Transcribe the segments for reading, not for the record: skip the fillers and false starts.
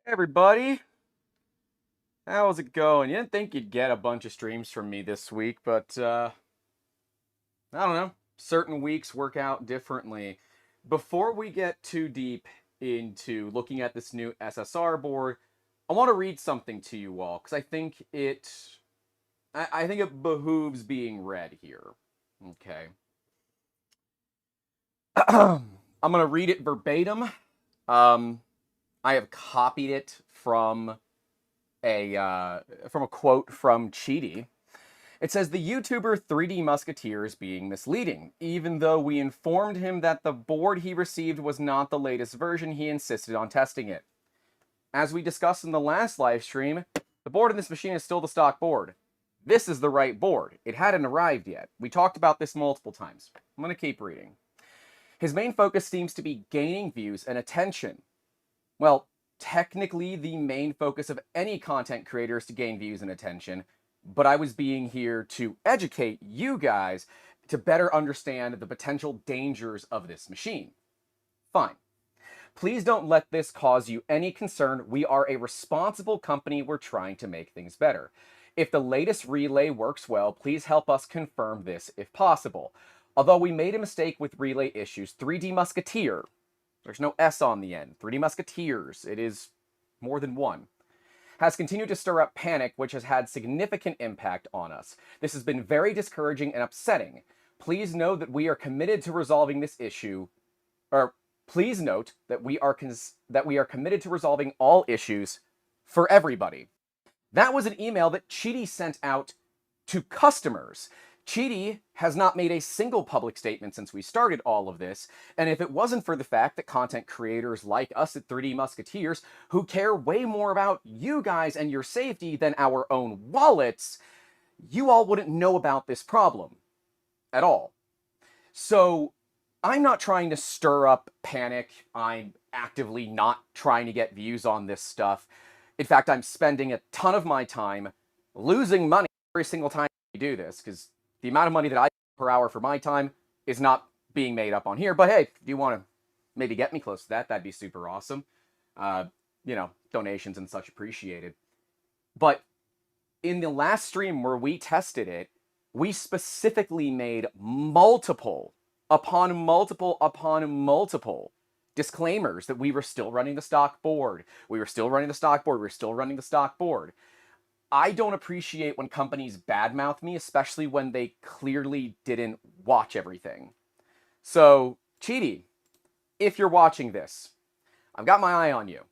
Hey everybody, how's it going? You didn't think you'd get a bunch of streams from me this week, but I don't know. Certain weeks work out differently. Before we get too deep into looking at this new SSR board, I want to read something to you all because I think it behooves being read here. Okay, I'm gonna read it verbatim. Um, I have copied it from a quote from Qidi. It says the YouTuber 3D Musketeers being misleading. Even though we informed him that the board he received was not the latest version, he insisted on testing it. As we discussed in the last live stream, the board in this machine is still the stock board. This is the right board. It hadn't arrived yet. We talked about this multiple times. I'm going to keep reading. His main focus seems to be gaining views and attention. Well, technically, the main focus of any content creator is to gain views and attention, but I was being here to educate you guys to better understand the potential dangers of this machine. Fine. Please don't let this cause you any concern. We are a responsible company. We're trying to make things better. If the latest relay works well, please help us confirm this if possible. Although we made a mistake with relay issues, 3D Musketeer, there's no S on the end, 3D Musketeers, it is more than one, has continued to stir up panic, which has had significant impact on us. This has been very discouraging and upsetting. Please know that we are committed to resolving this issue, or please note that we are committed to resolving all issues for everybody. That was an email that Qidi sent out to customers. Qidi has not made a single public statement since we started all of this, and if it wasn't for the fact that content creators like us at 3D Musketeers, who care way more about you guys and your safety than our own wallets, you all wouldn't know about this problem at all. So I'm not trying to stir up panic. I'm actively not trying to get views on this stuff. In fact, I'm spending a ton of my time losing money every single time I do this, because the amount of money that I get per hour for my time is not being made up on here. But hey, if you want to maybe get me close to that, that'd be super awesome. Donations and such appreciated. But in the last stream where we tested it, we specifically made multiple upon multiple upon multiple disclaimers that we were still running the stock board. We were still running the stock board. We were still running the stock board. I don't appreciate when companies badmouth me, especially when they clearly didn't watch everything. So, Qidi, if you're watching this, I've got my eye on you.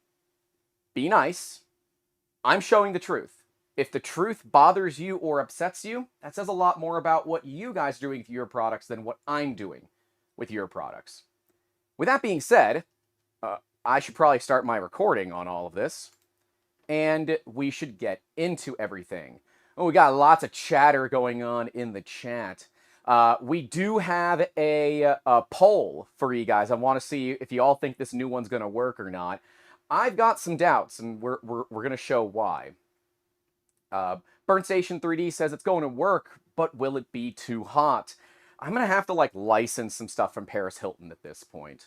Be nice. I'm showing the truth. If the truth bothers you or upsets you, that says a lot more about what you guys are doing with your products than what I'm doing with your products. With that being said, I should probably start my recording on all of this, and we should get into everything. Oh, we got lots of chatter going on in the chat. We do have a poll for you guys. I want to see if you all think this new one's going to work or not. I've got some doubts, and we're going to show why. Burn Station 3D says it's going to work, but will it be too hot? I'm going to have to license some stuff from Paris Hilton at this point.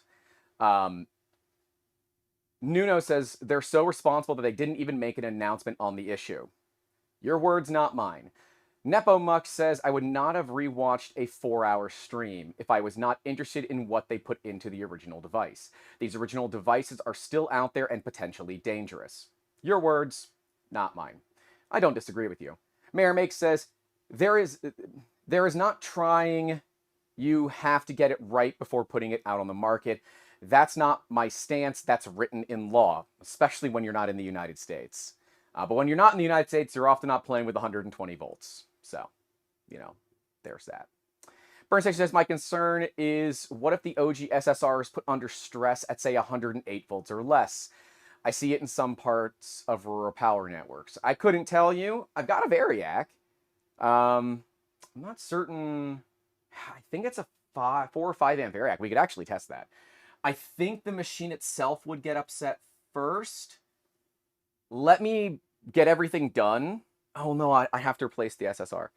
Nuno says they're so responsible that they didn't even make an announcement on the issue. Your words, not mine. Nepo Muck says I would not have rewatched a 4-hour stream if I was not interested in what they put into the original device. These original devices are still out there and potentially dangerous. Your words, not mine. I don't disagree with you. Mayor Make says there is not trying. You have to get it right before putting it out on the market. That's not my stance. That's written in law, especially when you're not in the United States. But when you're not in the United States, you're often not playing with 120 volts. So, there's that. Burnstation says, my concern is, what if the OG SSR is put under stress at, say, 108 volts or less? I see it in some parts of rural power networks. I couldn't tell you. I've got a Variac. I'm not certain. I think it's a 4 or 5 amp Variac. We could actually test that. I think the machine itself would get upset first. Let me get everything done. Oh no, I have to replace the SSR.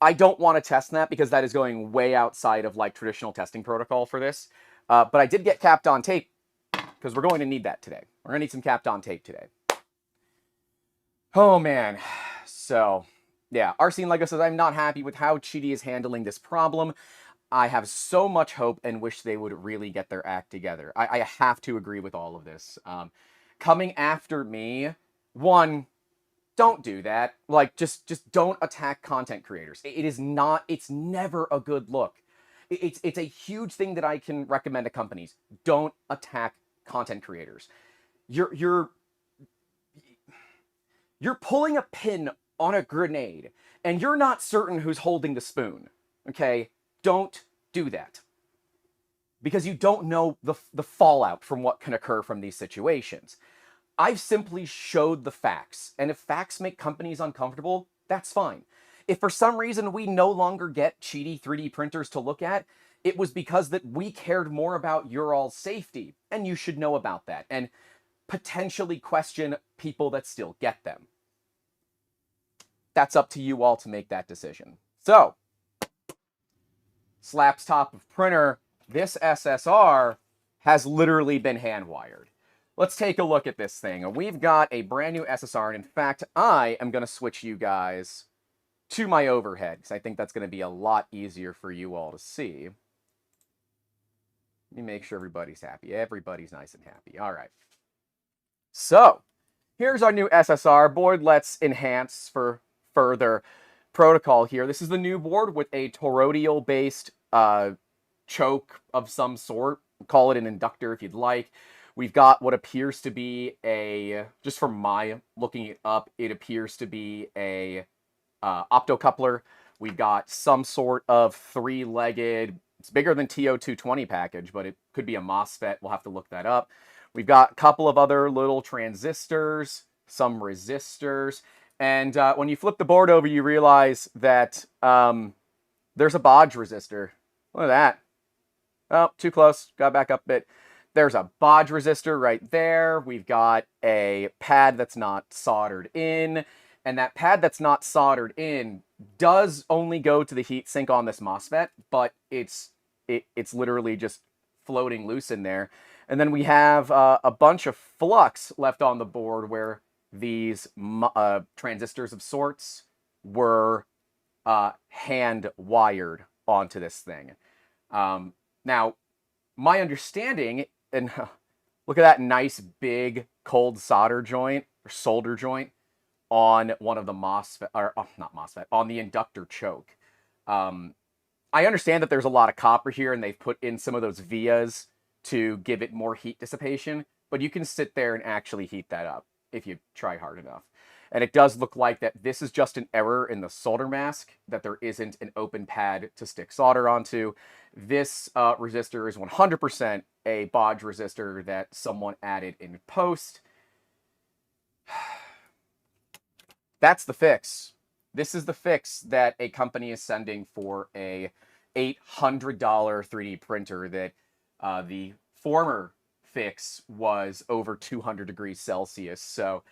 I don't want to test that because that is going way outside of traditional testing protocol for this. But I did get capped on tape because we're going to need that today. We're going to need some Kapton tape today. Oh, man. So, yeah, Arsene Lego says, I'm not happy with how Qidi is handling this problem. I have so much hope and wish they would really get their act together. I have to agree with all of this. Coming after me, one, don't do that. Like, just don't attack content creators. It's never a good look. It's a huge thing that I can recommend to companies. Don't attack content creators. You're pulling a pin on a grenade, and you're not certain who's holding the spoon, okay? Don't do that. Because you don't know the fallout from what can occur from these situations. I've simply showed the facts, and if facts make companies uncomfortable, that's fine. If for some reason we no longer get Qidi 3D printers to look at, it was because that we cared more about your all's safety, and you should know about that, and potentially question people that still get them. That's up to you all to make that decision. So, Slap's top of printer, this SSR has literally been hand-wired. Let's take a look at this thing. We've got a brand new SSR, and in fact, I am going to switch you guys to my overhead, because I think that's going to be a lot easier for you all to see. Let me make sure everybody's happy. Everybody's nice and happy. All right. So, here's our new SSR board. Let's enhance for further protocol here. This is the new board with a toroidal-based choke of some sort. Call it an inductor if you'd like. We've got what appears to be a, just from my looking it up, it appears to be a optocoupler. We've got some sort of three-legged, it's bigger than TO220 package, but it could be a MOSFET. We'll have to look that up. We've got a couple of other little transistors, some resistors, and when you flip the board over, you realize that there's a Bodge resistor. Look at that. Oh, too close. Got back up a bit. There's a Bodge resistor right there. We've got a pad that's not soldered in. And that pad that's not soldered in does only go to the heatsink on this MOSFET, but it's literally just floating loose in there. And then we have a bunch of flux left on the board where these transistors of sorts were hand-wired onto this thing. Now, my understanding, and look at that nice big cold solder joint, or solder joint, on one of the MOSFET, or not MOSFET, on the inductor choke. I understand that there's a lot of copper here, and they've put in some of those vias to give it more heat dissipation, but you can sit there and actually heat that up if you try hard enough. And it does look like that this is just an error in the solder mask, that there isn't an open pad to stick solder onto. This resistor is 100% a Bodge resistor that someone added in post. That's the fix. This is the fix that a company is sending for a $800 3D printer that the former fix was over 200 degrees Celsius. So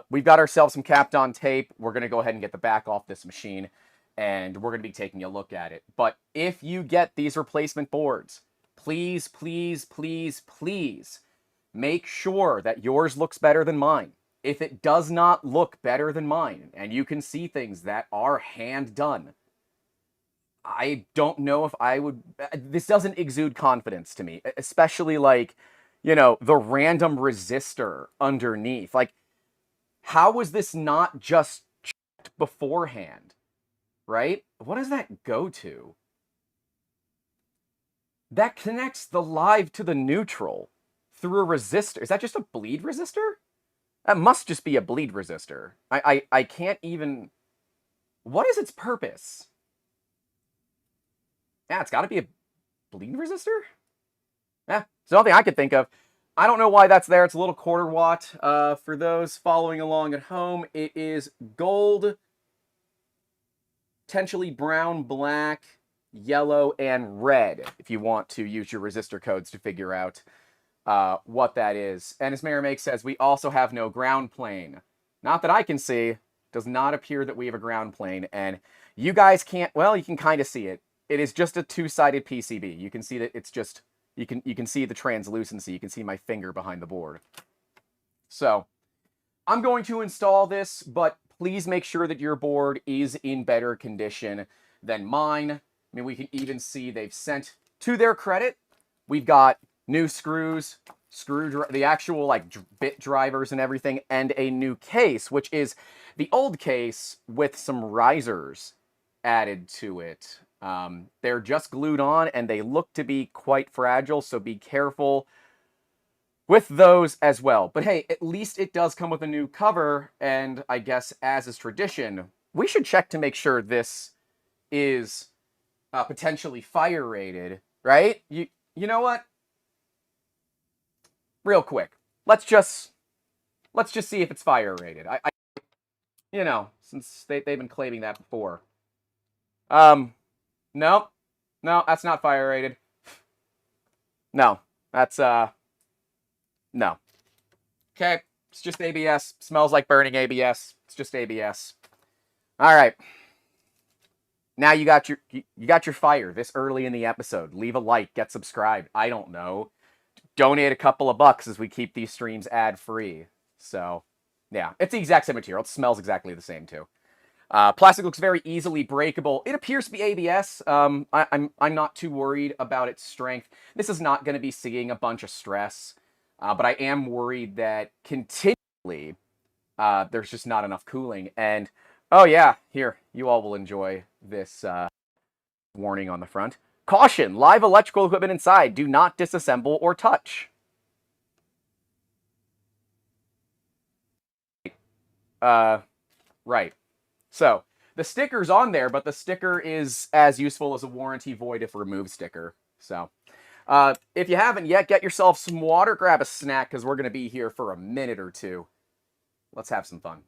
we've got ourselves some Kapton tape. We're going to go ahead and get the back off this machine, and we're going to be taking a look at it. But if you get these replacement boards, please, please, please, please make sure that yours looks better than mine. If it does not look better than mine, and you can see things that are hand done, I don't know if I would... This doesn't exude confidence to me, especially like, you know, the random resistor underneath. Like, how was this not just checked beforehand, right? What does that go to? That connects the live to the neutral through a resistor. Is that just a bleed resistor? That must just be a bleed resistor. I can't even... What is its purpose? Yeah, it's got to be a bleed resistor? Yeah, it's nothing I could think of. I don't know why that's there. It's a little quarter watt. For those following along at home, it is gold, potentially brown, black, yellow, and red, if you want to use your resistor codes to figure out what that is. And as Mayor Make says, we also have no ground plane. Not that I can see. Does not appear that we have a ground plane. And you guys can't, well, you can kind of see it. It is just a two-sided PCB. You can see that it's just, you can see the translucency. You can see my finger behind the board. So I'm going to install this, but please make sure that your board is in better condition than mine. I mean, we can even see they've sent, to their credit, we've got new screws, the actual like bit drivers and everything, and a new case, which is the old case with some risers added to it. They're just glued on and they look to be quite fragile, so be careful with those as well. But hey, at least it does come with a new cover, and I guess as is tradition, we should check to make sure this is potentially fire rated, right? You know what? Real quick, let's just see if it's fire rated. I you know, since they've been claiming that before. No, that's not fire rated. No, that's no. Okay, it's just ABS. Smells like burning ABS. It's just ABS. All right. Now you got your fire this early in the episode. Leave a like, get subscribed. I don't know. Donate a couple of bucks as we keep these streams ad-free. So, yeah, it's the exact same material. It smells exactly the same too. Plastic looks very easily breakable. It appears to be ABS. I'm not too worried about its strength. This is not going to be seeing a bunch of stress, but I am worried that continually there's just not enough cooling. And oh yeah, here, you all will enjoy this warning on the front. Caution, live electrical equipment inside. Do not disassemble or touch. Right. So, the sticker's on there, but the sticker is as useful as a warranty void if removed sticker. So, if you haven't yet, get yourself some water, grab a snack, because we're going to be here for a minute or two. Let's have some fun.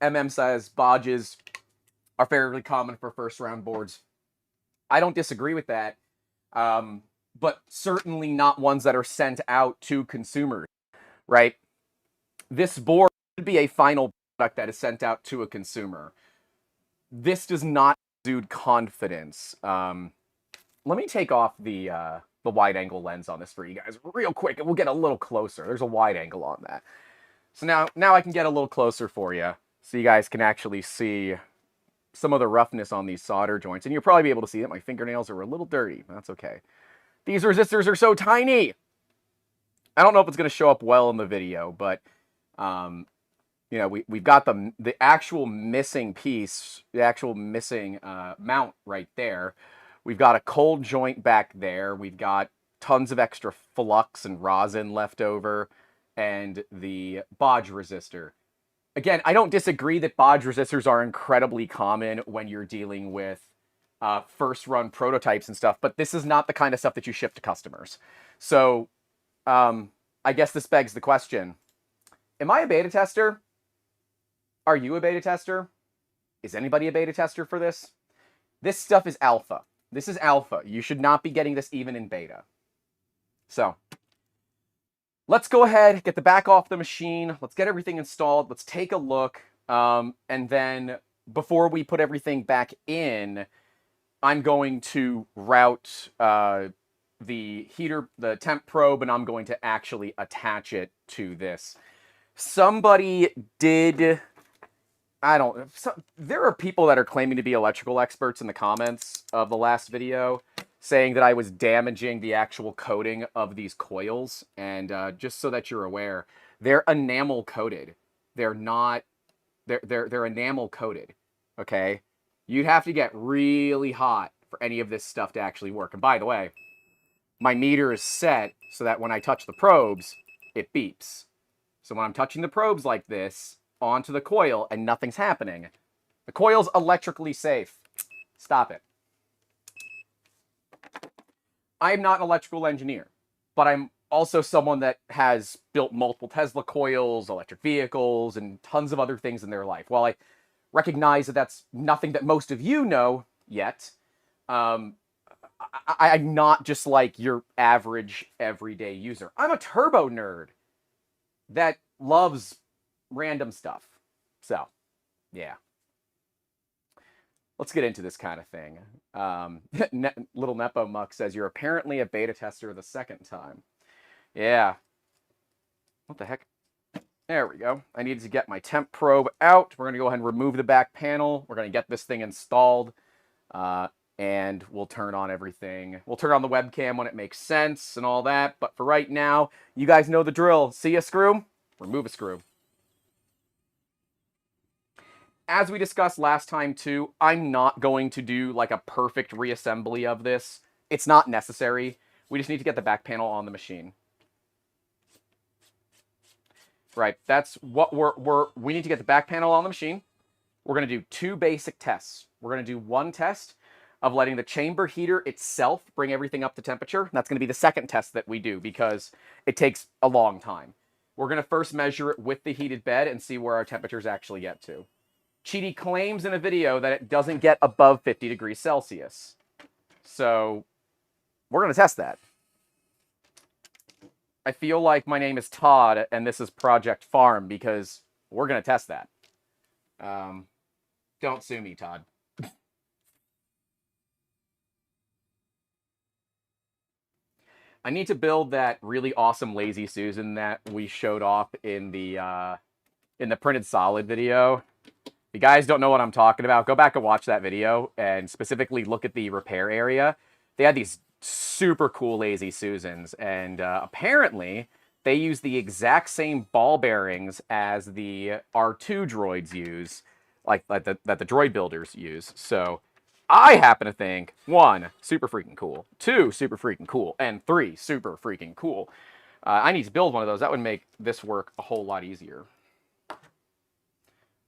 MM-size bodges are fairly common for first-round boards. I don't disagree with that, but certainly not ones that are sent out to consumers, right? This board should be a final product that is sent out to a consumer. This does not exude confidence. Let me take off the wide-angle lens on this for you guys real quick, and we'll get a little closer. There's a wide angle on that. So now I can get a little closer for you, so you guys can actually see some of the roughness on these solder joints. And you'll probably be able to see that my fingernails are a little dirty. That's okay. These resistors are so tiny. I don't know if it's going to show up well in the video, but you know, we've got the actual missing piece, the actual missing mount right there. We've got a cold joint back there. We've got tons of extra flux and rosin left over, and the bodge resistor. Again, I don't disagree that bodge resistors are incredibly common when you're dealing with first-run prototypes and stuff, but this is not the kind of stuff that you ship to customers. So, I guess this begs the question, am I a beta tester? Are you a beta tester? Is anybody a beta tester for this? This stuff is alpha. This is alpha. You should not be getting this even in beta. So, let's go ahead, get the back off the machine. Let's get everything installed. Let's take a look. And then before we put everything back in, I'm going to route the heater, the temp probe, and I'm going to actually attach it to this. Somebody did... there are people that are claiming to be electrical experts in the comments of the last video saying that I was damaging the actual coating of these coils. And just so that you're aware, they're enamel coated. They're not, they're enamel coated, okay? You'd have to get really hot for any of this stuff to actually work. And by the way, my meter is set so that when I touch the probes, it beeps. So when I'm touching the probes like this onto the coil and nothing's happening, the coil's electrically safe. Stop it. I'm not an electrical engineer, but I'm also someone that has built multiple Tesla coils, electric vehicles, and tons of other things in their life. While I recognize that that's nothing that most of you know yet, I'm not just like your average everyday user. I'm a turbo nerd that loves random stuff. So, yeah. let's get into this kind of thing. Little Nepo Muck says, you're apparently a beta tester the second time. Yeah. What the heck? There we go. I needed to get my temp probe out. We're going to go ahead and remove the back panel. We're going to get this thing installed. And we'll turn on everything. We'll turn on the webcam when it makes sense and all that. But for right now, you guys know the drill. See a screw? Remove a screw. As we discussed last time too, I'm not going to do like a perfect reassembly of this. It's not necessary. We just need to get the back panel on the machine. Right, that's what we need to get the back panel on the machine. We're going to do 2 basic tests. We're going to do 1 test of letting the chamber heater itself bring everything up to temperature. That's going to be the second test that we do because it takes a long time. We're going to first measure it with the heated bed and see where our temperatures actually get to. Qidi claims in a video that it doesn't get above 50 degrees Celsius. So we're going to test that. I feel like my name is Todd and this is Project Farm because we're going to test that. Don't sue me, Todd. I need to build that really awesome Lazy Susan that we showed off in the printed solid video. If you guys don't know what I'm talking about, go back and watch that video and specifically look at the repair area. They had these super cool Lazy Susans, and apparently they use the exact same ball bearings as the R2 droids use, like that the droid builders use. So I happen to think 1, super freaking cool, 2, super freaking cool, and 3, super freaking cool. I need to build one of those. That would make this work a whole lot easier.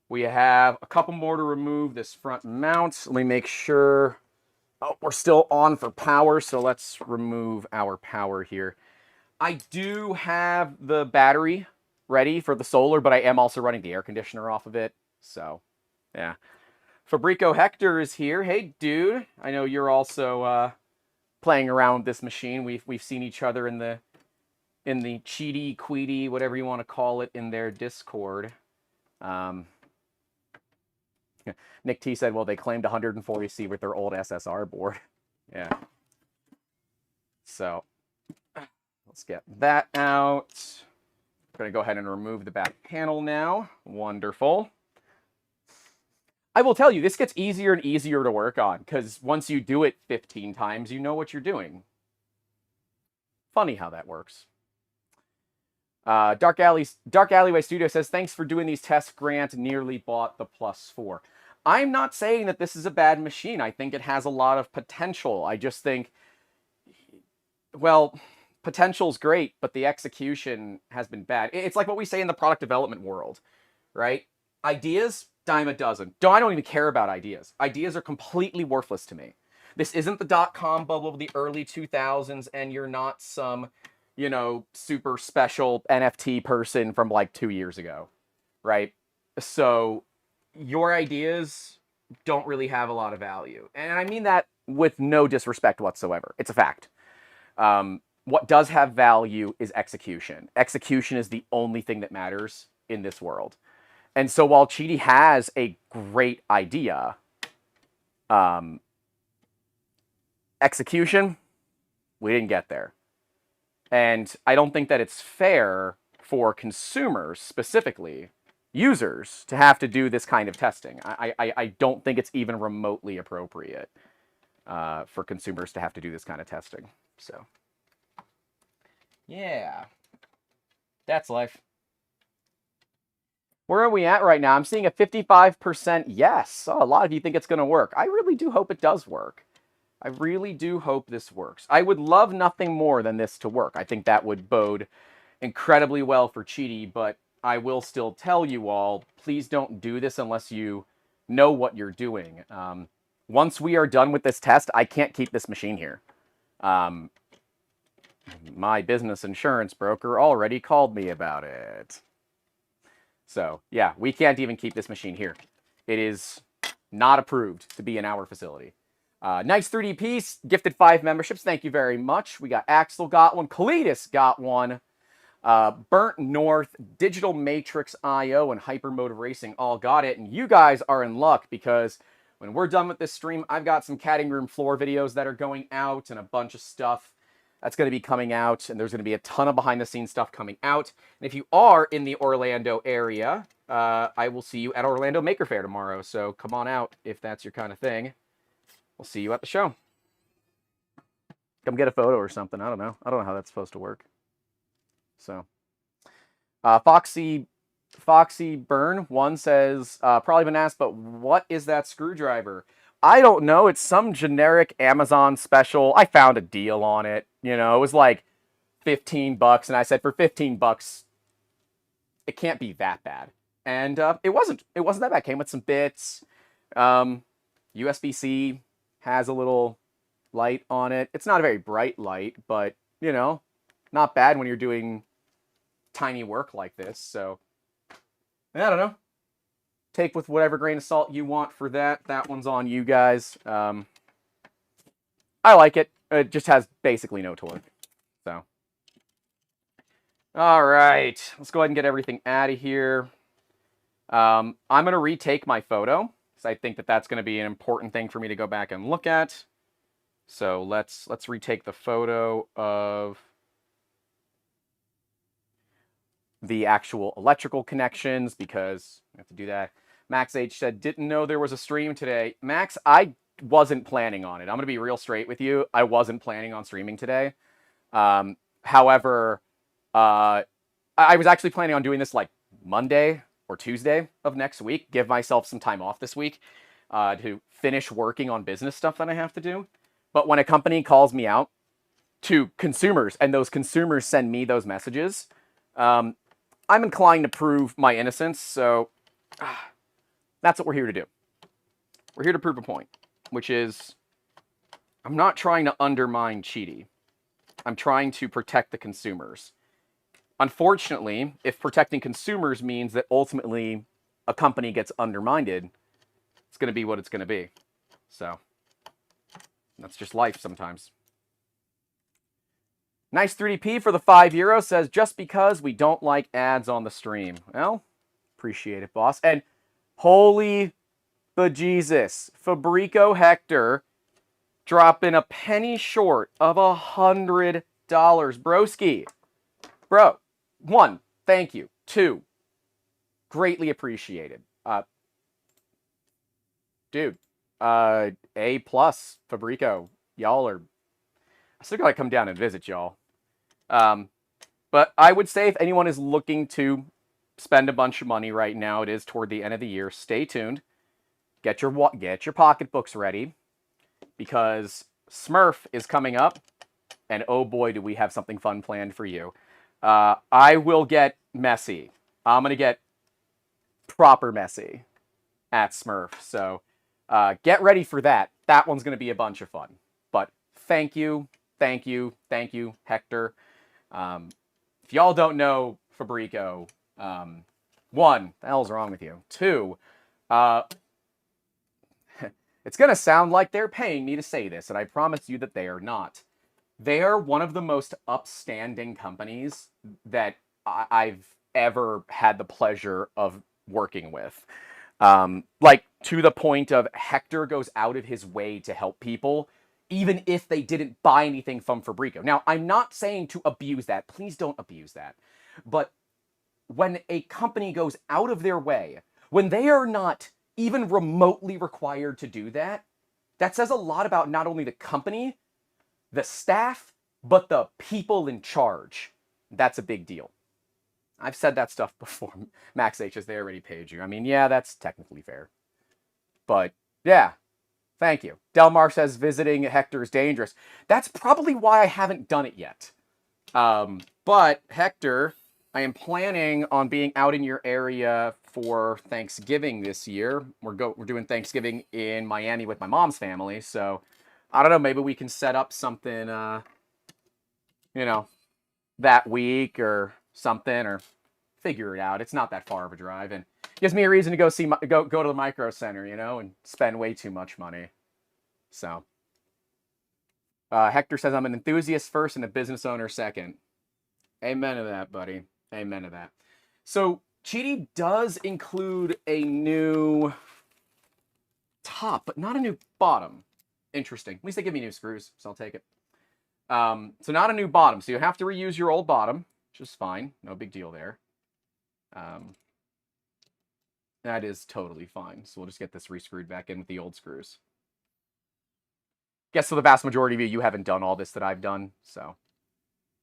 We have a couple more to remove this front mount. Let me make sure. Oh, we're still on for power, so let's remove our power here. I do have the battery ready for the solar, but I am also running the air conditioner off of it. So, yeah. Fabrico Hector is here. Hey, dude. I know you're also playing around with this machine. We've seen each other in the Qidi, whatever you want to call it, in their Discord. Nick T said, well, they claimed 140C with their old SSR board. Yeah. So, let's get that out. I'm going to go ahead and remove the back panel now. Wonderful. I will tell you, this gets easier and easier to work on, because once you do it 15 times, you know what you're doing. Funny how that works. Dark Alleyway Studio says, thanks for doing these tests, Grant. Nearly bought the +4. I'm not saying that this is a bad machine. I think it has a lot of potential. I just think, well, potential's great, but the execution has been bad. It's like what we say in the product development world, right? Ideas, dime a dozen. I don't even care about ideas. Ideas are completely worthless to me. This isn't the dot-com bubble of the early 2000s, and you're not some, you know, super special NFT person from like 2 years ago, right? So your ideas don't really have a lot of value. And I mean that with no disrespect whatsoever. It's a fact. What does have value is execution. Execution is the only thing that matters in this world. And so while Qidi has a great idea, execution, we didn't get there. And I don't think that it's fair for consumers, specifically users, to have to do this kind of testing. I don't think it's even remotely appropriate for consumers to have to do this kind of testing. So, yeah, that's life. Where are we at right now? I'm seeing a 55% yes. Oh, a lot of you think it's going to work. I really do hope it does work. I really do hope this works. I would love nothing more than this to work. I think that would bode incredibly well for Qidi, but I will still tell you all, please don't do this unless you know what you're doing. Once we are done with this test, I can't keep this machine here. My business insurance broker already called me about it. So, yeah, we can't even keep this machine here. It is not approved to be in our facility. Nice 3D piece, gifted 5 memberships. Thank you very much. We got Axel got one. Cletus got one. Burnt North, Digital Matrix IO, and Hypermotive Racing all got it. And you guys are in luck because when we're done with this stream, I've got some caddying room floor videos that are going out and a bunch of stuff that's going to be coming out, and there's going to be a ton of behind-the-scenes stuff coming out. And if you are in the Orlando area, I will see you at Orlando Maker Fair tomorrow, so come on out if that's your kind of thing. We'll see you at the show. Come get a photo or something. I don't know. I don't know how that's supposed to work. So, Foxy Burn 1 says, probably been asked, but what is that screwdriver? I don't know. It's some generic Amazon special. I found a deal on it. You know, it was like $15, and I said, for $15, it can't be that bad. And it wasn't. It wasn't that bad. Came with some bits. USB-C has a little light on it. It's not a very bright light, but, you know, not bad when you're doing tiny work like this. So, I don't know. Take with whatever grain of salt you want for that. That one's on you guys. I like it. It just has basically no torque. So, all right. Let's go ahead and get everything out of here. I'm going to retake my photo, because I think that that's going to be an important thing for me to go back and look at. So let's retake the photo of the actual electrical connections, because I have to do that. Max H said, didn't know there was a stream today. Max, I wasn't planning on it. I'm going to be real straight with you. I wasn't planning on streaming today. However, I was actually planning on doing this like Monday or Tuesday of next week. Give myself some time off this week to finish working on business stuff that I have to do. But when a company calls me out to consumers, and those consumers send me those messages, I'm inclined to prove my innocence. So that's what we're here to do. We're here to prove a point, which is I'm not trying to undermine Qidi. I'm trying to protect the consumers. Unfortunately, if protecting consumers means that ultimately a company gets undermined, it's going to be what it's going to be. So that's just life sometimes. Nice 3DP for the €5 says, just because we don't like ads on the stream. Well, appreciate it, boss. And holy bejesus, Fabrico Hector dropping a penny short of $100. Broski. Bro, 1, thank you. 2, greatly appreciated. Dude, A+, Fabrico. Y'all are... I still gotta come down and visit y'all. But I would say if anyone is looking to spend a bunch of money right now, it is toward the end of the year. Stay tuned. Get your pocketbooks ready, because Smurf is coming up, and oh boy, do we have something fun planned for you. I will get messy. I'm gonna get proper messy at Smurf. So get ready for that. That one's gonna be a bunch of fun. But thank you, Hector. If y'all don't know Fabrico, 1, the hell's wrong with you? 2, it's going to sound like they're paying me to say this, and I promise you that they are not. They are one of the most upstanding companies that I've ever had the pleasure of working with. Like, to the point of Hector goes out of his way to help people, even if they didn't buy anything from Fabrico. Now, I'm not saying to abuse that. Please don't abuse that. But when a company goes out of their way, when they are not even remotely required to do that, that says a lot about not only the company, the staff, but the people in charge. That's a big deal. I've said that stuff before. Max H says they already paid you. I mean, yeah, that's technically fair. But, yeah. Thank you. Delmar says visiting Hector is dangerous. That's probably why I haven't done it yet. But, Hector, I am planning on being out in your area for Thanksgiving this year. We're doing Thanksgiving in Miami with my mom's family. So, I don't know, maybe we can set up something, you know, that week or something, or figure it out. It's not that far of a drive, and gives me a reason to go to the Micro Center, you know, and spend way too much money. So, Hector says I'm an enthusiast first and a business owner second. Amen to that, buddy. Amen to that. So, Qidi does include a new top, but not a new bottom. Interesting. At least they give me new screws, so I'll take it. So not a new bottom. So you have to reuse your old bottom, which is fine. No big deal there. That is totally fine. So we'll just get this re-screwed back in with the old screws. Guess for the vast majority of you haven't done all this that I've done. So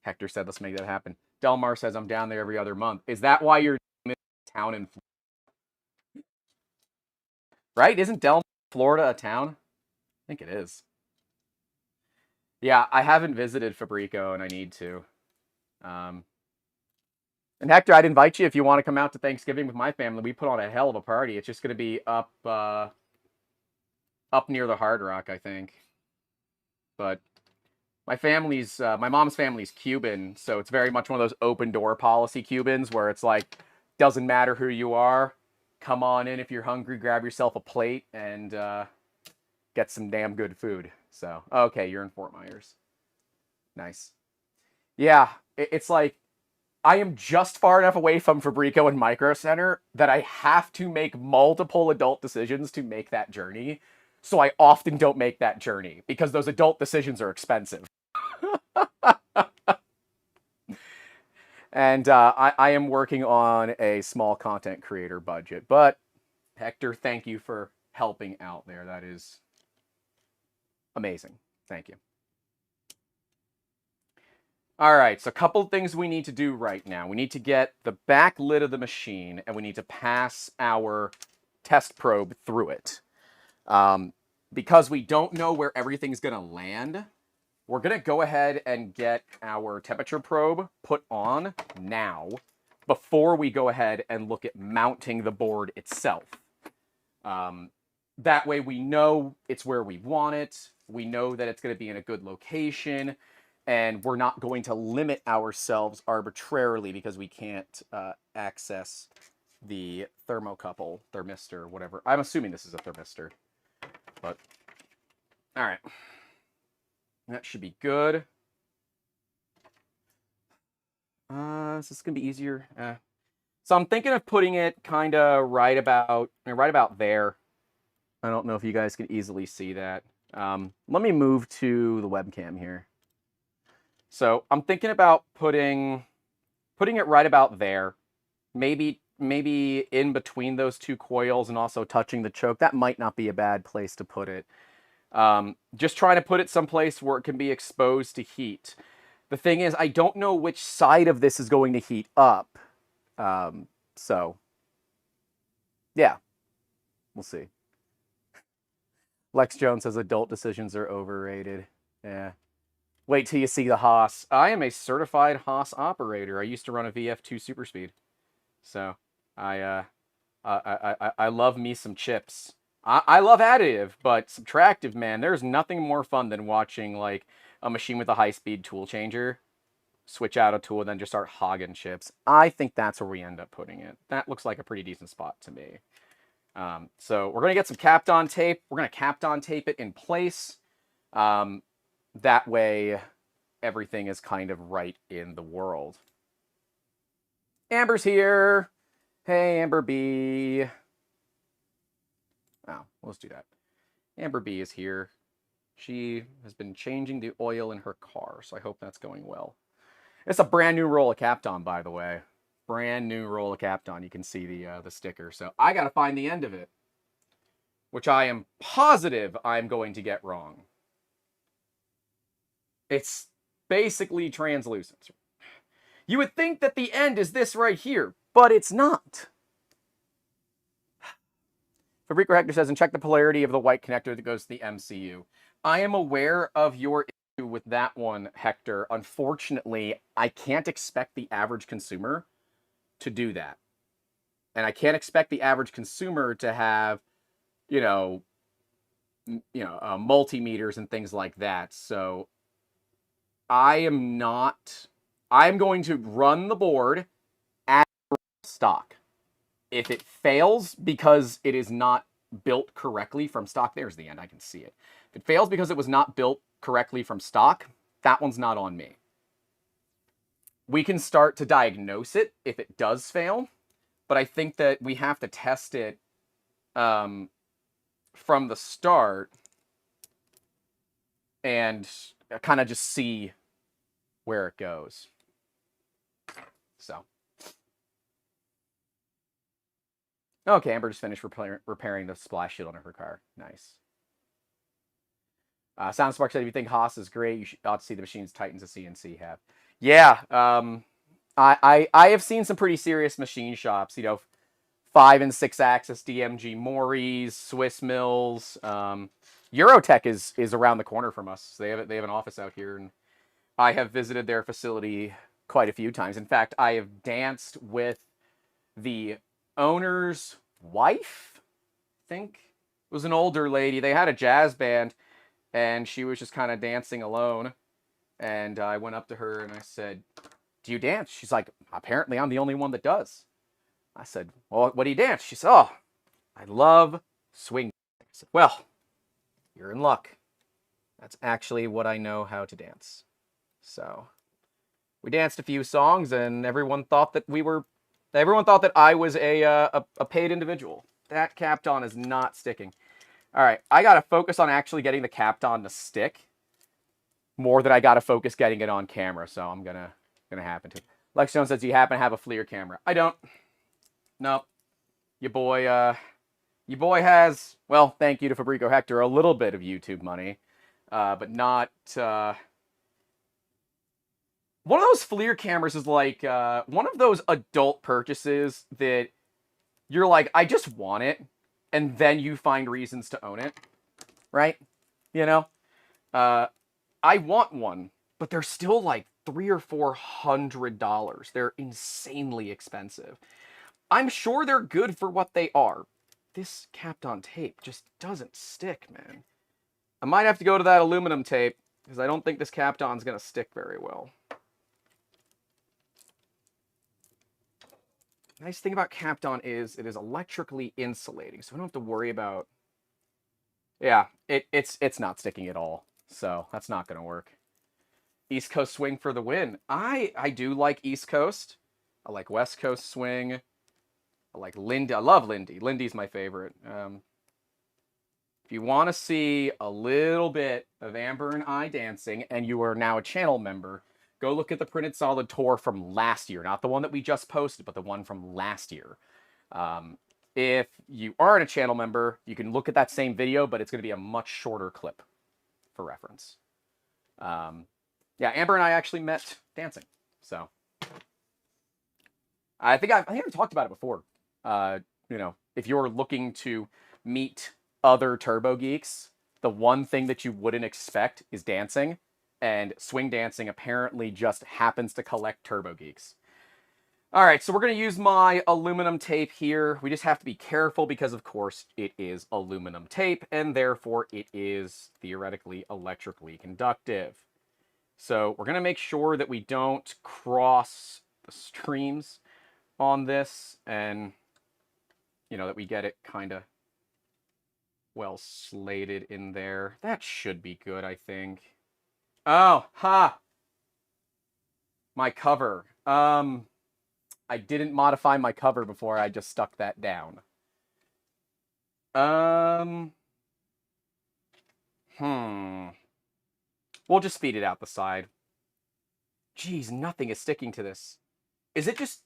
Hector said, let's make that happen. Delmar says, I'm down there every other month. Is that why you're in town in Florida? Right? Isn't Delmar, Florida, a town? I think it is. Yeah, I haven't visited Fabrico, and I need to. And Hector, I'd invite you if you want to come out to Thanksgiving with my family. We put on a hell of a party. It's just going to be up near the Hard Rock, I think. But my mom's family's Cuban, so it's very much one of those open door policy Cubans where it's like, doesn't matter who you are, come on in if you're hungry, grab yourself a plate, and get some damn good food. So, okay, you're in Fort Myers. Nice. Yeah, it's like, I am just far enough away from Fabrico and Micro Center that I have to make multiple adult decisions to make that journey. So I often don't make that journey because those adult decisions are expensive. And I am working on a small content creator budget. But Hector, thank you for helping out there. That is amazing. Thank you. All right, so a couple of things we need to do right now. We need to get the back lid of the machine, and we need to pass our test probe through it. Because we don't know where everything's going to land, we're going to go ahead and get our temperature probe put on now before we go ahead and look at mounting the board itself. That way we know it's where we want it. We know that it's going to be in a good location. And we're not going to limit ourselves arbitrarily because we can't access the thermocouple, thermistor, whatever. I'm assuming this is a thermistor. But, all right. That should be good. Is this going to be easier? So I'm thinking of putting it kind of right about there. I don't know if you guys can easily see that. Let me move to the webcam here. So I'm thinking about putting it right about there. Maybe in between those two coils and also touching the choke. That might not be a bad place to put it. Just trying to put it someplace where it can be exposed to heat. The thing is, I don't know which side of this is going to heat up. So, yeah, we'll see. Lex Jones says adult decisions are overrated. Yeah. Wait till you see the Haas. I am a certified Haas operator. I used to run a VF2 Super Speed. So, I love me some chips. I love additive, but subtractive, man, there's nothing more fun than watching, like, a machine with a high-speed tool changer switch out a tool and then just start hogging chips. I think that's where we end up putting it. That looks like a pretty decent spot to me. So we're going to get some Kapton tape. We're going to Kapton tape it in place. That way, everything is kind of right in the world. Amber's here. Hey, Amber B. Oh, let's do that. Amber B is here. She has been changing the oil in her car, so I hope that's going well. It's a brand new roll of Kapton, by the way. Brand new roll of Kapton. You can see the sticker. So I got to find the end of it, which I am positive I'm going to get wrong. It's basically translucent. You would think that the end is this right here, but it's not. Fabrico Hector says, and check the polarity of the white connector that goes to the MCU. I am aware of your issue with that one, Hector. Unfortunately, I can't expect the average consumer to do that. And I can't expect the average consumer to have, multimeters and things like that. So I'm going to run the board at stock. If it fails because it is not built correctly from stock, there's the end, I can see it. If it fails because it was not built correctly from stock, that one's not on me. We can start to diagnose it if it does fail, but I think that we have to test it from the start and kind of just see where it goes. So. Okay, Amber just finished repairing the splash shield on her car. Nice. SoundSpark said, if you think Haas is great, you ought to see the machines Titans of CNC have. Yeah, I have seen some pretty serious machine shops, 5 and 6 axis DMG Maury's, Swiss Mills. Eurotech is around the corner from us. They have an office out here, and I have visited their facility quite a few times. In fact, I have danced with the owner's wife, I think. It was an older lady. They had a jazz band, and she was just kind of dancing alone. And I went up to her and I said, do you dance? She's like, apparently I'm the only one that does. I said, well, what do you dance? She said, oh, I love swing. I said, well, you're in luck. That's actually what I know how to dance. So we danced a few songs, and everyone thought that I was a paid individual. That Kapton is not sticking. All right, I got to focus on actually getting the Kapton to stick more than I got to focus getting it on camera, so I'm gonna happen to. Lex Jones says, do you happen to have a FLIR camera? I don't. No. Your boy has, well, thank you to Fabrico Hector, a little bit of YouTube money, but not... One of those FLIR cameras is like one of those adult purchases that you're like, I just want it, and then you find reasons to own it, right? I want one, but they're still like $300 or $400. They're insanely expensive. I'm sure they're good for what they are. This Kapton tape just doesn't stick, man. I might have to go to that aluminum tape, because I don't think this Kapton's going to stick very well. The nice thing about Kapton is it is electrically insulating, so we don't have to worry about... Yeah, it's not sticking at all, so that's not going to work. East Coast swing for the win. I do like East Coast. I like West Coast swing. I like Lindy. I love Lindy. Lindy's my favorite. If you want to see a little bit of Amber and I dancing, and you are now a channel member, go look at the Printed Solid tour from last year. Not the one that we just posted, but the one from last year. If you aren't a channel member, you can look at that same video, but it's going to be a much shorter clip for reference. Yeah, Amber and I actually met dancing. So I think I've talked about it before. If you're looking to meet other turbo geeks, the one thing that you wouldn't expect is dancing, and swing dancing apparently just happens to collect turbo geeks. All right, so we're going to use my aluminum tape here. We just have to be careful because, of course, it is aluminum tape, and therefore it is theoretically electrically conductive. So we're going to make sure that we don't cross the streams on this, and, that we get it kind of well slated in there. That should be good, I think. Oh, ha! My cover. I didn't modify my cover before I just stuck that down. We'll just feed it out the side. Geez, nothing is sticking to this. Is it just...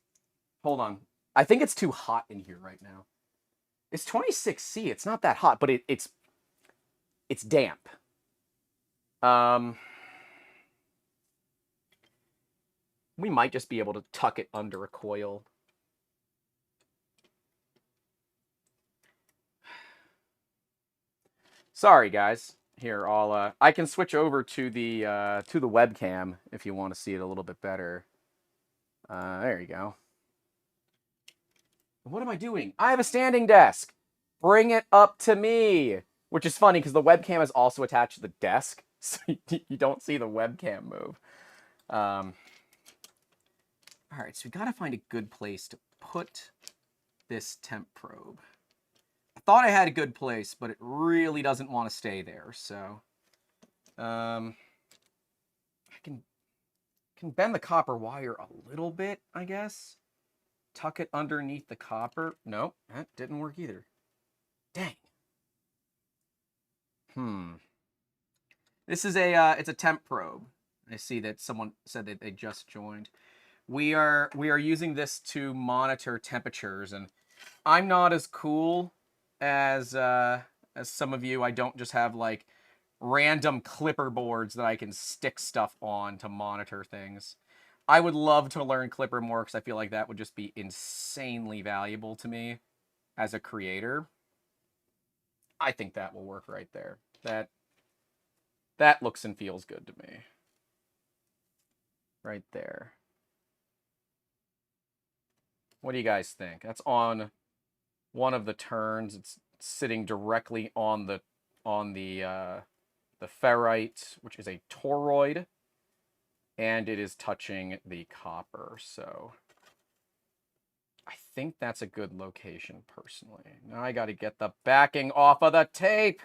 Hold on. I think it's too hot in here right now. It's 26C. It's not that hot, but it's damp. We might just be able to tuck it under a coil. Sorry, guys. Here, I can switch over to the webcam if you want to see it a little bit better. There you go. What am I doing? I have a standing desk. Bring it up to me. Which is funny because the webcam is also attached to the desk, so you don't see the webcam move. All right, so we got to find a good place to put this temp probe. I thought I had a good place, but it really doesn't want to stay there, so I can bend the copper wire a little bit, I guess. Tuck it underneath the copper. Nope, that didn't work either. Dang. This is it's a temp probe. I see that someone said that they just joined. We are using this to monitor temperatures, and I'm not as cool as some of you. I don't just have like random clipper boards that I can stick stuff on to monitor things. I would love to learn clipper more because I feel like that would just be insanely valuable to me as a creator. I think that will work right there. That looks and feels good to me. Right there. What do you guys think? That's on one of the turns. It's sitting directly on the ferrite, which is a toroid, and it is touching the copper. So I think that's a good location personally. Now I got to get the backing off of the tape.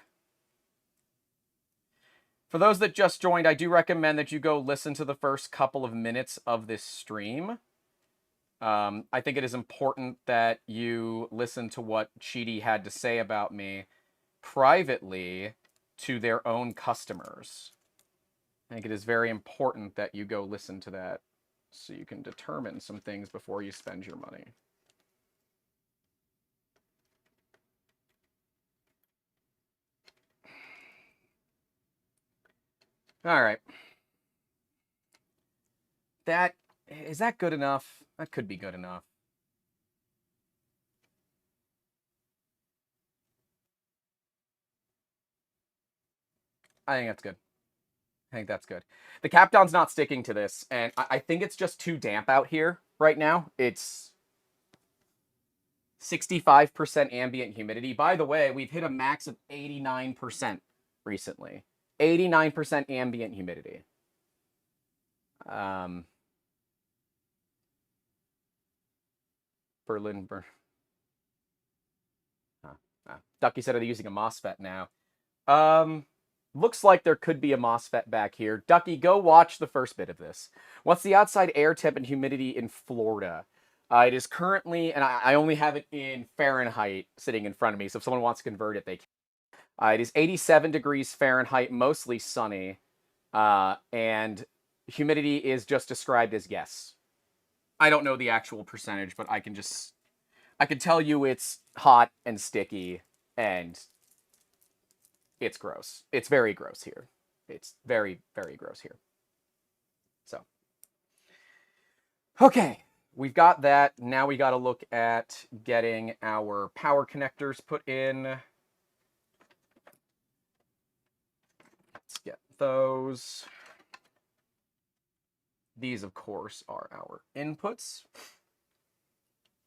For those that just joined, I do recommend that you go listen to the first couple of minutes of this stream. I think it is important that you listen to what Qidi had to say about me privately to their own customers. I think it is very important that you go listen to that so you can determine some things before you spend your money. All right. Is that good enough? That could be good enough. I think that's good. I think that's good. The Capdown's not sticking to this, and I think it's just too damp out here right now. It's 65% ambient humidity. By the way, we've hit a max of 89% recently. 89% ambient humidity. Berlin. Ducky said, are they using a MOSFET now? Looks like there could be a MOSFET back here. Ducky, go watch the first bit of this. What's the outside air temp and humidity in Florida? It is currently, and I only have it in Fahrenheit sitting in front of me, so if someone wants to convert it, they can. It is 87 degrees Fahrenheit, mostly sunny, and humidity is just described as yes. I don't know the actual percentage, but I can tell you it's hot and sticky, and it's gross. It's very gross here. It's very, very gross here. So, okay, we've got that. Now we got to look at getting our power connectors put in. Let's get those. These, of course, are our inputs.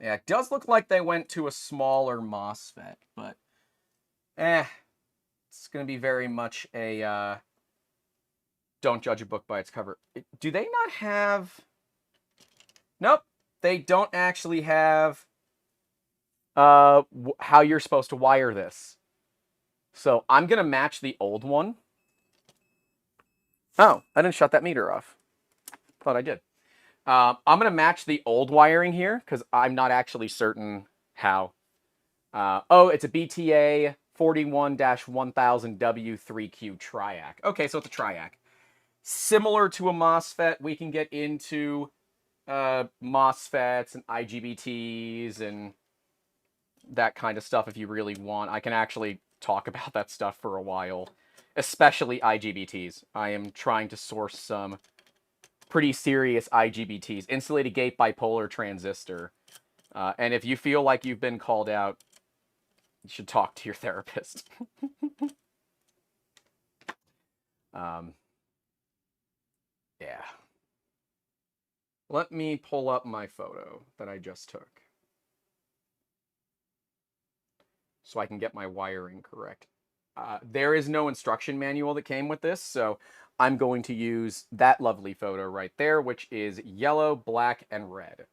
Yeah, it does look like they went to a smaller MOSFET, but it's going to be very much a don't judge a book by its cover. Do they not have... Nope, they don't actually have how you're supposed to wire this. So I'm going to match the old one. Oh, I didn't shut that meter off. Thought I did. I'm going to match the old wiring here because I'm not actually certain how. Oh, it's a BTA 41-1000W3Q triac. Okay, so it's a triac. Similar to a MOSFET, we can get into MOSFETs and IGBTs and that kind of stuff if you really want. I can actually talk about that stuff for a while, especially IGBTs. I am trying to source some pretty serious IGBTs, insulated gate bipolar transistor. And if you feel like you've been called out, you should talk to your therapist. Yeah. Let me pull up my photo that I just took so I can get my wiring correct. There is no instruction manual that came with this, so I'm going to use that lovely photo right there, which is yellow, black, and red.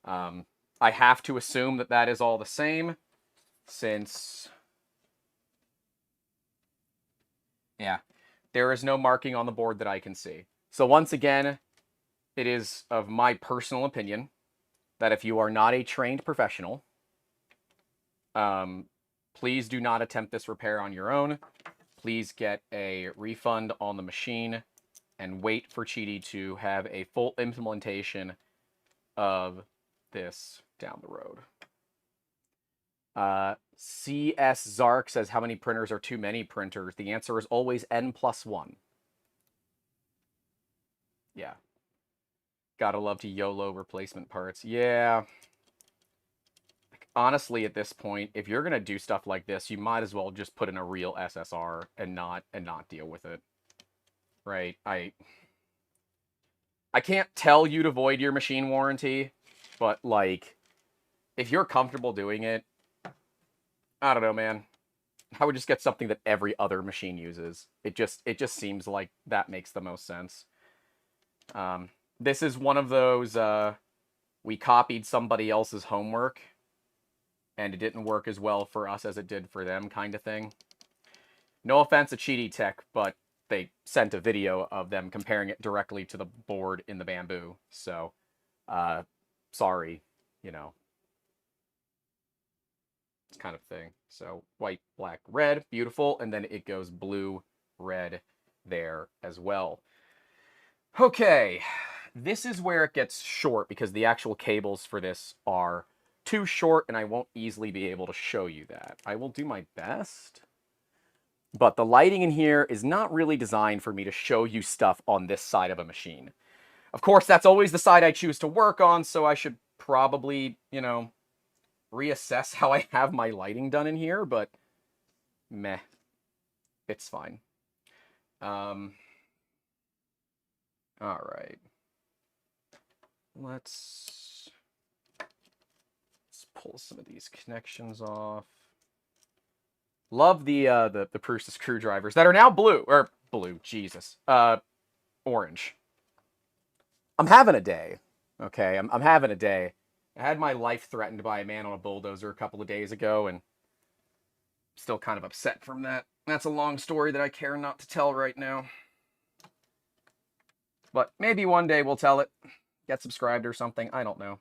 I have to assume that that is all the same, since... Yeah, there is no marking on the board that I can see. So once again, it is of my personal opinion that if you are not a trained professional, please do not attempt this repair on your own. please get a refund on the machine and wait for Qidi to have a full implementation of this down the road. CS Zark says, how many printers are too many printers? The answer is always n+1. Yeah. Gotta love to YOLO replacement parts. Yeah. Honestly, at this point, if you're gonna do stuff like this, you might as well just put in a real SSR and not deal with it. Right? I can't tell you to void your machine warranty, but like, if you're comfortable doing it, I don't know, man. I would just get something that every other machine uses. It just seems like that makes the most sense. This is one of those, we copied somebody else's homework, and it didn't work as well for us as it did for them kind of thing. No offense to qiditech, but they sent a video of them comparing it directly to the board in the Bamboo. So, sorry, you know. Kind of thing. So white, black, red, beautiful, and then it goes blue, red there as well. Okay, this is where it gets short because the actual cables for this are too short and I won't easily be able to show you that. I will do my best, but the lighting in here is not really designed for me to show you stuff on this side of a machine. Of course, that's always the side I choose to work on, so I should probably, you know, reassess how I have my lighting done in here, but meh, it's fine. All right. Let's pull some of these connections off. Love the Prusa screwdrivers that are now blue, or blue, Jesus, orange. I'm having a day, okay? I'm having a day. I had my life threatened by a man on a bulldozer a couple of days ago, and I'm still kind of upset from that. That's a long story that I care not to tell right now. But maybe one day we'll tell it. Get subscribed or something. I don't know.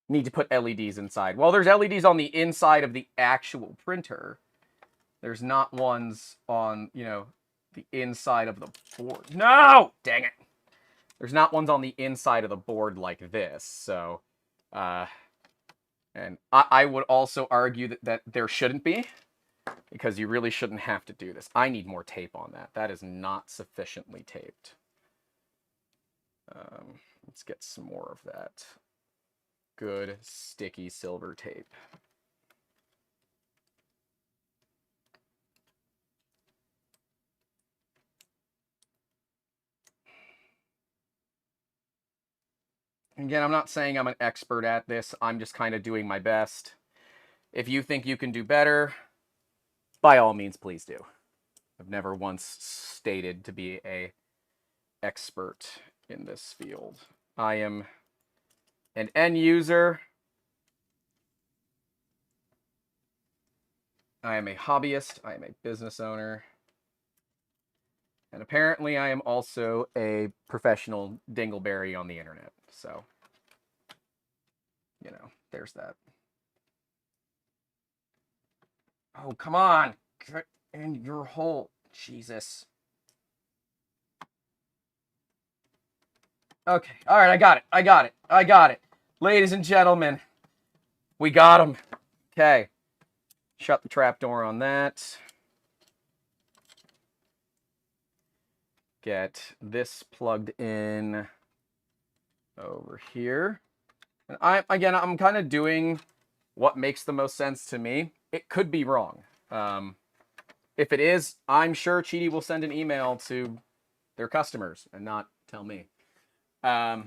Need to put LEDs inside. Well, there's LEDs on the inside of the actual printer. There's not ones on, you know, the inside of the board. No! Dang it. There's not ones on the inside of the board like this. So, and I would also argue that there shouldn't be, because you really shouldn't have to do this. I need more tape on that. That is not sufficiently taped. Let's get some more of that good sticky silver tape. Again, I'm not saying I'm an expert at this. I'm just kind of doing my best. If you think you can do better, by all means, please do. I've never once stated to be an expert in this field. I am an end user. I am a hobbyist. I am a business owner. And apparently I am also a professional dingleberry on the internet. So, you know, there's that. Oh, come on. Get in your hole. Jesus. Okay. All right. I got it. Ladies and gentlemen, we got him. Okay. Shut the trapdoor on that. Get this plugged in over here. And I'm kind of doing what makes the most sense to me. It could be wrong. If it is, I'm sure Qidi will send an email to their customers and not tell me. That's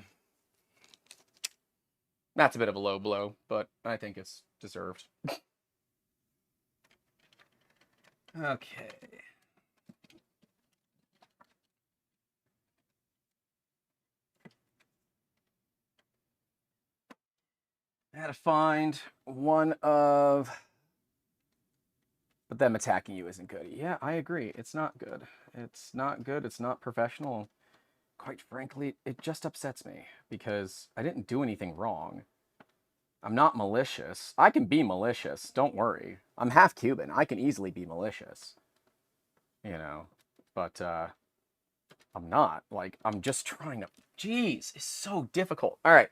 a bit of a low blow, but I think it's deserved. Okay. I had to find one of... But them attacking you isn't good. Yeah, I agree. It's not good. It's not good. It's not professional. quite frankly, it just upsets me because I didn't do anything wrong. I'm not malicious. I can be malicious, don't worry. I'm half Cuban. I can easily be malicious. You know, but I'm not. Like, I'm just trying to... Jeez, it's so difficult. All right.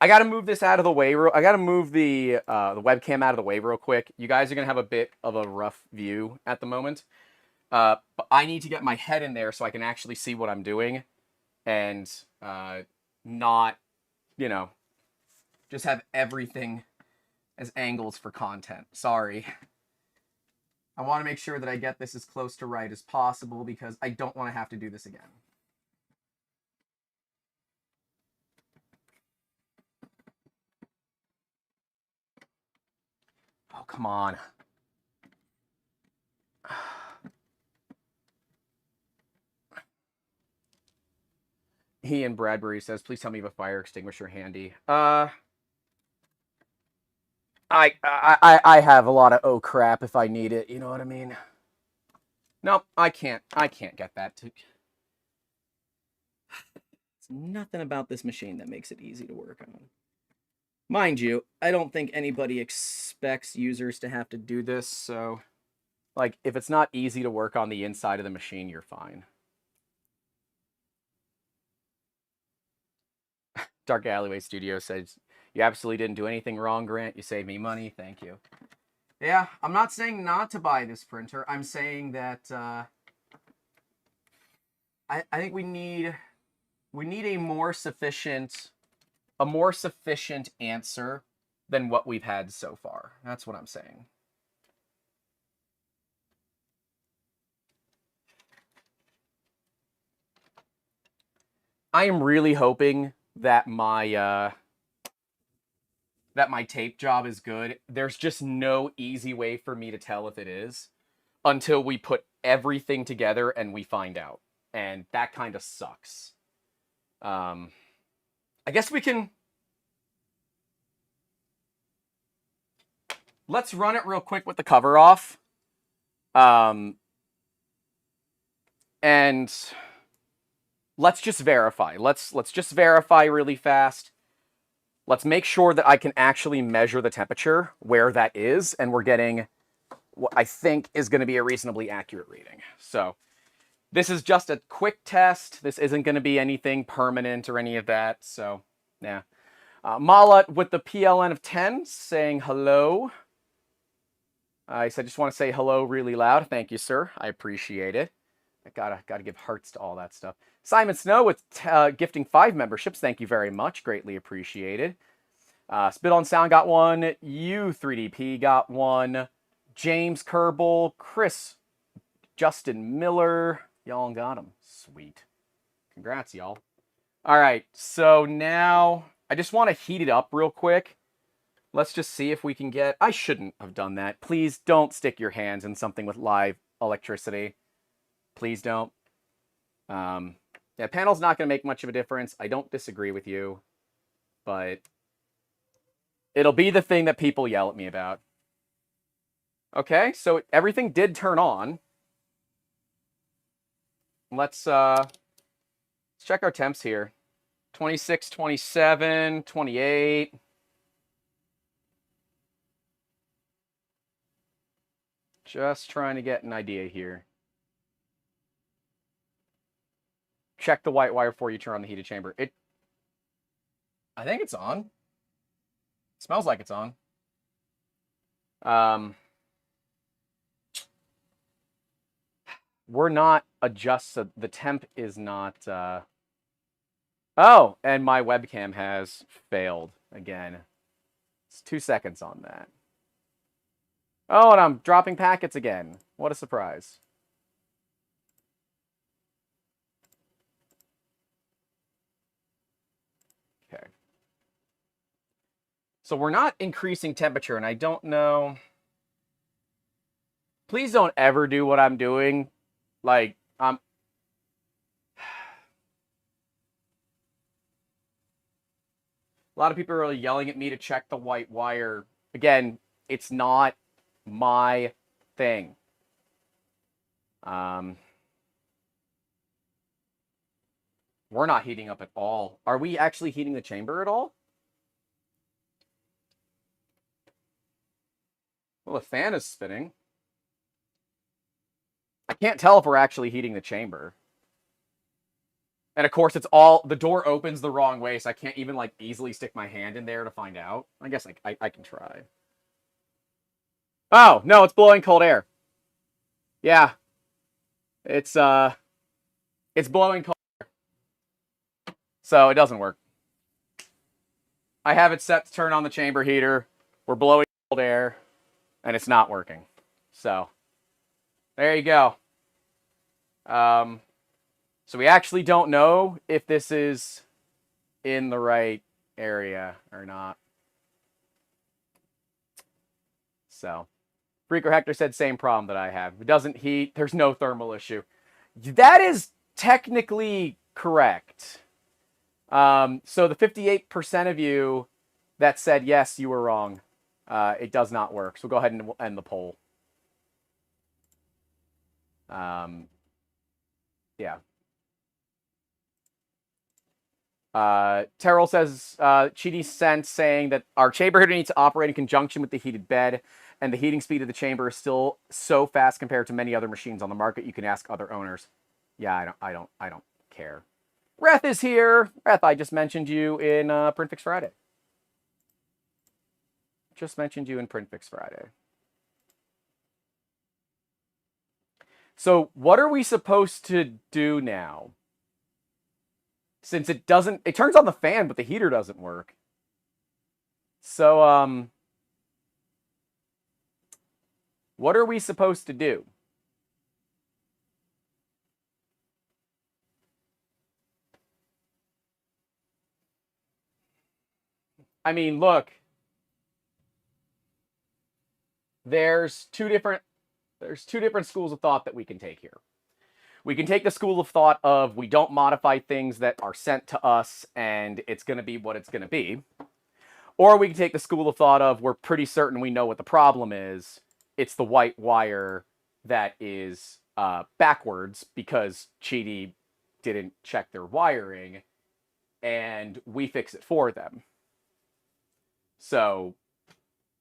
I got to move this out of the way. I got to move the webcam out of the way real quick. You guys are going to have a bit of a rough view at the moment. But I need to get my head in there so I can actually see what I'm doing and not, you know, just have everything as angles for content. Sorry. I want to make sure that I get this as close to right as possible because I don't want to have to do this again. Oh, come on. Ian Bradbury says, please tell me you have a fire extinguisher handy. I have a lot of oh crap if I need it, you know what I mean? Nope, I can't get that to... It's nothing about this machine that makes it easy to work on. Mind you, I don't think anybody expects users to have to do this, so... Like, if it's not easy to work on the inside of the machine, you're fine. Dark Alleyway Studio says, you absolutely didn't do anything wrong, Grant. You saved me money. Thank you. Yeah, I'm not saying not to buy this printer. I'm saying that I think we need a more sufficient answer than what we've had so far. That's what I'm saying. I am really hoping that my tape job is good. There's just no easy way for me to tell if it is until we put everything together and we find out. And that kind of sucks. I guess we can... Let's run it real quick with the cover off. And let's just verify. Let's just verify really fast. Let's make sure that I can actually measure the temperature where that is, and we're getting what I think is going to be a reasonably accurate reading. So this is just a quick test. This isn't going to be anything permanent or any of that. So yeah. Mala with the PLN of 10 saying hello. I just want to say hello really loud. Thank you, sir. I appreciate it. I gotta give hearts to all that stuff. Simon Snow with gifting 5 memberships. Thank you very much. Greatly appreciated. Spit on Sound got one. You 3DP got one. James Kerbal, Chris, Justin Miller. Y'all got them. Sweet. Congrats, y'all. All right. So now I just want to heat it up real quick. Let's just see if we can get... I shouldn't have done that. Please don't stick your hands in something with live electricity. Please don't. Yeah, panel's not going to make much of a difference. I don't disagree with you. But it'll be the thing that people yell at me about. Okay, so everything did turn on. Let's check our temps here. 26, 27, 28... Just trying to get an idea here. Check the white wire before you turn on the heated chamber. I think it's on. It smells like it's on. We're not adjusted. The temp is not... Oh, and my webcam has failed again. It's 2 seconds on that. Oh, and I'm dropping packets again. What a surprise. Okay. So we're not increasing temperature, and I don't know... Please don't ever do what I'm doing. Like, a lot of people are really yelling at me to check the white wire. Again, it's not my thing. We're not heating up at all. Are we actually heating the chamber at all? Well, the fan is spinning. I can't tell if we're actually heating the chamber. And of course, it's all, the door opens the wrong way, so I can't even like easily stick my hand in there to find out. I guess I can try. Oh, no, it's blowing cold air. Yeah. It's blowing cold air. So it doesn't work. I have it set to turn on the chamber heater. We're blowing cold air, and it's not working. So there you go. So we actually don't know if this is in the right area or not. So Freaker Hector said same problem that I have. If it doesn't heat, there's no thermal issue. That is technically correct. So the 58% of you that said yes, you were wrong. It does not work. So we'll go ahead and end the poll. Yeah. Terrell says, Qidi sent saying that our chamber heater needs to operate in conjunction with the heated bed, and the heating speed of the chamber is still so fast compared to many other machines on the market. You can ask other owners. Yeah, I don't care. Reth is here. Reth, I just mentioned you in Print Fix Friday. Just mentioned you in Print Fix Friday. So what are we supposed to do now? Since it turns on the fan, but the heater doesn't work. So, what are we supposed to do? I mean, look. There's two different schools of thought that we can take here. We can take the school of thought of we don't modify things that are sent to us and it's going to be what it's going to be. Or we can take the school of thought of we're pretty certain we know what the problem is. It's the white wire that is backwards because Qidi didn't check their wiring and we fix it for them. So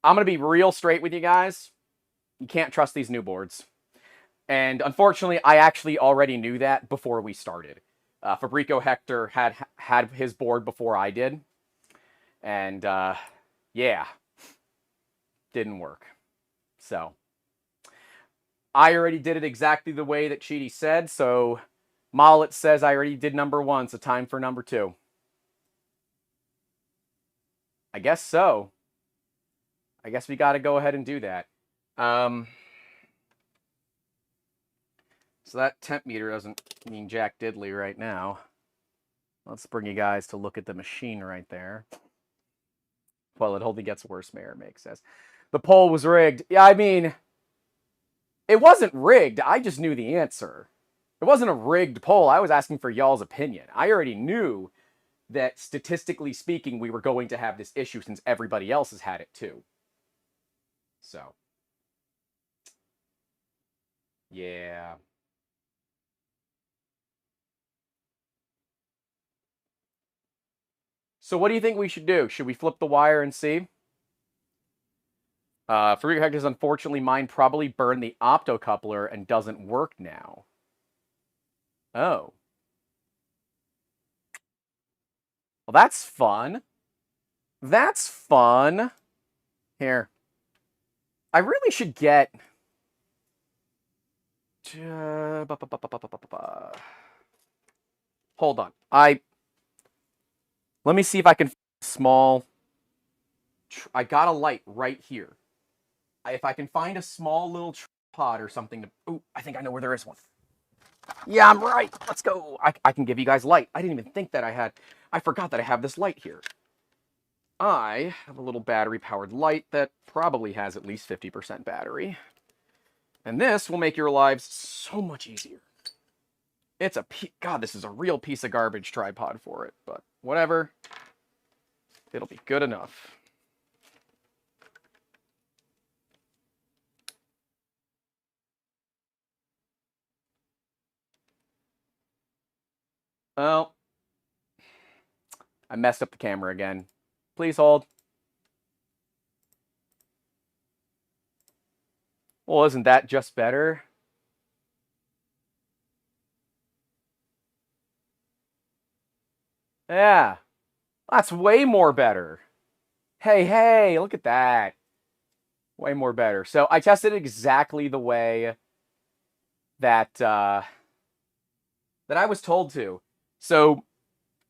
I'm going to be real straight with you guys. You can't trust these new boards. And unfortunately, I actually already knew that before we started. Fabrico Hector had his board before I did. And yeah, didn't work. So I already did it exactly the way that Qidi said. So Mollet says I already did number 1, so time for number 2. I guess so. I guess we got to go ahead and do that. So that temp meter doesn't mean jack diddly right now. Let's bring you guys to look at the machine right there. Well, it only gets worse, Mayor Make says. The poll was rigged. Yeah, I mean, it wasn't rigged. I just knew the answer. It wasn't a rigged poll. I was asking for y'all's opinion. I already knew that statistically speaking, we were going to have this issue since everybody else has had it too. So, yeah. So what do you think we should do? Should we flip the wire and see? For Hector's, unfortunately, mine probably burned the optocoupler and doesn't work now. Oh. Well, that's fun. That's fun. Here. I really should get... Hold on. Let me see if I can... Small... I got a light right here. If I can find a small little tripod or something to... Ooh, I think I know where there is one. Yeah, I'm right. Let's go. I can give you guys light. I didn't even think that I had... I forgot that I have this light here. I have a little battery-powered light that probably has at least 50% battery. And this will make your lives so much easier. It's a... God, this is a real piece of garbage tripod for it. But whatever. It'll be good enough. Well, I messed up the camera again. Please hold. Well, isn't that just better? Yeah, that's way more better. Hey, look at that. Way more better. So I tested exactly the way that that I was told to. So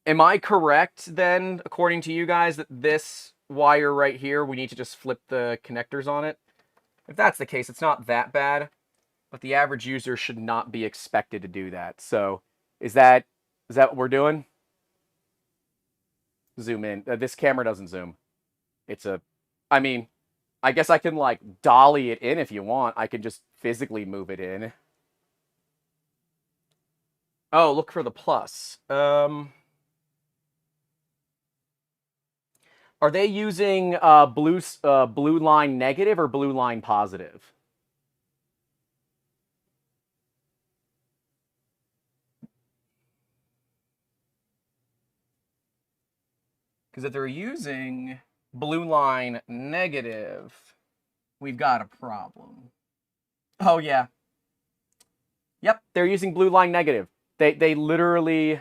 am I correct then, according to you guys, that this wire right here, we need to just flip the connectors on it? If that's the case, it's not that bad, but the average user should not be expected to do that. So is that what we're doing? Zoom in. This camera doesn't zoom. It's a, I mean, I guess I can like dolly it in if you want. I can just physically move it in. Oh, look for the plus. Are they using blue line negative or blue line positive? Because if they're using blue line negative, we've got a problem. Oh yeah. Yep, they're using blue line negative. They literally.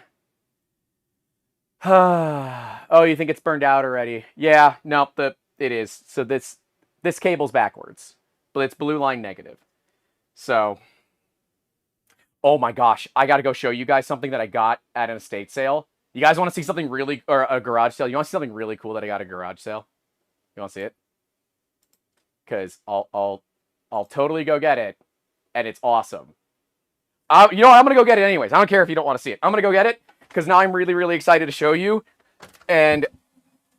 Oh, you think it's burned out already? Yeah, nope. It is. So this cable's backwards, but it's blue line negative. So, oh my gosh, I got to go show you guys something that I got at an estate sale. You guys want to see something really, or a garage sale? You want to see something really cool that I got at a garage sale? You want to see it? Because I'll totally go get it, and it's awesome. You know what? I'm gonna go get it anyways. I don't care if you don't want to see it. I'm gonna go get it because now I'm really, really excited to show you. And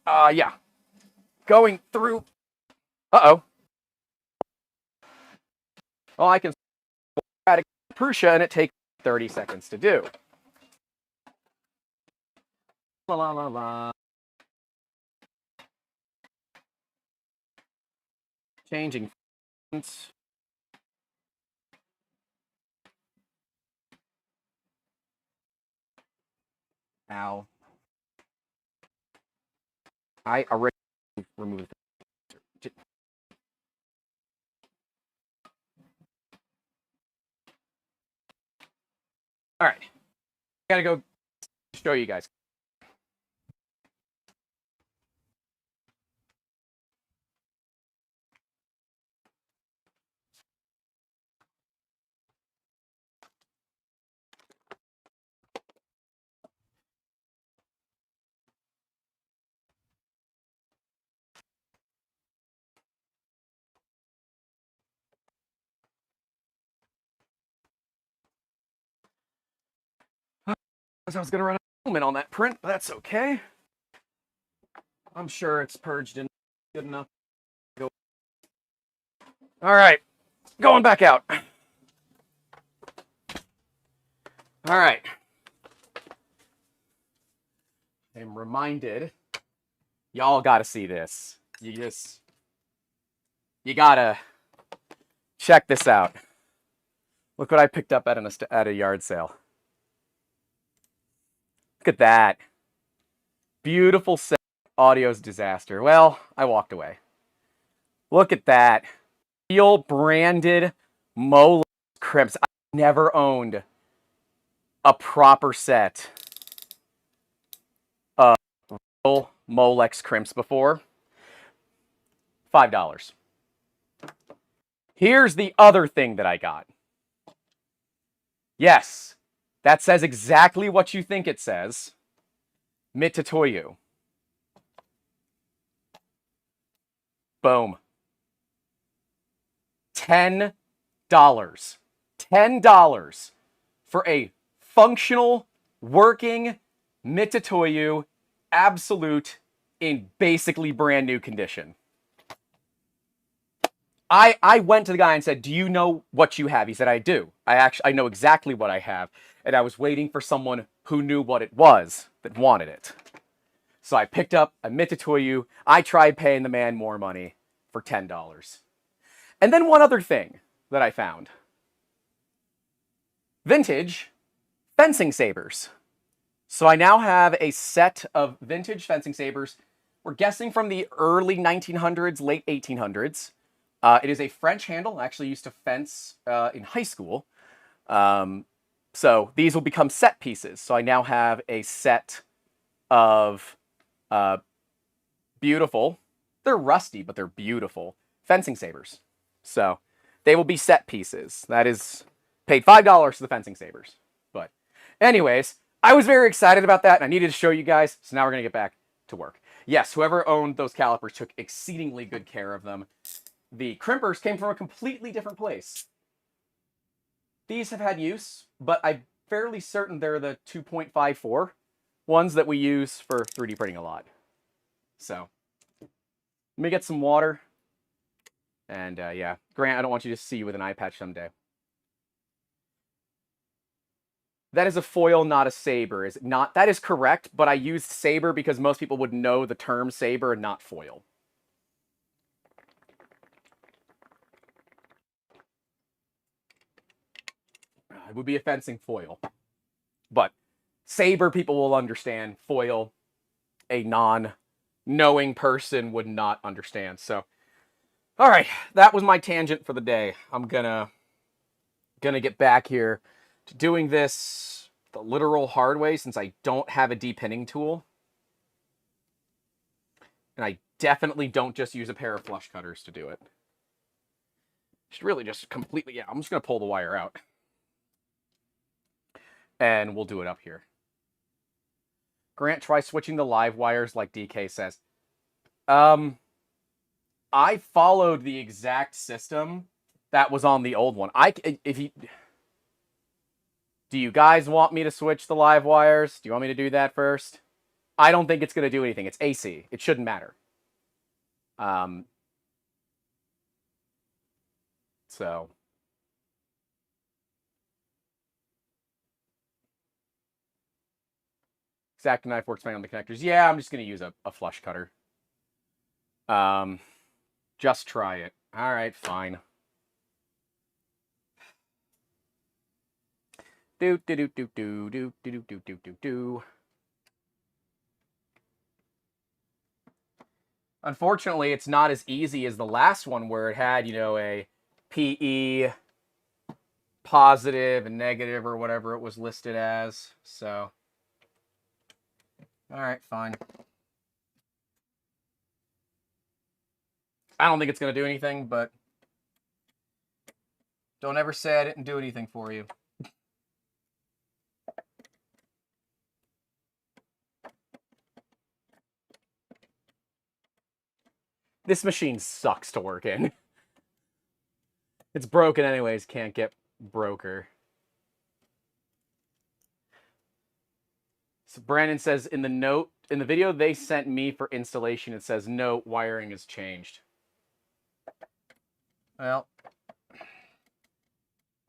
yeah, going through. Uh-oh. Well, I can add a Prusa, and it takes 30 seconds to do. La la la la. Changing fonts. Ow. I already removed it. All right. Gotta go show you guys. I was gonna run a moment on that print, but that's okay. I'm sure it's purged and good enough. Go. All right, going back out. All right. I'm reminded, y'all got to see this. You gotta check this out. Look what I picked up at a yard sale. Look at that. Beautiful set. Audio's disaster. Well, I walked away. Look at that. Real branded Molex crimps. I never owned a proper set of real Molex crimps before. $5. Here's the other thing that I got. Yes, that says exactly what you think it says. Mitutoyo. Boom. $10. $10 for a functional, working Mitutoyo Absolute in basically brand new condition. I went to the guy and said, "Do you know what you have?" He said, "I do. I know exactly what I have." And I was waiting for someone who knew what it was that wanted it. So I picked up a Mitutoyo. I tried paying the man more money for $10. And then one other thing that I found. Vintage fencing sabers. So I now have a set of vintage fencing sabers. We're guessing from the early 1900s, late 1800s. It is a French handle. I actually used to fence in high school. So these will become set pieces. So I now have a set of beautiful, they're rusty, but they're beautiful fencing sabers. So they will be set pieces. That is paid $5 for the fencing sabers. But anyways, I was very excited about that, and I needed to show you guys. So now we're going to get back to work. Yes, whoever owned those calipers took exceedingly good care of them. The crimpers came from a completely different place. These have had use, but I'm fairly certain they're the 2.54 ones that we use for 3D printing a lot. So let me get some water. And yeah, Grant, I don't want you to see you with an eye patch someday. That is a foil, not a saber, is it not? That is correct, but I used saber because most people would know the term saber and not foil. It would be a fencing foil. But saber people will understand. Foil, a non-knowing person would not understand. So, all right, that was my tangent for the day. I'm gonna get back here to doing this the literal hard way since I don't have a depinning tool. And I definitely don't just use a pair of flush cutters to do it. Should really just completely, yeah, I'm just gonna pull the wire out. And we'll do it up here. Grant, try switching the live wires like DK says. I followed the exact system that was on the old one. Do you guys want me to switch the live wires? Do you want me to do that first? I don't think it's going to do anything. It's AC. It shouldn't matter. So. Exact knife works fine on the connectors. Yeah, I'm just going to use a flush cutter. Just try it. All right, fine. Do do do do do do do do do do do. Unfortunately, it's not as easy as the last one where it had, you know, a PE positive and negative or whatever it was listed as. So, all right, fine. I don't think it's going to do anything, but don't ever say I didn't do anything for you. This machine sucks to work in. It's broken anyways, can't get broker. So Brandon says in the video they sent me for installation, it says note wiring has changed. Well,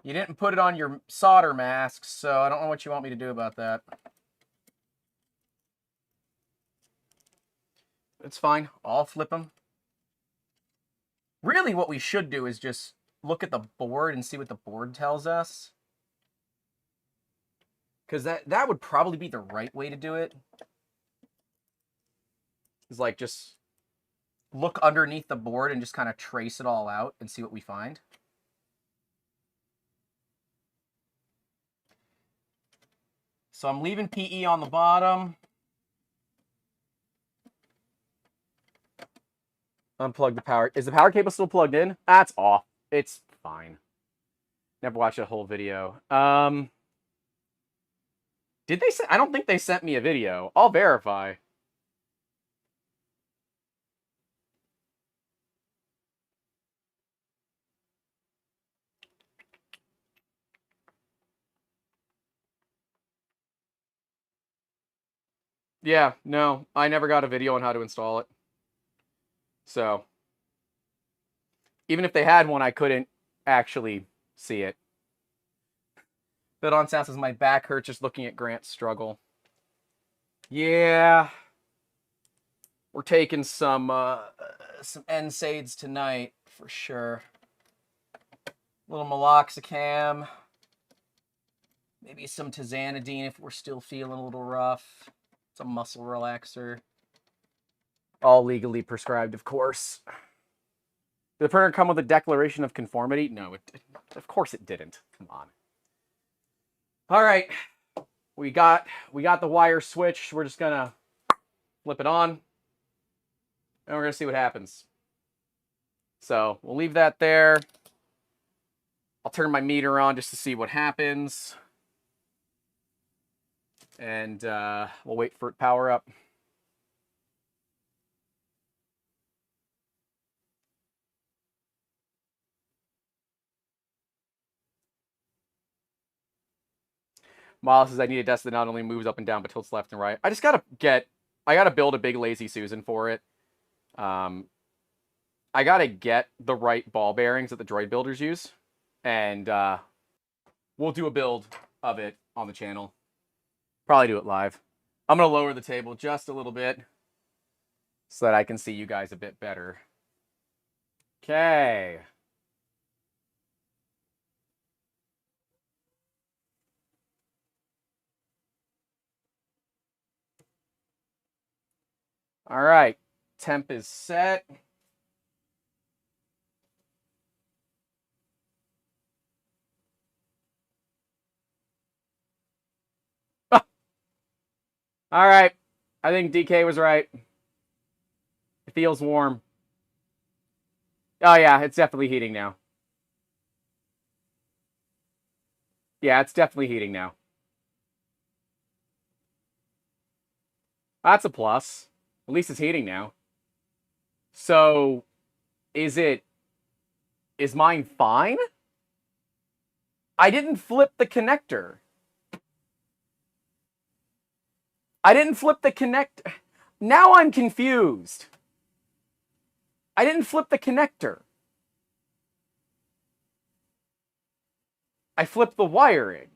you didn't put it on your solder mask, so I don't know what you want me to do about that. It's fine. I'll flip them. Really, what we should do is just look at the board and see what the board tells us. Because that would probably be the right way to do it. Is like just look underneath the board and just kind of trace it all out and see what we find. So I'm leaving PE on the bottom. Unplug the power. Is the power cable still plugged in? That's off. It's fine. Never watched a whole video. Did they say? I don't think they sent me a video. I'll verify. Yeah, no, I never got a video on how to install it. So, even if they had one, I couldn't actually see it. But on South says my back hurts just looking at Grant's struggle. Yeah. We're taking some NSAIDs tonight for sure. A little meloxicam. Maybe some tizanidine if we're still feeling a little rough. It's a muscle relaxer. All legally prescribed, of course. Did the printer come with a declaration of conformity? No, of course it didn't. Come on. All right. We got the wire switch. We're just going to flip it on. And we're going to see what happens. So we'll leave that there. I'll turn my meter on just to see what happens. And we'll wait for it to power up. Miles says I need a desk that not only moves up and down but tilts left and right. I just gotta build a big lazy Susan for it. I gotta get the right ball bearings that the droid builders use, and we'll do a build of it on the channel. Probably do it live. I'm gonna lower the table just a little bit so that I can see you guys a bit better. Okay. All right, temp is set. All right, I think DK was right. It feels warm. Oh yeah, it's definitely heating now. Yeah, it's definitely heating now. That's a plus. At least it's heating now. So, is mine fine? I didn't flip the connector. I didn't flip the connector. Now I'm confused. I didn't flip the connector. I flipped the wiring.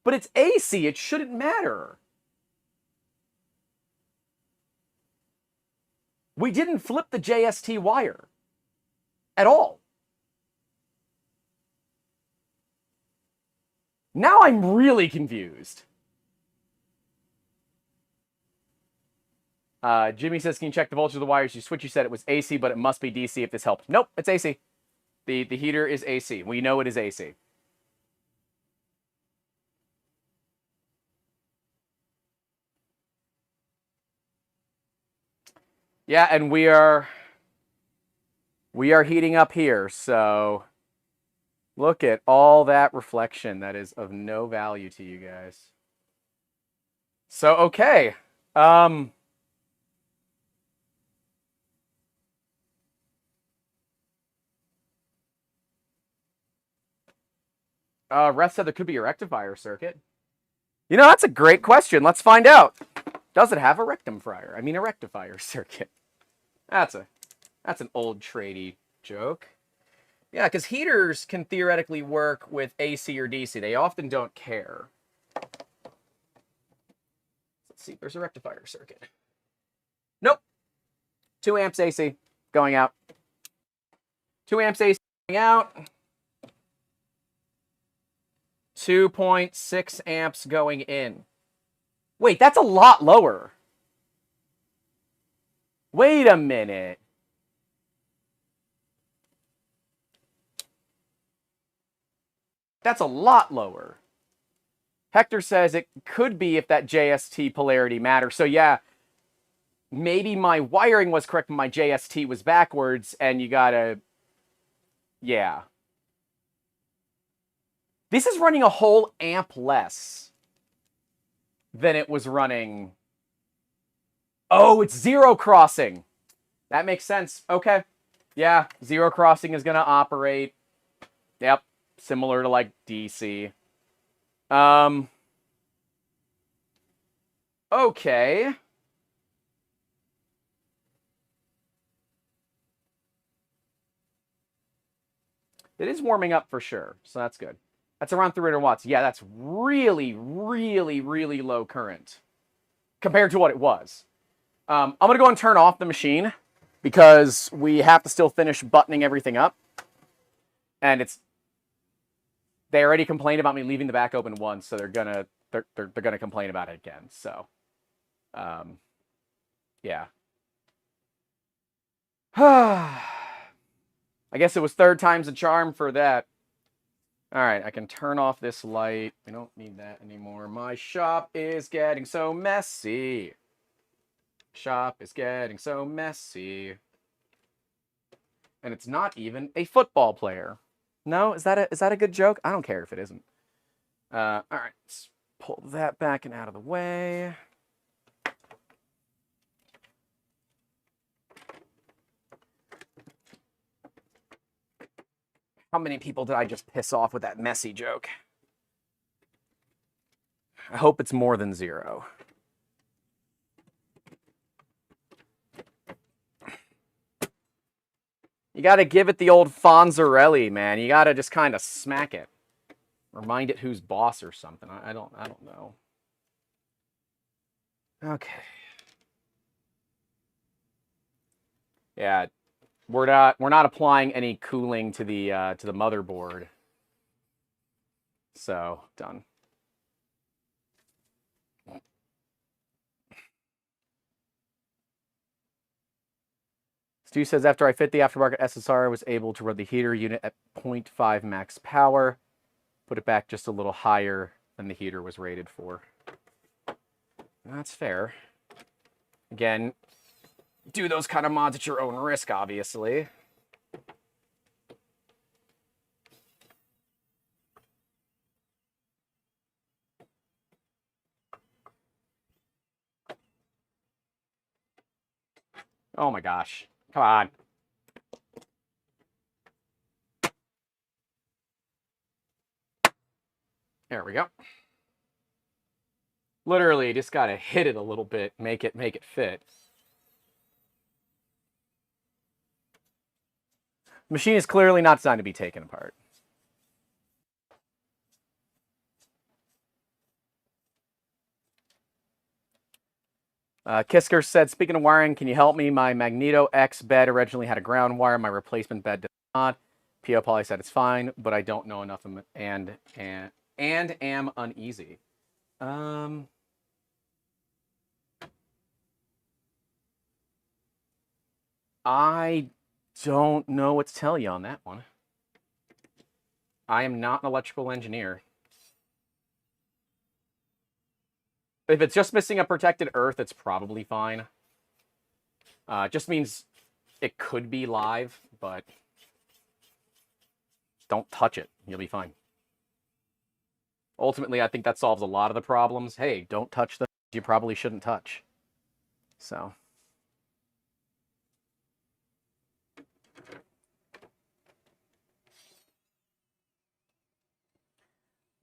But it's AC, it shouldn't matter. We didn't flip the JST wire. At all. Now I'm really confused. Jimmy says, can you check the voltage of the wires? You switch, you said it was AC, but it must be DC if this helps. Nope, it's AC. The heater is AC. We know it is AC. Yeah, and we are heating up here, so look at all that reflection that is of no value to you guys. So, okay. Rest said there could be a rectifier circuit. You know, that's a great question. Let's find out. Does it have a rectifier? I mean, a rectifier circuit. That's an old tradey joke. Yeah, because heaters can theoretically work with AC or DC. They often don't care. Let's see if there's a rectifier circuit. Nope. 2 amps AC going out. 2 amps AC going out. 2.6 amps going in. Wait, that's a lot lower. Wait a minute. That's a lot lower. Hector says it could be if that JST polarity matters. So yeah, maybe my wiring was correct, but my JST was backwards, and you gotta... Yeah. This is running a whole amp less than it was running. Oh, it's zero crossing. That makes sense. Okay. Yeah, zero crossing is going to operate. Yep. Similar to like DC. Okay. It is warming up for sure, so that's good. That's around 300 watts. Yeah, that's really, really, really low current compared to what it was. I'm going to go and turn off the machine because we have to still finish buttoning everything up. And it's... they already complained about me leaving the back open once, so they're gonna complain about it again. So, yeah. I guess it was third time's a charm for that. All right, I can turn off this light. We don't need that anymore. My shop is getting so messy. Shop is getting so messy. And it's not even a football player. No, is that a good joke? I don't care if it isn't. All right, let's pull that back and out of the way. How many people did I just piss off with that messy joke? I hope it's more than 0. You got to give it the old Fonzarelli, man. You got to just kind of smack it. Remind it who's boss or something. I don't know. Okay. Yeah, we're not applying any cooling to the motherboard. So, done. Stu says, after I fit the aftermarket SSR, I was able to run the heater unit at 0.5 max power. Put it back just a little higher than the heater was rated for. That's fair. Again, do those kind of mods at your own risk, obviously. Oh my gosh. Come on. There we go. Literally, just gotta hit it a little bit, make it fit. The machine is clearly not designed to be taken apart. Kisker said, speaking of wiring, can you help me? My Magneto X bed originally had a ground wire. My replacement bed does not. P.O. Poly said it's fine, but I don't know enough and am uneasy. I don't know what to tell you on that one. I am not an electrical engineer. If it's just missing a protected earth, it's probably fine. It just means it could be live, but don't touch it. You'll be fine. Ultimately, I think that solves a lot of the problems. Hey, don't touch the you probably shouldn't touch. So.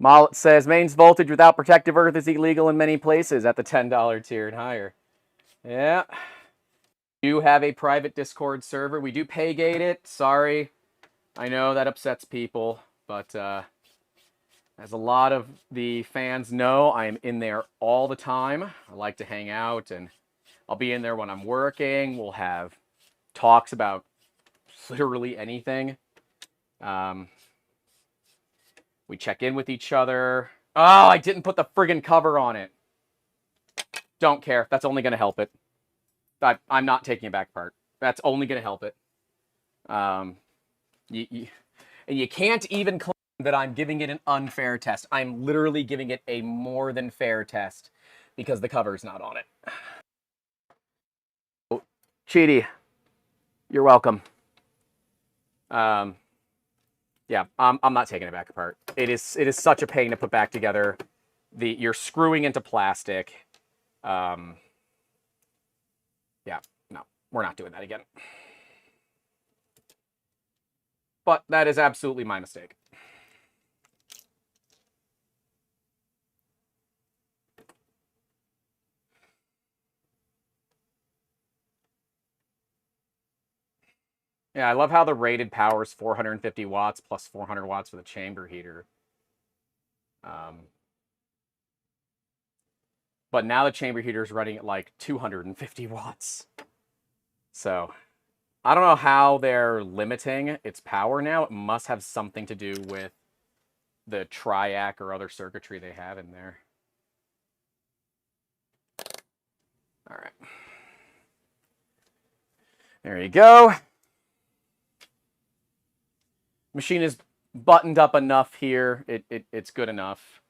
Mollet says, mains voltage without protective earth is illegal in many places at the $10 tier and higher. Yeah. We do have a private Discord server. We do pay gate it. Sorry. I know that upsets people, but as a lot of the fans know, I am in there all the time. I like to hang out, and I'll be in there when I'm working. We'll have talks about literally anything. We check in with each other. Oh, I didn't put the friggin' cover on it. Don't care. That's only going to help it. I'm not taking it back apart. That's only going to help it. And you can't even claim that I'm giving it an unfair test. I'm literally giving it a more than fair test because the cover's not on it. Oh, Qidi, you're welcome. Yeah, I'm not taking it back apart. It is such a pain to put back together. You're screwing into plastic. Yeah, no, we're not doing that again. But that is absolutely my mistake. Yeah, I love how the rated power is 450 watts plus 400 watts for the chamber heater. But now the chamber heater is running at like 250 watts. So I don't know how they're limiting its power now. It must have something to do with the triac or other circuitry they have in there. All right. There you go. Machine is buttoned up enough here. It's good enough.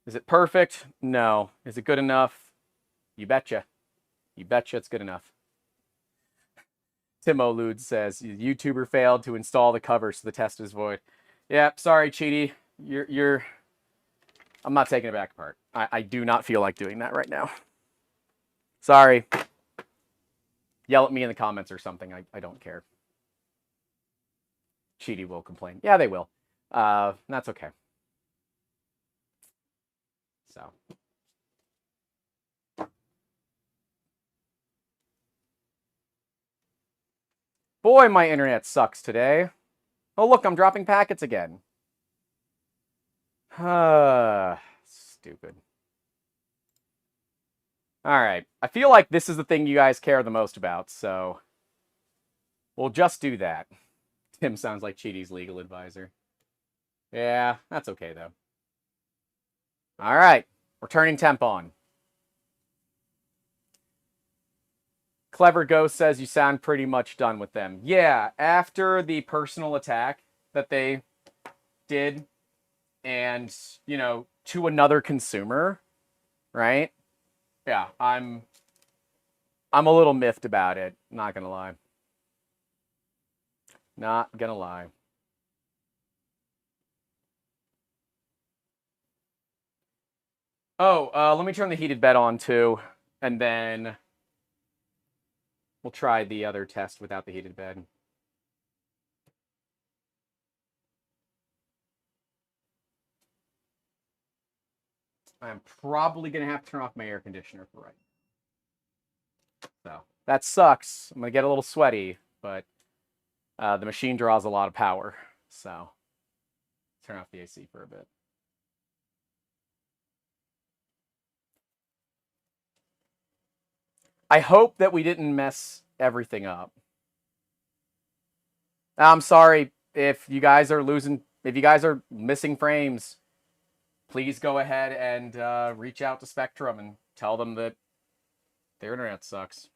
Is it perfect? No. Is it good enough? You betcha. You betcha it's good enough. Tim O'Lude says, YouTuber failed to install the cover, so the test is void. Yeah, sorry, Qidi. I'm not taking it back apart. I do not feel like doing that right now. Sorry. Yell at me in the comments or something. I don't care. Qidi will complain. Yeah, they will. That's okay. So. Boy, my internet sucks today. Oh, look, I'm dropping packets again. Stupid. All right. I feel like this is the thing you guys care the most about, so we'll just do that. Tim sounds like Qidi's legal advisor. Yeah, that's okay, though. All right. We're turning temp on. Clever Ghost says you sound pretty much done with them. Yeah, after the personal attack that they did, and, you know, to another consumer, right? Yeah, I'm a little miffed about it. Not gonna lie. Not gonna lie. Oh, let me turn the heated bed on too, and then we'll try the other test without the heated bed. I'm probably gonna have to turn off my air conditioner for right now. So that sucks. I'm gonna get a little sweaty, but the machine draws a lot of power, so turn off the AC for a bit. I hope that we didn't mess everything up. I'm sorry if you guys are missing frames. Please go ahead and reach out to Spectrum and tell them that their internet sucks.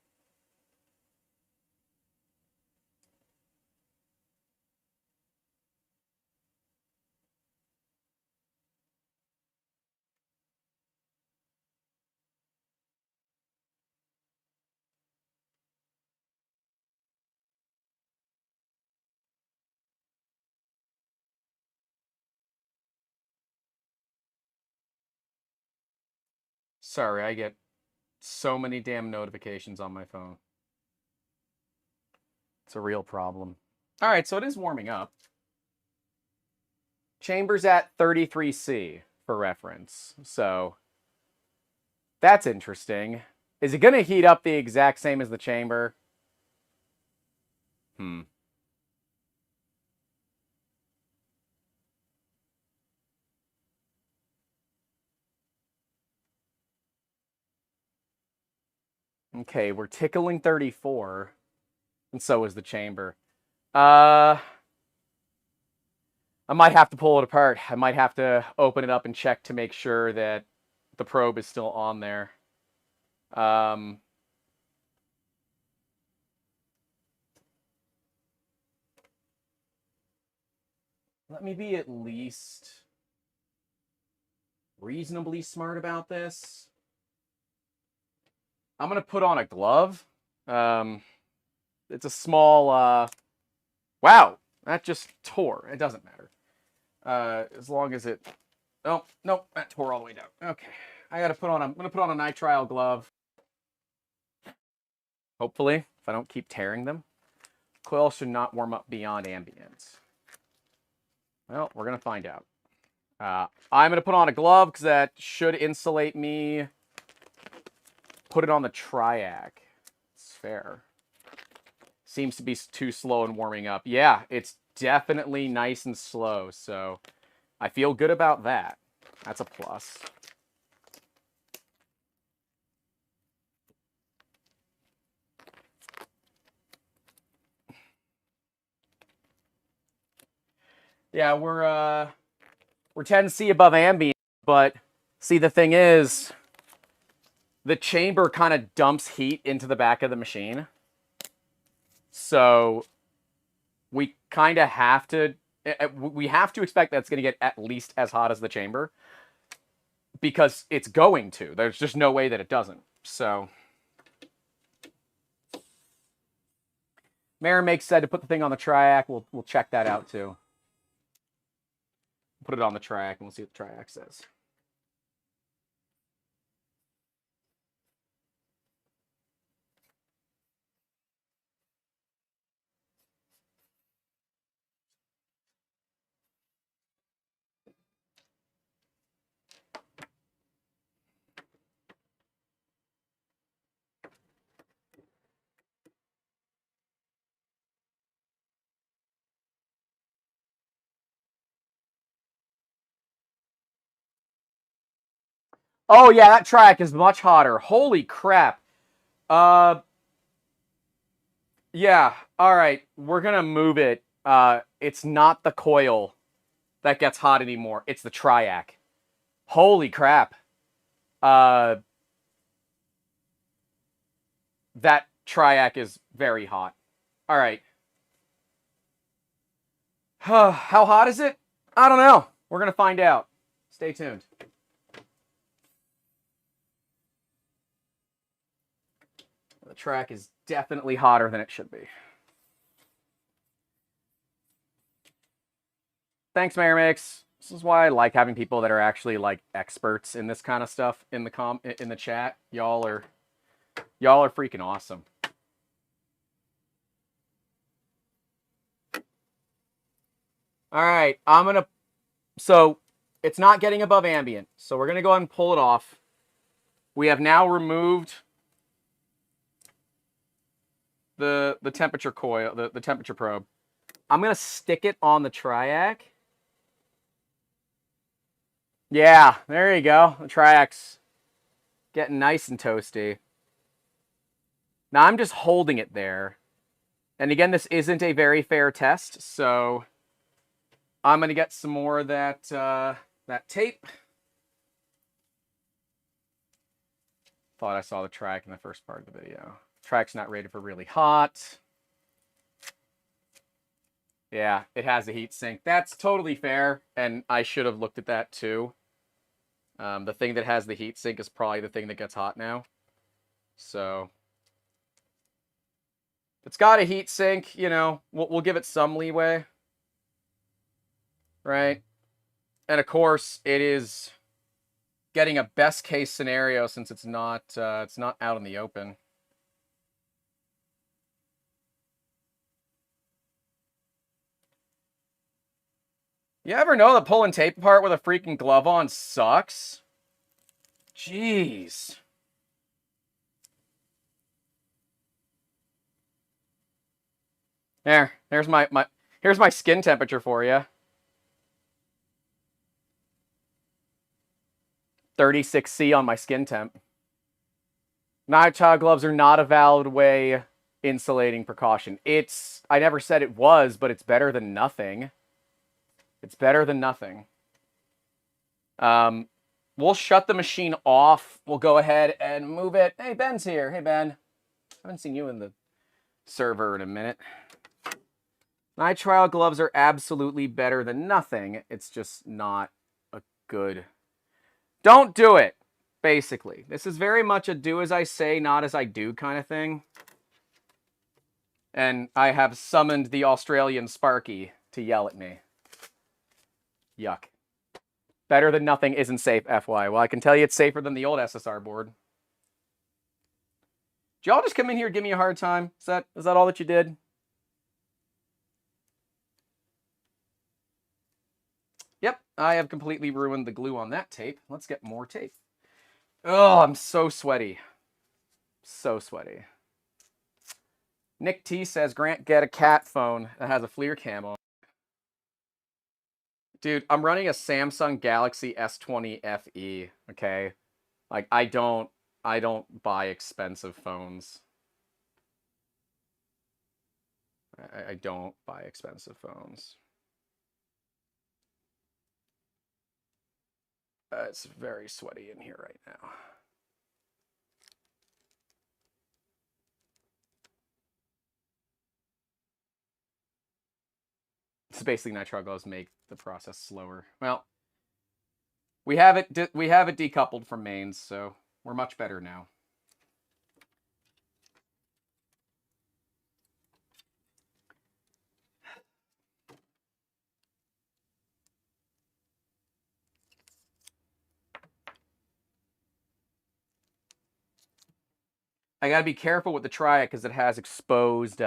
Sorry, I get so many damn notifications on my phone. It's a real problem. All right, so it is warming up. Chamber's at 33C for reference. So that's interesting. Is it going to heat up the exact same as the chamber? Okay, we're tickling 34. And so is the chamber. I might have to pull it apart. I might have to open it up and check to make sure that the probe is still on there. Let me be at least reasonably smart about this. I'm going to put on a glove. It's a small... wow, that just tore. It doesn't matter. As long as it... Oh, nope, that tore all the way down. Okay. I'm going to put on a nitrile glove. Hopefully, if I don't keep tearing them. Coil should not warm up beyond ambient. Well, we're going to find out. I'm going to put on a glove because that should insulate me. Put it on the triac. It's fair. Seems to be too slow in warming up. Yeah, it's definitely nice and slow, so I feel good about that. That's a plus. Yeah, we're We're 10C above ambient, but see, the thing is, the chamber kind of dumps heat into the back of the machine. So we kind of have to, expect that it's going to get at least as hot as the chamber, because it's going to. There's just no way that it doesn't. So Marimake said to put the thing on the triac. We'll check that out too. Put it on the triac and we'll see what the triac says. Oh yeah, that triac is much hotter. Holy crap. Yeah, all right. We're going to move it. It's not the coil that gets hot anymore. It's the triac. Holy crap. That triac is very hot. All right. How hot is it? I don't know. We're going to find out. Stay tuned. The track is definitely hotter than it should be. Thanks, Marimix. This is why I like having people that are actually like experts in this kind of stuff in the chat. Y'all are freaking awesome. All right, so it's not getting above ambient. So we're going to go ahead and pull it off. We have now removed the temperature coil, the temperature probe. I'm going to stick it on the triac. Yeah, there you go. The triac's getting nice and toasty. Now I'm just holding it there. And again, this isn't a very fair test, so I'm going to get some more of that, that tape. Thought I saw the track in the first part of the video. Track's not rated for really hot. Yeah, it has a heat sink. That's totally fair, and I should have looked at that too. The thing that has the heat sink is probably the thing that gets hot now. So if it's got a heat sink, you know, we'll give it some leeway. Right? And of course, it is getting a best case scenario since it's not out in the open. You ever know that pulling tape apart with a freaking glove on sucks? Jeez. Here's my skin temperature for you. 36C on my skin temp. Nitrile gloves are not a valid way insulating precaution. I never said it was, but it's better than nothing. It's better than nothing. We'll shut the machine off. We'll go ahead and move it. Hey, Ben's here. Hey, Ben. I haven't seen you in the server in a minute. Nitrile gloves are absolutely better than nothing. It's just not a good... Don't do it, basically. This is very much a do as I say, not as I do kind of thing. And I have summoned the Australian Sparky to yell at me. Yuck. Better than nothing isn't safe, FY. Well, I can tell you it's safer than the old SSR board. Did y'all just come in here and give me a hard time? Is that all that you did? Yep, I have completely ruined the glue on that tape. Let's get more tape. Oh, I'm so sweaty. So sweaty. Nick T says, Grant, get a cat phone that has a FLIR cam on. Dude, I'm running a Samsung Galaxy S20 FE, okay? Like, I don't buy expensive phones. I don't buy expensive phones. It's very sweaty in here right now. So basically, nitroglows make the process slower. Well, we have it decoupled from mains, so we're much better now. I gotta be careful with the triac because it has exposed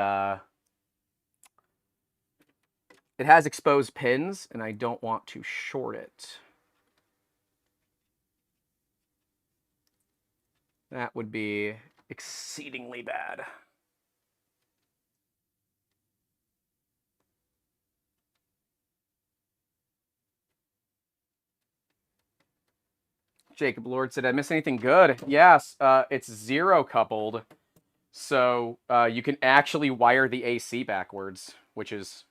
pins, and I don't want to short it. That would be exceedingly bad. Jacob Lord said, "I miss anything good?" Yes, it's 0 coupled, so you can actually wire the AC backwards, which is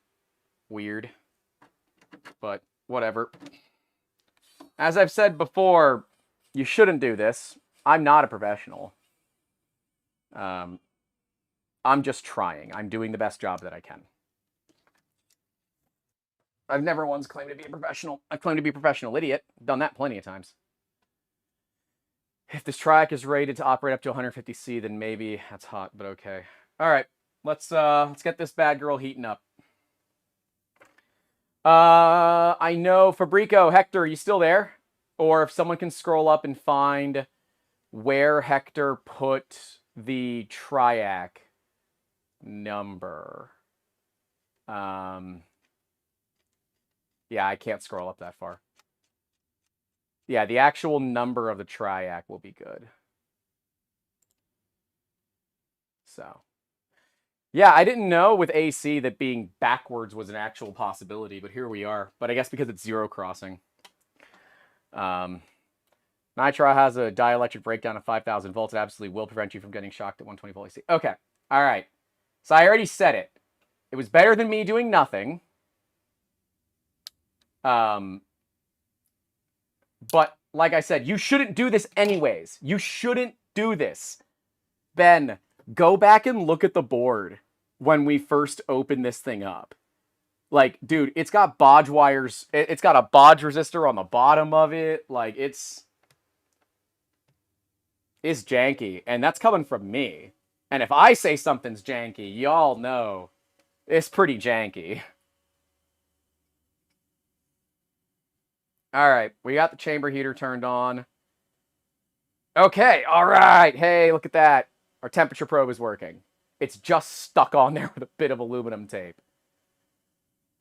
weird, but whatever. As I've said before, you shouldn't do this. I'm not a professional. I'm just trying. I'm doing the best job that I can. I've never once claimed to be a professional. I claim to be a professional idiot. Done that plenty of times. If this triac is rated to operate up to 150C, then maybe that's hot, but okay. All right, let's get this bad girl heating up. I know Fabrico, Hector, you still there? Or if someone can scroll up and find where Hector put the triac number. Yeah, I can't scroll up that far. Yeah, the actual number of the triac will be good. So, yeah, I didn't know with AC that being backwards was an actual possibility, but here we are. But I guess because it's 0 crossing. Nitro has a dielectric breakdown of 5,000 volts. It absolutely will prevent you from getting shocked at 120 volt AC. Okay, all right. So I already said it. It was better than me doing nothing. But like I said, you shouldn't do this anyways. You shouldn't do this. Ben, go back and look at the board when we first opened this thing up. Like, dude, it's got bodge wires. It's got a bodge resistor on the bottom of it. Like, it's janky. And that's coming from me. And if I say something's janky, y'all know it's pretty janky. All right, we got the chamber heater turned on. Okay, all right. Hey, look at that. Our temperature probe is working. It's just stuck on there with a bit of aluminum tape.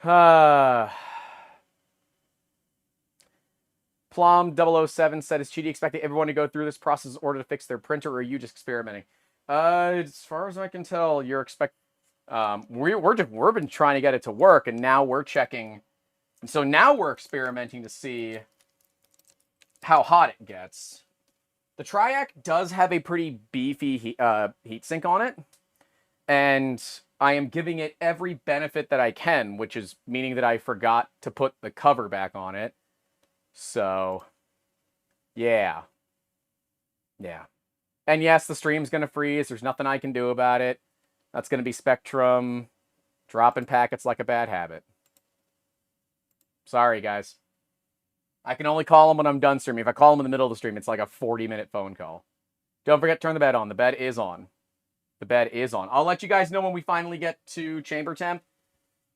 Plum 007 said, is Qidi expecting everyone to go through this process in order to fix their printer, or are you just experimenting? As far as I can tell, you're we've been trying to get it to work, and now we're checking. And so now we're experimenting to see how hot it gets. The triac does have a pretty beefy heatsink on it, and I am giving it every benefit that I can, which is meaning that I forgot to put the cover back on it. So, yeah. Yeah. And yes, the stream's going to freeze. There's nothing I can do about it. That's going to be Spectrum dropping packets like a bad habit. Sorry, guys. I can only call them when I'm done streaming. If I call them in the middle of the stream, it's like a 40-minute phone call. Don't forget to turn the bed on. The bed is on. The bed is on. I'll let you guys know when we finally get to chamber temp.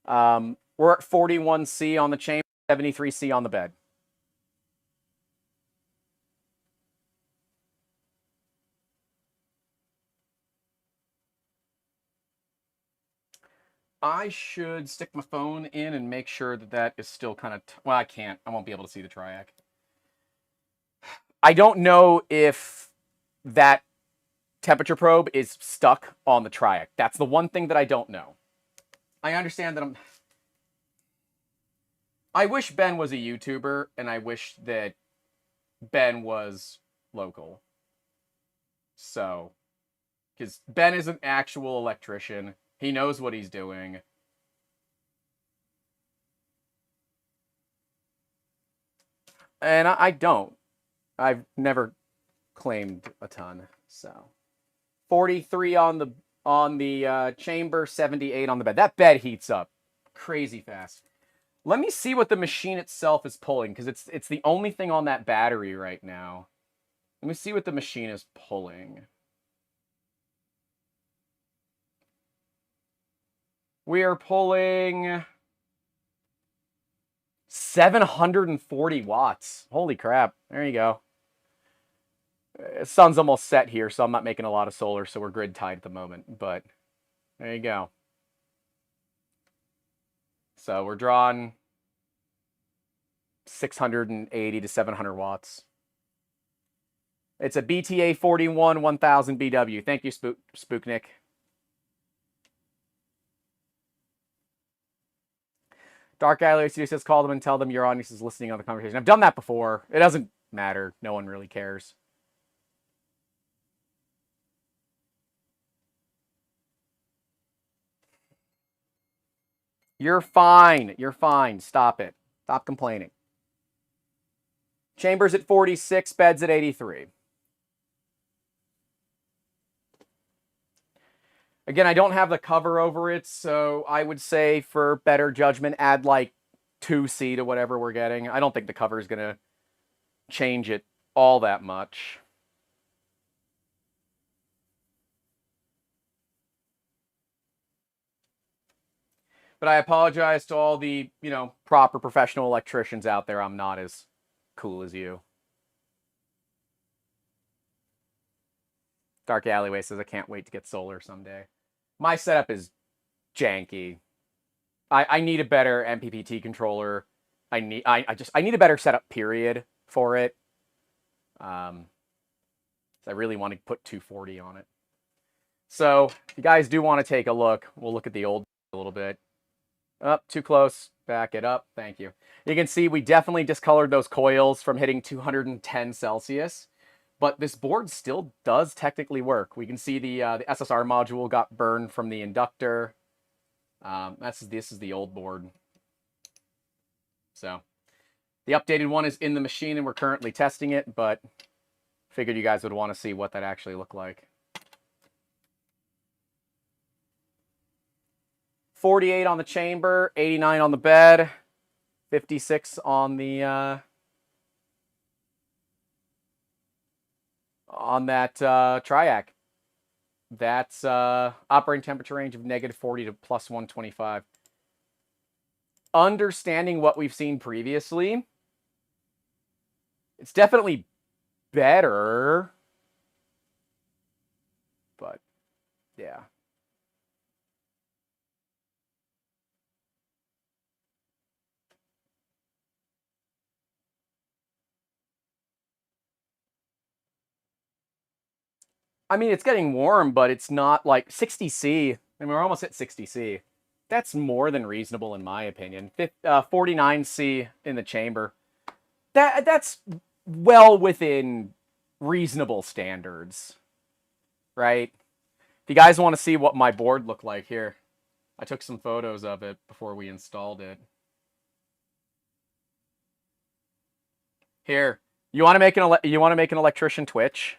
We're at 41C on the chamber, 73C on the bed. I should stick my phone in and make sure that that is still kind of... well, I can't. I won't be able to see the triac. I don't know if that temperature probe is stuck on the triac. That's the one thing that I don't know. I understand that I wish Ben was a YouTuber, and I wish that Ben was local. So, because Ben is an actual electrician. He knows what he's doing. And I don't. I've never claimed a ton. So 43 on the chamber, 78 on the bed. That bed heats up crazy fast. Let me see what the machine itself is pulling, because it's the only thing on that battery right now. Let me see what the machine is pulling. We are pulling 740 watts. Holy crap. There you go. Sun's almost set here, so I'm not making a lot of solar, so we're grid tied at the moment. But there you go. So we're drawing 680 to 700 watts. It's a BTA 41 1000 BW. Thank you, Spooknik. Dark Alley Studio says call them and tell them your audience is listening on the conversation. I've done that before. It doesn't matter. No one really cares. You're fine. You're fine. Stop it. Stop complaining. Chambers at 46, beds at 83. Again, I don't have the cover over it, so I would say for better judgment, add like 2C to whatever we're getting. I don't think the cover is going to change it all that much. But I apologize to all the, proper professional electricians out there. I'm not as cool as you. Dark Alleyway says, I can't wait to get solar someday. My setup is janky. I need a better MPPT controller. I need a better setup period for it. I really want to put 240 on it. So if you guys do want to take a look, we'll look at the old a little bit. Up, too close. Back it up. Thank you. You can see we definitely discolored those coils from hitting 210 Celsius. But this board still does technically work. We can see the SSR module got burned from the inductor. This is the old board. So the updated one is in the machine and we're currently testing it, but figured you guys would want to see what that actually looked like. 48 on the chamber, 89 on the bed, 56 on the on that triac. That's operating temperature range of -40 to +125. Understanding what we've seen previously, it's definitely better, but yeah. I mean, it's getting warm, but it's not like 60C. I mean, we're almost at 60C. That's more than reasonable in my opinion. 49C in the chamber. That's well within reasonable standards, right? If you guys want to see what my board looked like here, I took some photos of it before we installed it. Here, you want to make an electrician twitch?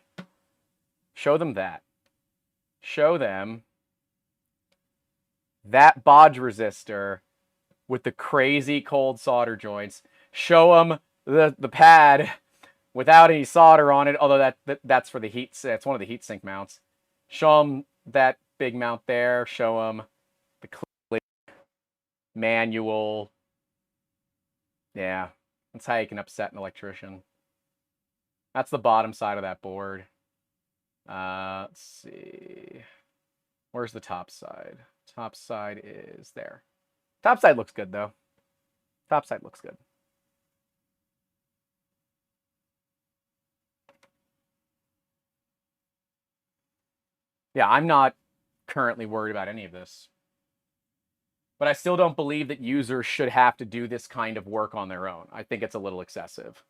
Show them that. Show them that bodge resistor with the crazy cold solder joints. Show them the pad without any solder on it, although that's for the heat. It's one of the heat sink mounts. Show them that big mount there. Show them the click manual. Yeah, that's how you can upset an electrician. That's the bottom side of that board. Let's see. Where's the top side? Top side is there. Top side looks good, though. Top side looks good. Yeah, I'm not currently worried about any of this. But I still don't believe that users should have to do this kind of work on their own. I think it's a little excessive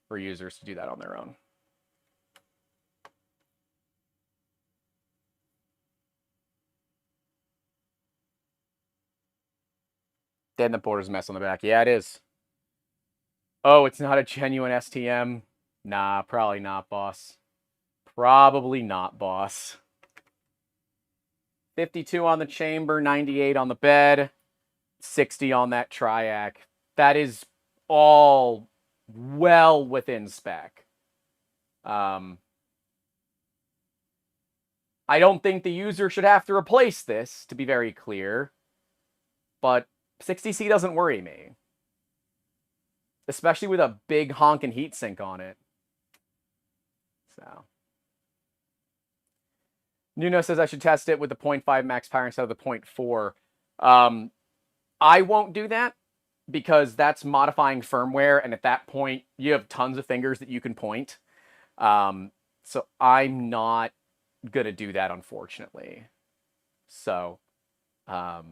for users to do that on their own. Then the board is a mess on the back. Yeah, it is. Oh, it's not a genuine STM? Nah, probably not, boss. Probably not, boss. 52 on the chamber, 98 on the bed, 60 on that triac. That is all well within spec. I don't think the user should have to replace this, to be very clear. But 60C doesn't worry me. Especially with a big honkin' heatsink on it. So. Nuno says I should test it with the 0.5 max power instead of the 0.4. I won't do that because that's modifying firmware, and at that point, you have tons of fingers that you can point. So I'm not going to do that, unfortunately. So, will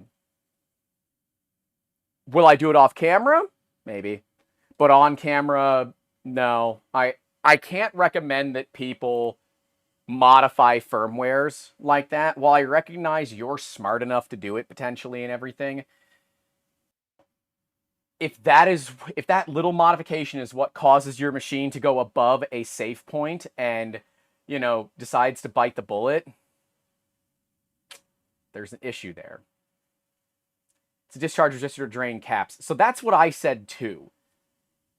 I do it off camera? Maybe. But on camera, no. I can't recommend that people modify firmwares like that. While I recognize you're smart enough to do it potentially and everything, if that little modification is what causes your machine to go above a safe point and, you know, decides to bite the bullet, there's an issue there. It's a discharge resistor drain caps. So that's what I said too.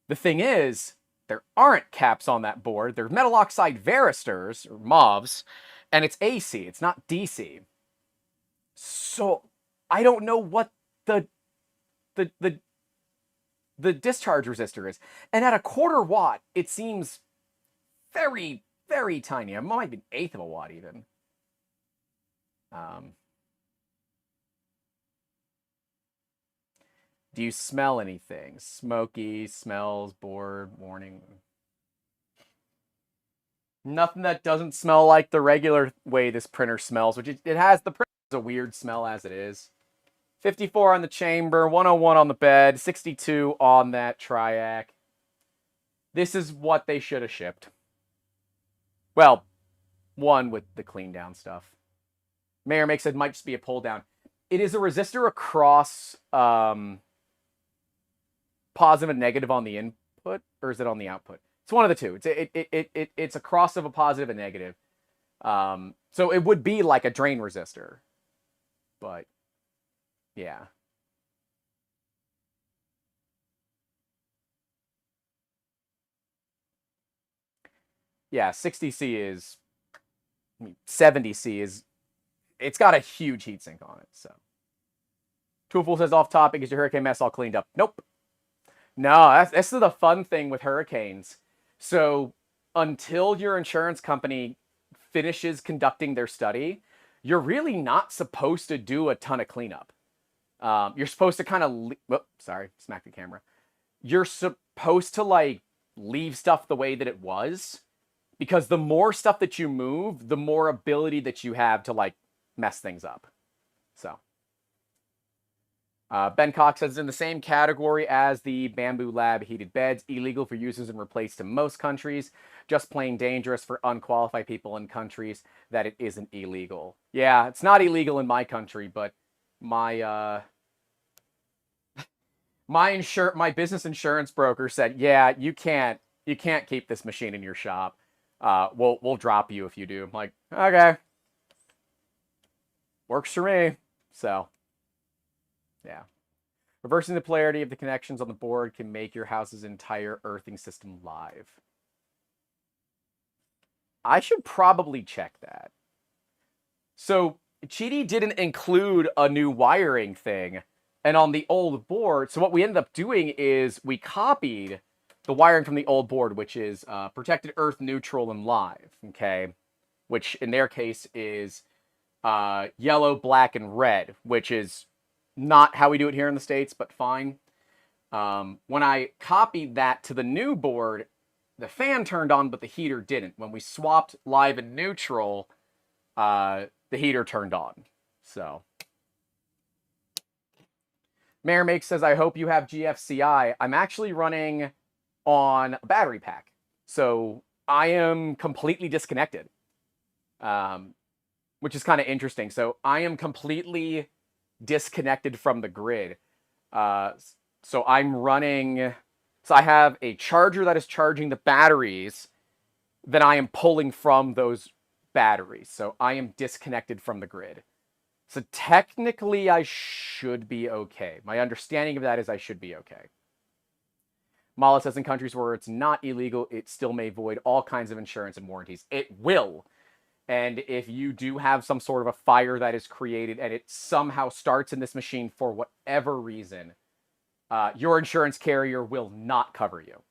The thing is, there aren't caps on that board. They're metal oxide varistors, or MOVs, and it's AC. It's not DC. So I don't know what the discharge resistor is. And at a 1/4 watt, it seems very, very tiny. It might be an 1/8 of a watt even. Do you smell anything? Smoky, smells, bored, warning. Nothing that doesn't smell like the regular way this printer smells, which it has. The printer has a weird smell as it is. 54 on the chamber, 101 on the bed, 62 on that triac. This is what they should have shipped. Well, one with the clean down stuff. Mayor makes it might just be a pull down. It is a resistor across positive and negative on the input, or is it on the output? It's one of the two. It's a cross of a positive and negative. So it would be like a drain resistor. But yeah. Yeah, 60C is 70C is it's got a huge heatsink on it, so. Toolful says off topic, is your hurricane mess all cleaned up? Nope. No, this is the fun thing with hurricanes. So until your insurance company finishes conducting their study, you're really not supposed to do a ton of cleanup. You're supposed to kind of, sorry, smack the camera. You're supposed to like leave stuff the way that it was, because the more stuff that you move, the more ability that you have to like mess things up. So. Ben Cox says, in the same category as the Bamboo Lab heated beds, illegal for users and replaced in most countries, just plain dangerous for unqualified people in countries that it isn't illegal. Yeah, it's not illegal in my country, but my my business insurance broker said, yeah, you can't keep this machine in your shop. We'll drop you if you do. I'm like, okay, works for me. So. Yeah. Reversing the polarity of the connections on the board can make your house's entire earthing system live. I should probably check that. So, Qidi didn't include a new wiring thing. And on the old board, so what we ended up doing is we copied the wiring from the old board, which is protected earth, neutral, and live. Okay. Which in their case is yellow, black, and red, which is not how we do it here in the States, but fine. When I copied that to the new board, the fan turned on, but the heater didn't. When we swapped live and neutral, the heater turned on. So. Mayor Make says, I hope you have GFCI. I'm actually running on a battery pack. So I am completely disconnected, which is kind of interesting. So I am completely disconnected from the grid. So I'm running So I have a charger that is charging the batteries that I am pulling from those batteries. So I am disconnected from the grid. So technically, I should be okay. My understanding of that is I should be okay. Mala says in countries where it's not illegal, it still may void all kinds of insurance and warranties. It will. And if you do have some sort of a fire that is created and it somehow starts in this machine for whatever reason, your insurance carrier will not cover you.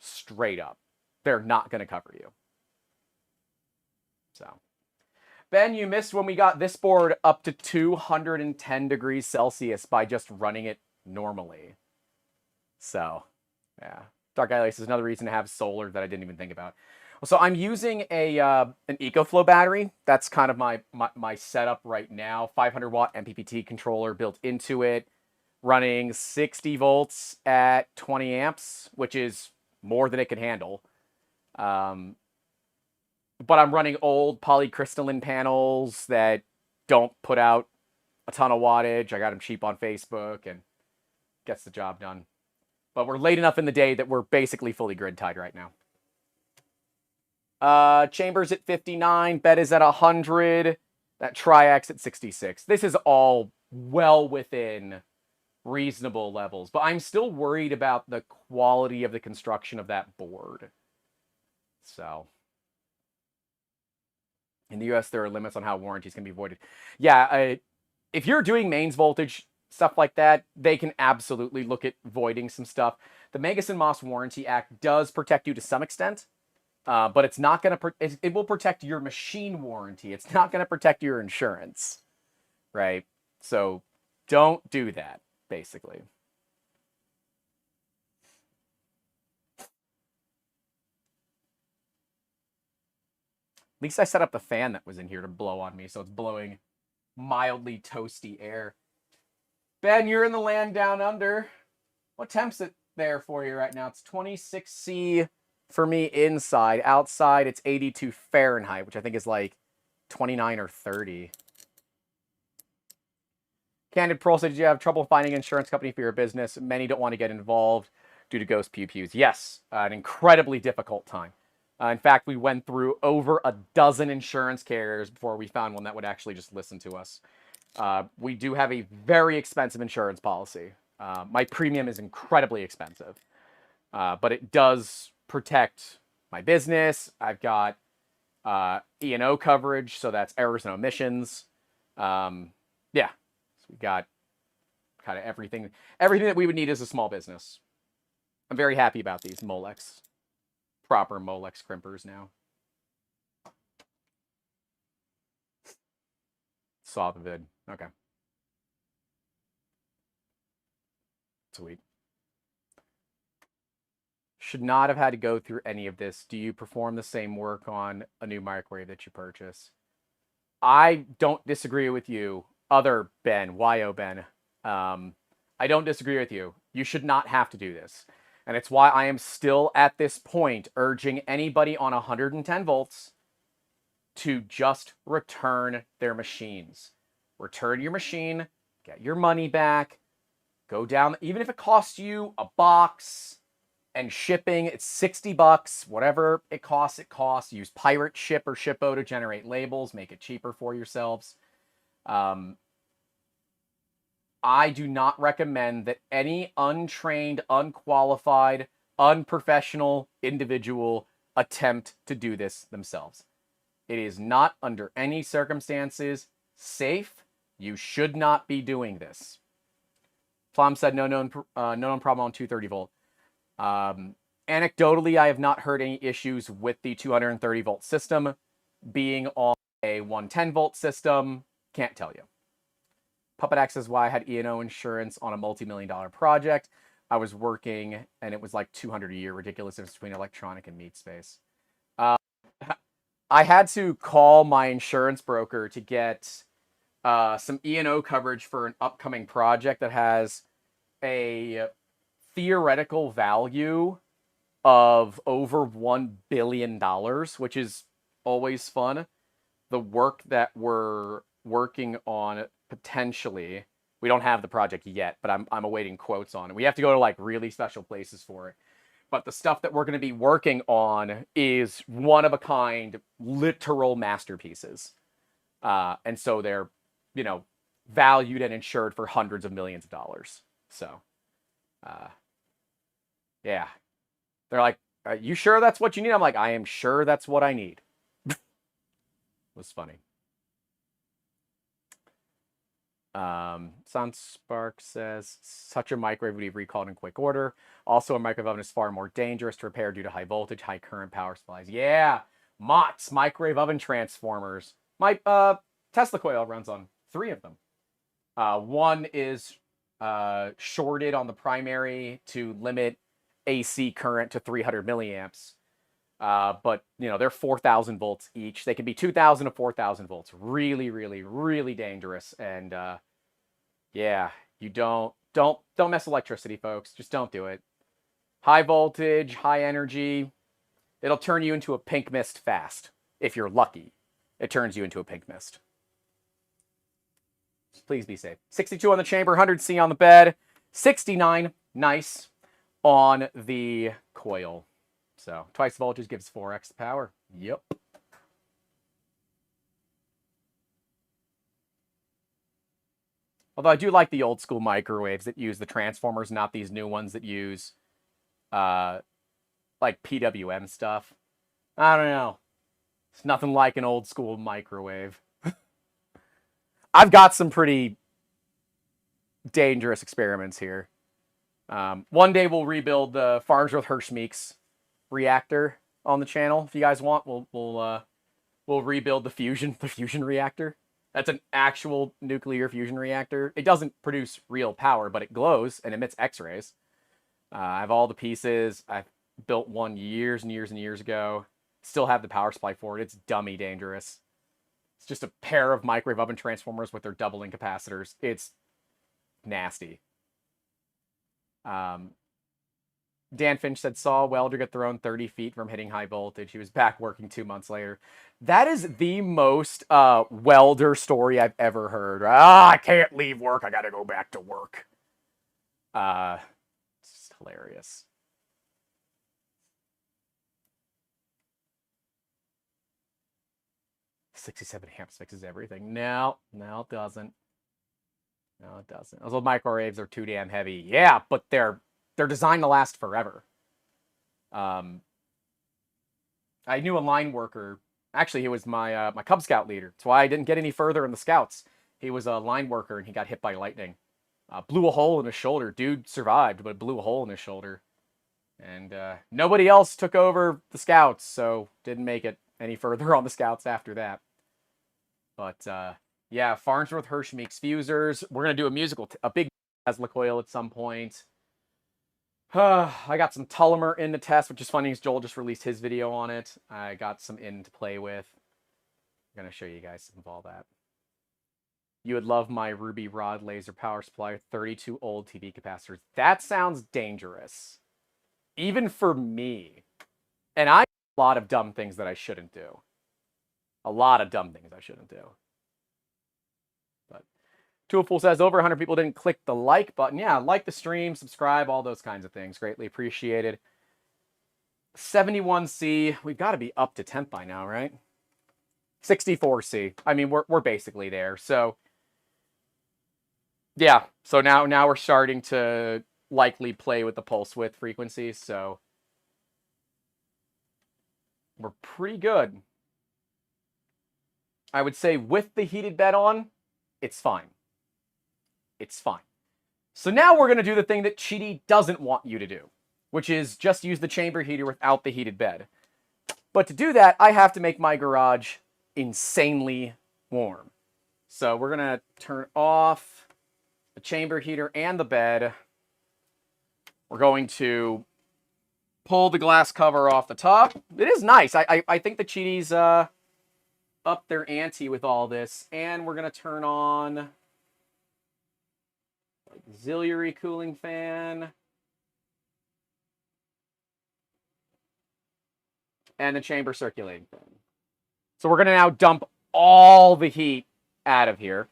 Straight up. They're not going to cover you. So, Ben, you missed when we got this board up to 210 degrees Celsius by just running it normally. So, yeah. Dark Alley is another reason to have solar that I didn't even think about. So I'm using an EcoFlow battery. That's kind of my setup right now. 500 watt MPPT controller built into it, running 60 volts at 20 amps, which is more than it can handle. But I'm running old polycrystalline panels that don't put out a ton of wattage. I got them cheap on Facebook and gets the job done. But we're late enough in the day that we're basically fully grid tied right now. Chambers at 59, bed is at 100, that Triax at 66. This is all well within reasonable levels, but I'm still worried about the quality of the construction of that board. So, in the US, there are limits on how warranties can be voided. Yeah, if you're doing mains voltage, stuff like that, they can absolutely look at voiding some stuff. The Magnuson-Moss Warranty Act does protect you to some extent, but it's not going to, it will protect your machine warranty. It's not going to protect your insurance, right? So don't do that, basically. At least I set up the fan that was in here to blow on me, so it's blowing mildly toasty air. Ben, you're in the land down under. What temp's it there for you right now? It's 26C for me inside. Outside, it's 82 Fahrenheit, which I think is like 29 or 30. Candid Pearl said, did you have trouble finding an insurance company for your business? Many don't want to get involved due to ghost pew-pews. Yes, an incredibly difficult time. In fact, we went through over a dozen insurance carriers before we found one that would actually just listen to us. We do have a very expensive insurance policy. My premium is incredibly expensive, but it does protect my business. I've got E&O coverage, so that's errors and omissions. Yeah, so we got kind of everything that we would need as a small business. I'm very happy about these Molex, proper Molex crimpers now. Saw the vid. Okay. Sweet. Should not have had to go through any of this. Do you perform the same work on a new microwave that you purchase? I don't disagree with you, other Ben, YO Ben. I don't disagree with you. You should not have to do this. And it's why I am still at this point urging anybody on 110 volts to just return their machines. Return your machine, get your money back, go down, even if it costs you a box and shipping, it's 60 bucks, whatever it costs, it costs. Use Pirate Ship or Shippo to generate labels, make it cheaper for yourselves. I do not recommend that any untrained, unqualified, unprofessional individual attempt to do this themselves. It is not under any circumstances safe. You should not be doing this. Flom said no known problem on 230 volt. Anecdotally, I have not heard any issues with the 230 volt system being on a 110 volt system. Can't tell you. Puppet Axe says why I had E&O insurance on a multi-million-dollar project. I was working and it was like $200 a year. Ridiculous difference between electronic and meat space. I had to call my insurance broker to get some E&O coverage for an upcoming project that has a theoretical value of over $1 billion, which is always fun. The work that we're working on potentially, we don't have the project yet, but I'm awaiting quotes on it. We have to go to like really special places for it. But the stuff that we're going to be working on is one-of-a-kind, literal masterpieces. And so they're, you know, valued and insured for hundreds of millions of dollars. So, yeah. They're like, are you sure that's what you need? I'm like, I am sure that's what I need. It was funny. Sunspark says, such a microwave would be recalled in quick order. Also, a microwave oven is far more dangerous to repair due to high voltage, high current power supplies. Yeah, MOTS, microwave oven transformers. My Tesla coil runs on 3 of them. One is shorted on the primary to limit AC current to 300 milliamps. But, you know, they're 4,000 volts each. They can be 2,000 to 4,000 volts. Really, really, really dangerous. And, yeah, you don't mess with electricity, folks. Just don't do it. High voltage, high energy. It'll turn you into a pink mist fast. If you're lucky, it turns you into a pink mist. Please be safe. 62 on the chamber, 100C on the bed, 69, nice, on the coil. So, twice the voltage gives 4x the power. Yep. Although I do like the old school microwaves that use the transformers, not these new ones that use, like PWM stuff. I don't know. It's nothing like an old school microwave. I've got some pretty dangerous experiments here. One day we'll rebuild the Farnsworth Hirschmeeks reactor on the channel. If you guys want, we'll rebuild the fusion reactor. That's an actual nuclear fusion reactor. It doesn't produce real power, but it glows and emits X-rays. I have all the pieces. I built one years and years and years ago. Still have the power supply for it. It's dummy dangerous. It's just a pair of microwave oven transformers with their doubling capacitors. It's nasty. Dan Finch said, saw a welder get thrown 30 feet from hitting high voltage. He was back working 2 months later. That is the most welder story I've ever heard. I can't leave work. I got to go back to work. It's just hilarious. $67 amps fixes everything. No, it doesn't. No, it doesn't. Those old microwaves are too damn heavy. Yeah, but they're designed to last forever. I knew a line worker. Actually, he was my my Cub Scout leader. That's why I didn't get any further in the Scouts. He was a line worker, and he got hit by lightning. Blew a hole in his shoulder. Dude survived, but blew a hole in his shoulder. And nobody else took over the Scouts, so didn't make it any further on the Scouts after that. But yeah, Farnsworth Hirschmeeks fusers. We're gonna do a big Tesla coil at some point. I got some Tullimer in to test, which is funny because Joel just released his video on it. I got some in to play with. I'm gonna show you guys some of all that. You would love my Ruby Rod laser power supply, 32 old TV capacitors. That sounds dangerous, even for me. And I do a lot of dumb things that I shouldn't do. A lot of dumb things I shouldn't do. But Toolful says, over 100 people didn't click the like button. Yeah, like the stream, subscribe, all those kinds of things. Greatly appreciated. 71C. We've got to be up to 10th by now, right? 64C. I mean, we're basically there. So, yeah. So now we're starting to likely play with the pulse width frequencies. So, we're pretty good. I would say with the heated bed on, it's fine. It's fine. So now we're going to do the thing that Qidi doesn't want you to do, which is just use the chamber heater without the heated bed. But to do that, I have to make my garage insanely warm. So we're going to turn off the chamber heater and the bed. We're going to pull the glass cover off the top. It is nice. I think the Qidi's up their ante with all this. And we're going to turn on auxiliary cooling fan. And the chamber circulating fan. So we're going to now dump all the heat out of here.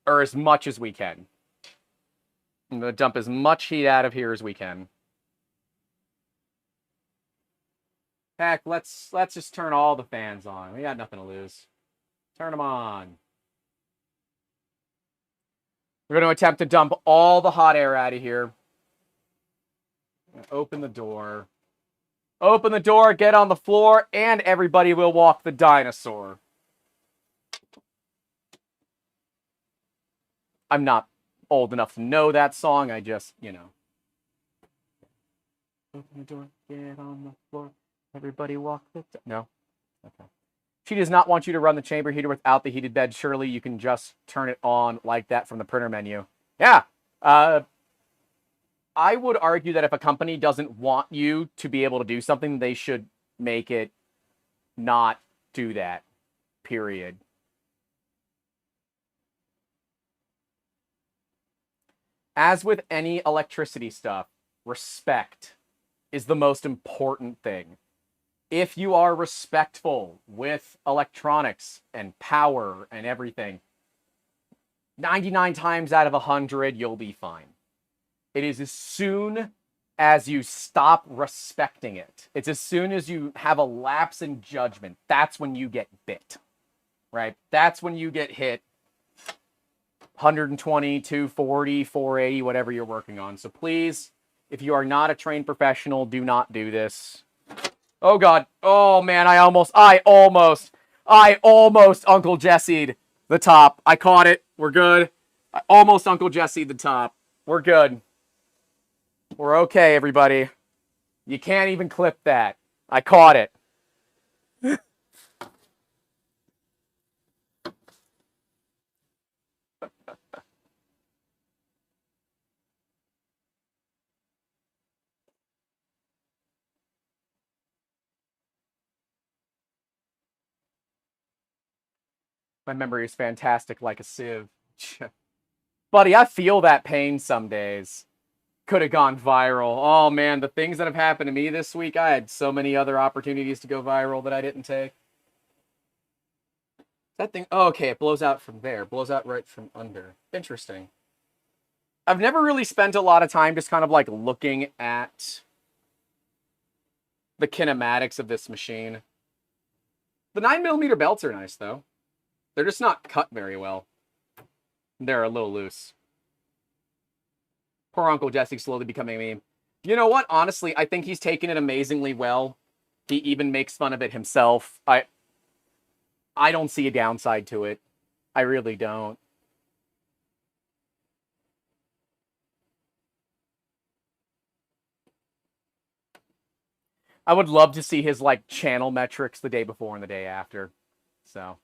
Or as much as we can. I'm going to dump as much heat out of here as we can. Heck, let's just turn all the fans on. We got nothing to lose. Turn them on. We're going to attempt to dump all the hot air out of here. Open the door. Open the door, get on the floor, and everybody will walk the dinosaur. I'm not old enough to know that song. I just, you know. Open the door, get on the floor. Everybody walk the... No? Okay. She does not want you to run the chamber heater without the heated bed. Surely you can just turn it on like that from the printer menu. Yeah. I would argue that if a company doesn't want you to be able to do something, they should make it not do that. Period. As with any electricity stuff, respect is the most important thing. If you are respectful with electronics and power and everything, 99 times out of 100, you'll be fine. It is as soon as you stop respecting it. It's as soon as you have a lapse in judgment. That's when you get bit, right? That's when you get hit 120, 240, 480, whatever you're working on. So please, if you are not a trained professional, do not do this. Oh, God. Oh, man, I almost Uncle Jesse'd the top. I caught it. We're good. I almost Uncle Jesse'd the top. We're good. We're okay, everybody. You can't even clip that. I caught it. My memory is fantastic like a sieve. Buddy, I feel that pain some days. Could have gone viral. Oh, man, the things that have happened to me this week, I had so many other opportunities to go viral that I didn't take. That thing, oh, okay, it blows out from there. It blows out right from under. Interesting. I've never really spent a lot of time just kind of like looking at the kinematics of this machine. The 9mm belts are nice, though. They're just not cut very well. They're a little loose. Poor Uncle Jesse slowly becoming a meme. You know what? Honestly, I think he's taken it amazingly well. He even makes fun of it himself. I don't see a downside to it. I really don't. I would love to see his, like, channel metrics the day before and the day after. So...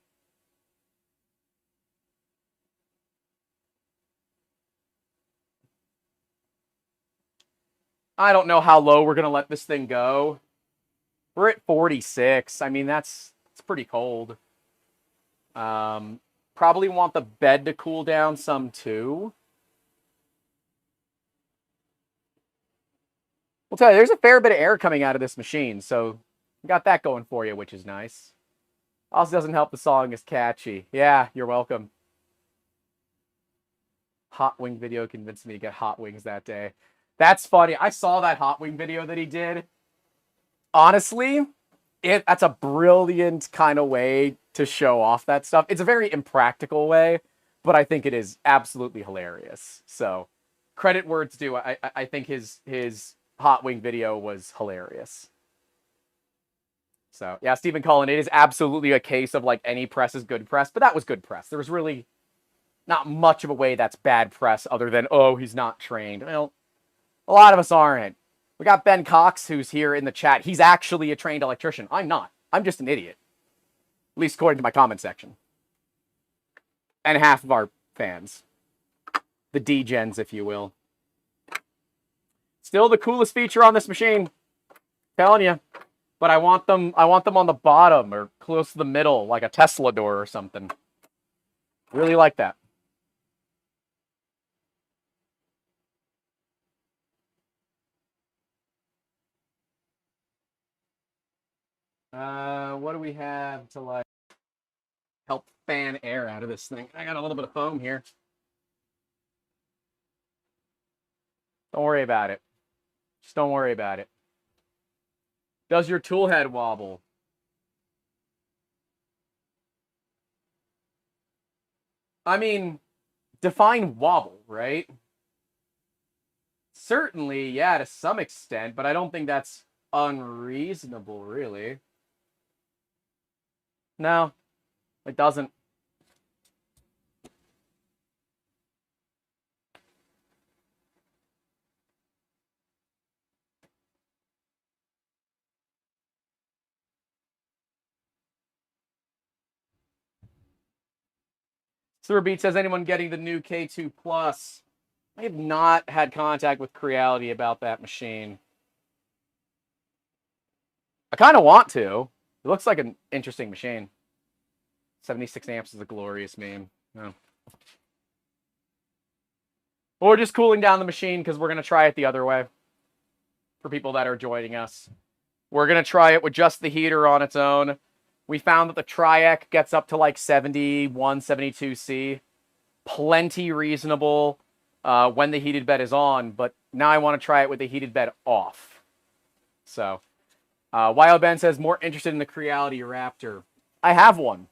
I don't know how low we're going to let this thing go. We're at 46. I mean, it's pretty cold. Probably want the bed to cool down some too. We'll tell you, there's a fair bit of air coming out of this machine, so you got that going for you, which is nice. Also doesn't help the song is catchy. Yeah, you're welcome. Hot Wing video convinced me to get hot wings that day. That's funny. I saw that hot wing video that he did. Honestly, that's a brilliant kind of way to show off that stuff. It's a very impractical way, but I think it is absolutely hilarious. So, credit where it's due. I think his hot wing video was hilarious. So, yeah, Stephen Cullen, it is absolutely a case of, like, any press is good press, but that was good press. There was really not much of a way that's bad press other than, oh, he's not trained. Well, a lot of us aren't. We got Ben Cox, who's here in the chat. He's actually a trained electrician. I'm not. I'm just an idiot. At least according to my comment section. And half of our fans. The D-gens, if you will. Still the coolest feature on this machine. Telling you. But I want them on the bottom or close to the middle, like a Tesla door or something. Really like that. What do we have to, like, help fan air out of this thing? I got a little bit of foam here. Don't worry about it. Just don't worry about it. Does your tool head wobble? I mean, define wobble, right? Certainly, yeah, to some extent, but I don't think that's unreasonable, really. No, it doesn't. Silverbeat says, anyone getting the new K2 Plus? I have not had contact with Creality about that machine. I kind of want to. It looks like an interesting machine. 76 amps is a glorious meme. No. We're just cooling down the machine because we're going to try it the other way. For people that are joining us, we're going to try it with just the heater on its own. We found that the Triac gets up to like 71, 72C. Plenty reasonable when the heated bed is on, but now I want to try it with the heated bed off. So, Wild Ben says, more interested in the Creality Raptor. I have one.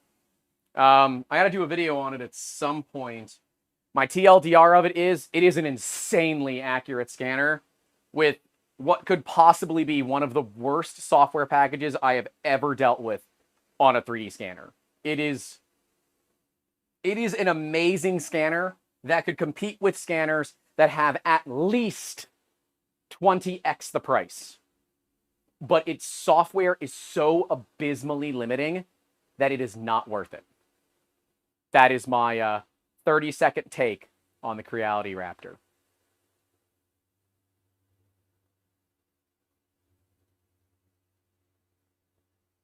I got to do a video on it at some point. My TLDR of it is an insanely accurate scanner with what could possibly be one of the worst software packages I have ever dealt with on a 3D scanner. It is an amazing scanner that could compete with scanners that have at least 20x the price. But its software is so abysmally limiting that it is not worth it. That is my 30-second take on the Creality Raptor.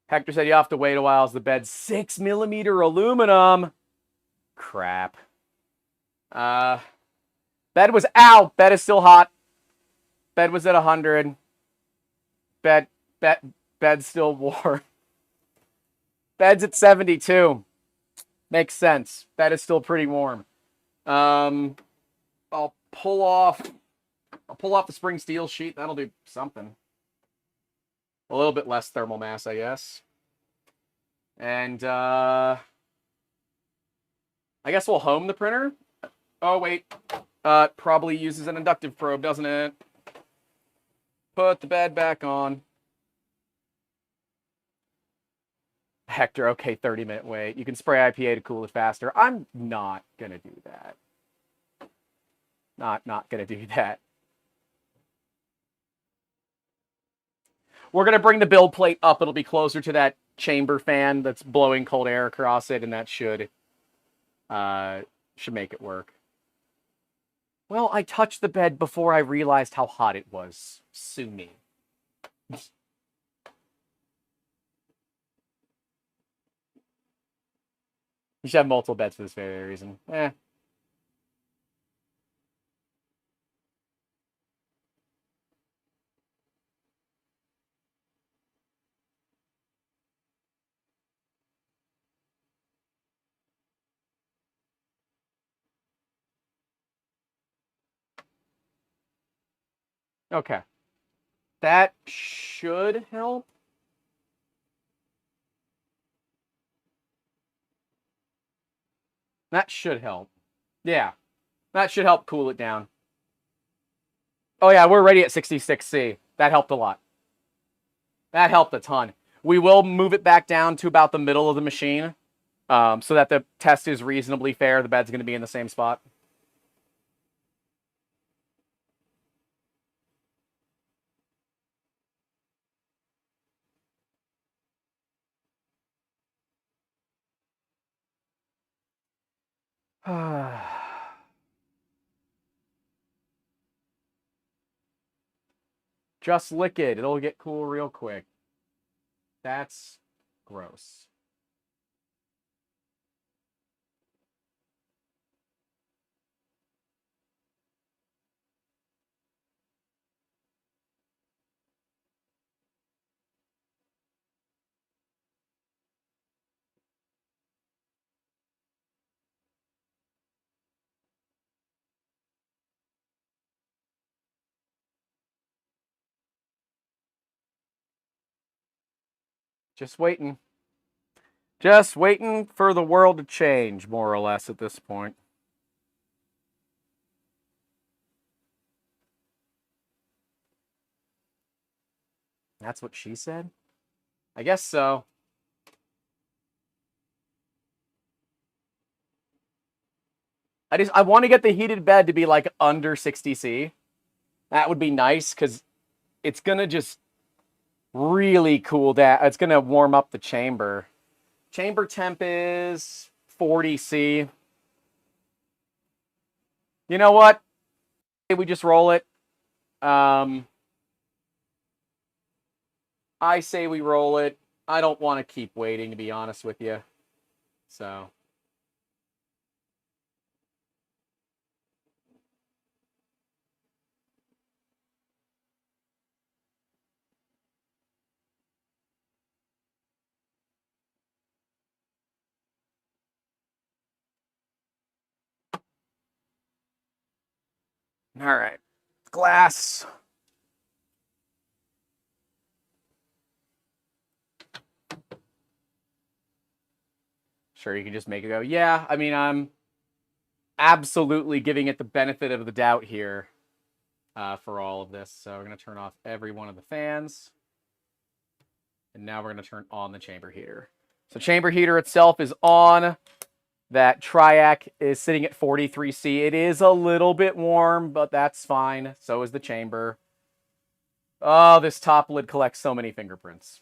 Hector said you have to wait a while as the bed's 6mm aluminum. Crap. Bed was out. Bed is still hot. Bed was at 100. Bed's still warm. Bed's at 72. Makes sense. Bed is still pretty warm. I'll pull off the spring steel sheet. That'll do something. A little bit less thermal mass, I guess. And I guess we'll home the printer. Oh, wait. Probably uses an inductive probe, doesn't it? Put the bed back on. Hector, okay, 30-minute wait. You can spray IPA to cool it faster. I'm not going to do that. Not going to do that. We're going to bring the build plate up. It'll be closer to that chamber fan that's blowing cold air across it, and that should make it work. Well, I touched the bed before I realized how hot it was. Sue me. You should have multiple beds for this very reason. Okay. That should help. That should help. Yeah. That should help cool it down. Oh, yeah, we're ready at 66C. That helped a lot. That helped a ton. We will move it back down to about the middle of the machine so that the test is reasonably fair. The bed's going to be in the same spot. Just lick it. It'll get cool real quick. That's gross. Just waiting. Just waiting for the world to change, more or less, at this point. That's what she said? I guess so. I want to get the heated bed to be like under 60°C. That would be nice because it's going to just really cool down. It's going to warm up the chamber. Chamber temp is 40°C. You know what? We just roll it. I say we roll it. I don't want to keep waiting, to be honest with you. So. All right. Glass. Sure, you can just make it go. Yeah, I mean, I'm absolutely giving it the benefit of the doubt here for all of this. So we're going to turn off every one of the fans. And now we're going to turn on the chamber heater. So chamber heater itself is on. That triac is sitting at 43°C. It is a little bit warm, but that's fine. So is the chamber. Oh, this top lid collects so many fingerprints.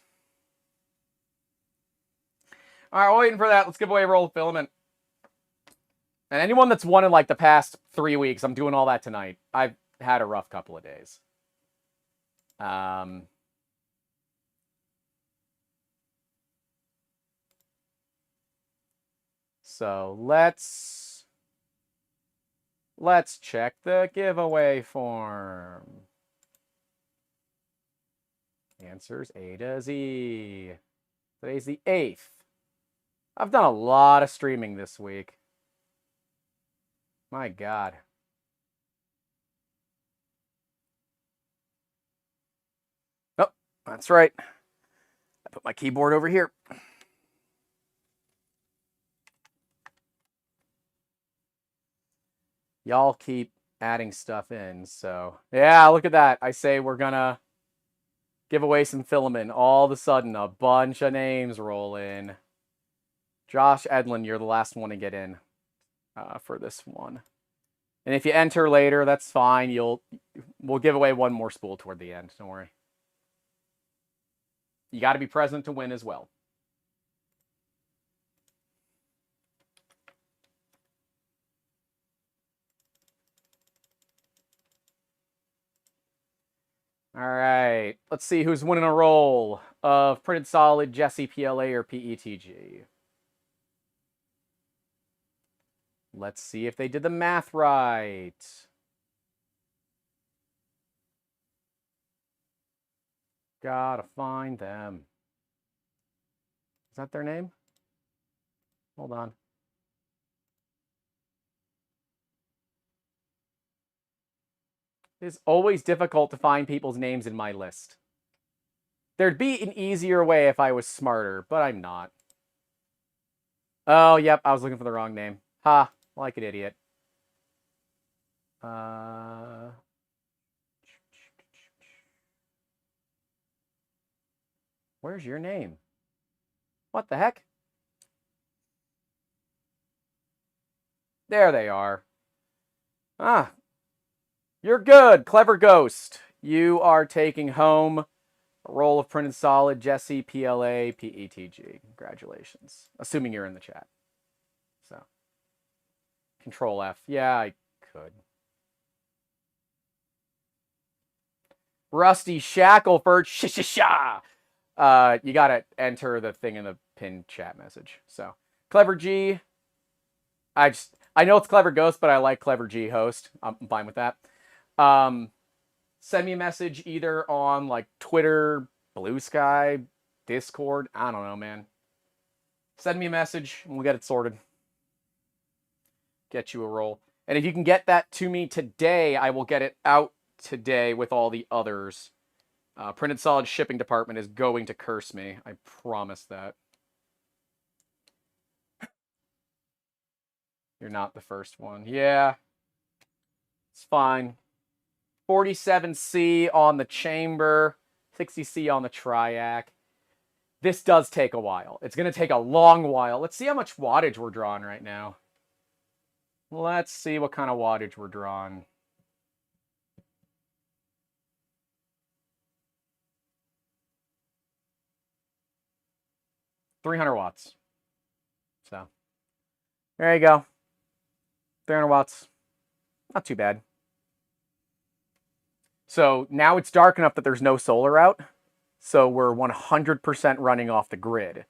All right, waiting for that. Let's give away a roll of filament. And anyone that's won in like the past 3 weeks, I'm doing all that tonight. I've had a rough couple of days. So let's check the giveaway form. Answers A to Z. Today's the 8th. I've done a lot of streaming this week. My God. Oh, that's right. I put my keyboard over here. Y'all keep adding stuff in, so yeah, look at that. I say we're gonna give away some filament. All of a sudden, a bunch of names roll in. Josh Edlin, you're the last one to get in for this one. And if you enter later, that's fine. We'll give away one more spool toward the end. Don't worry. You got to be present to win as well. All right. Let's see who's winning a roll of printed solid, Jesse PLA or PETG. Let's see if they did the math right. Gotta find them. Is that their name? Hold on. It's always difficult to find people's names in my list. There'd be an easier way if I was smarter, but I'm not. Oh, yep, I was looking for the wrong name. Ha, like an idiot. Where's your name? What the heck? There they are. Ah, you're good, Clever Ghost. You are taking home a roll of printed solid, Jesse, PLA, PETG. Congratulations. Assuming you're in the chat. So, Control F. Yeah, I could. Rusty Shackelford. Sha. You gotta enter the thing in the pinned chat message. So, Clever G. I know it's Clever Ghost, but I like Clever G host. I'm fine with that. Send me a message either on like Twitter, Blue Sky, Discord. I don't know, man. Send me a message and we'll get it sorted. Get you a roll. And if you can get that to me today, I will get it out today with all the others Printed solid shipping department is going to curse me. I promise that. You're not the first one. Yeah. It's fine. 47C on the chamber. 60C on the triac. This does take a while. It's going to take a long while. Let's see how much wattage we're drawing right now. Let's see what kind of wattage we're drawing. $300. So, there you go. 300 watts. Not too bad. So now it's dark enough that there's no solar out. So we're 100% running off the grid.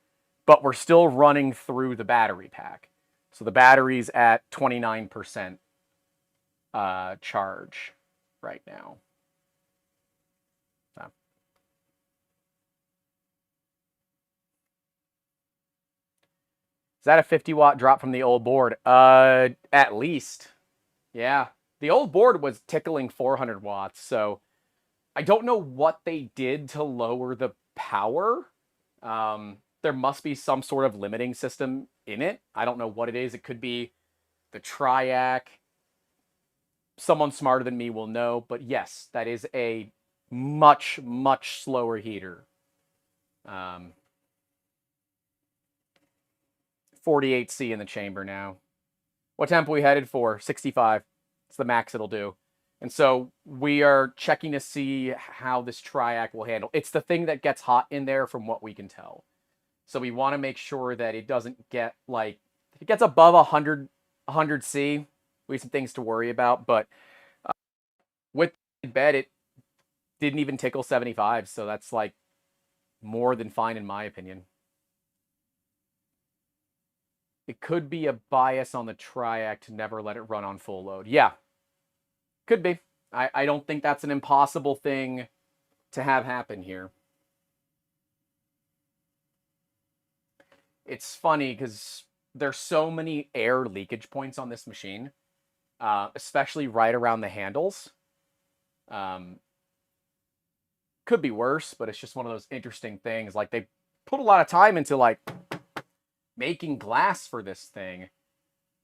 But we're still running through the battery pack. So the battery's at 29% charge right now. So. Is that a 50-watt drop from the old board? At least. Yeah. The old board was tickling 400 watts, so I don't know what they did to lower the power. There must be some sort of limiting system in it. I don't know what it is. It could be the triac. Someone smarter than me will know, but yes, that is a much, much slower heater. 48C in the chamber now. What temp are we headed for? 65. It's the max it'll do. And so we are checking to see how this triac will handle. It's the thing that gets hot in there from what we can tell. So we want to make sure that it doesn't get like, if it gets above 100C, we have some things to worry about. But with bed, it didn't even tickle 75. So that's like more than fine in my opinion. It could be a bias on the triac to never let it run on full load. Yeah, could be. I don't think that's an impossible thing to have happen here. It's funny because there's so many air leakage points on this machine, especially right around the handles. Could be worse, but it's just one of those interesting things. Like they put a lot of time into like making glass for this thing,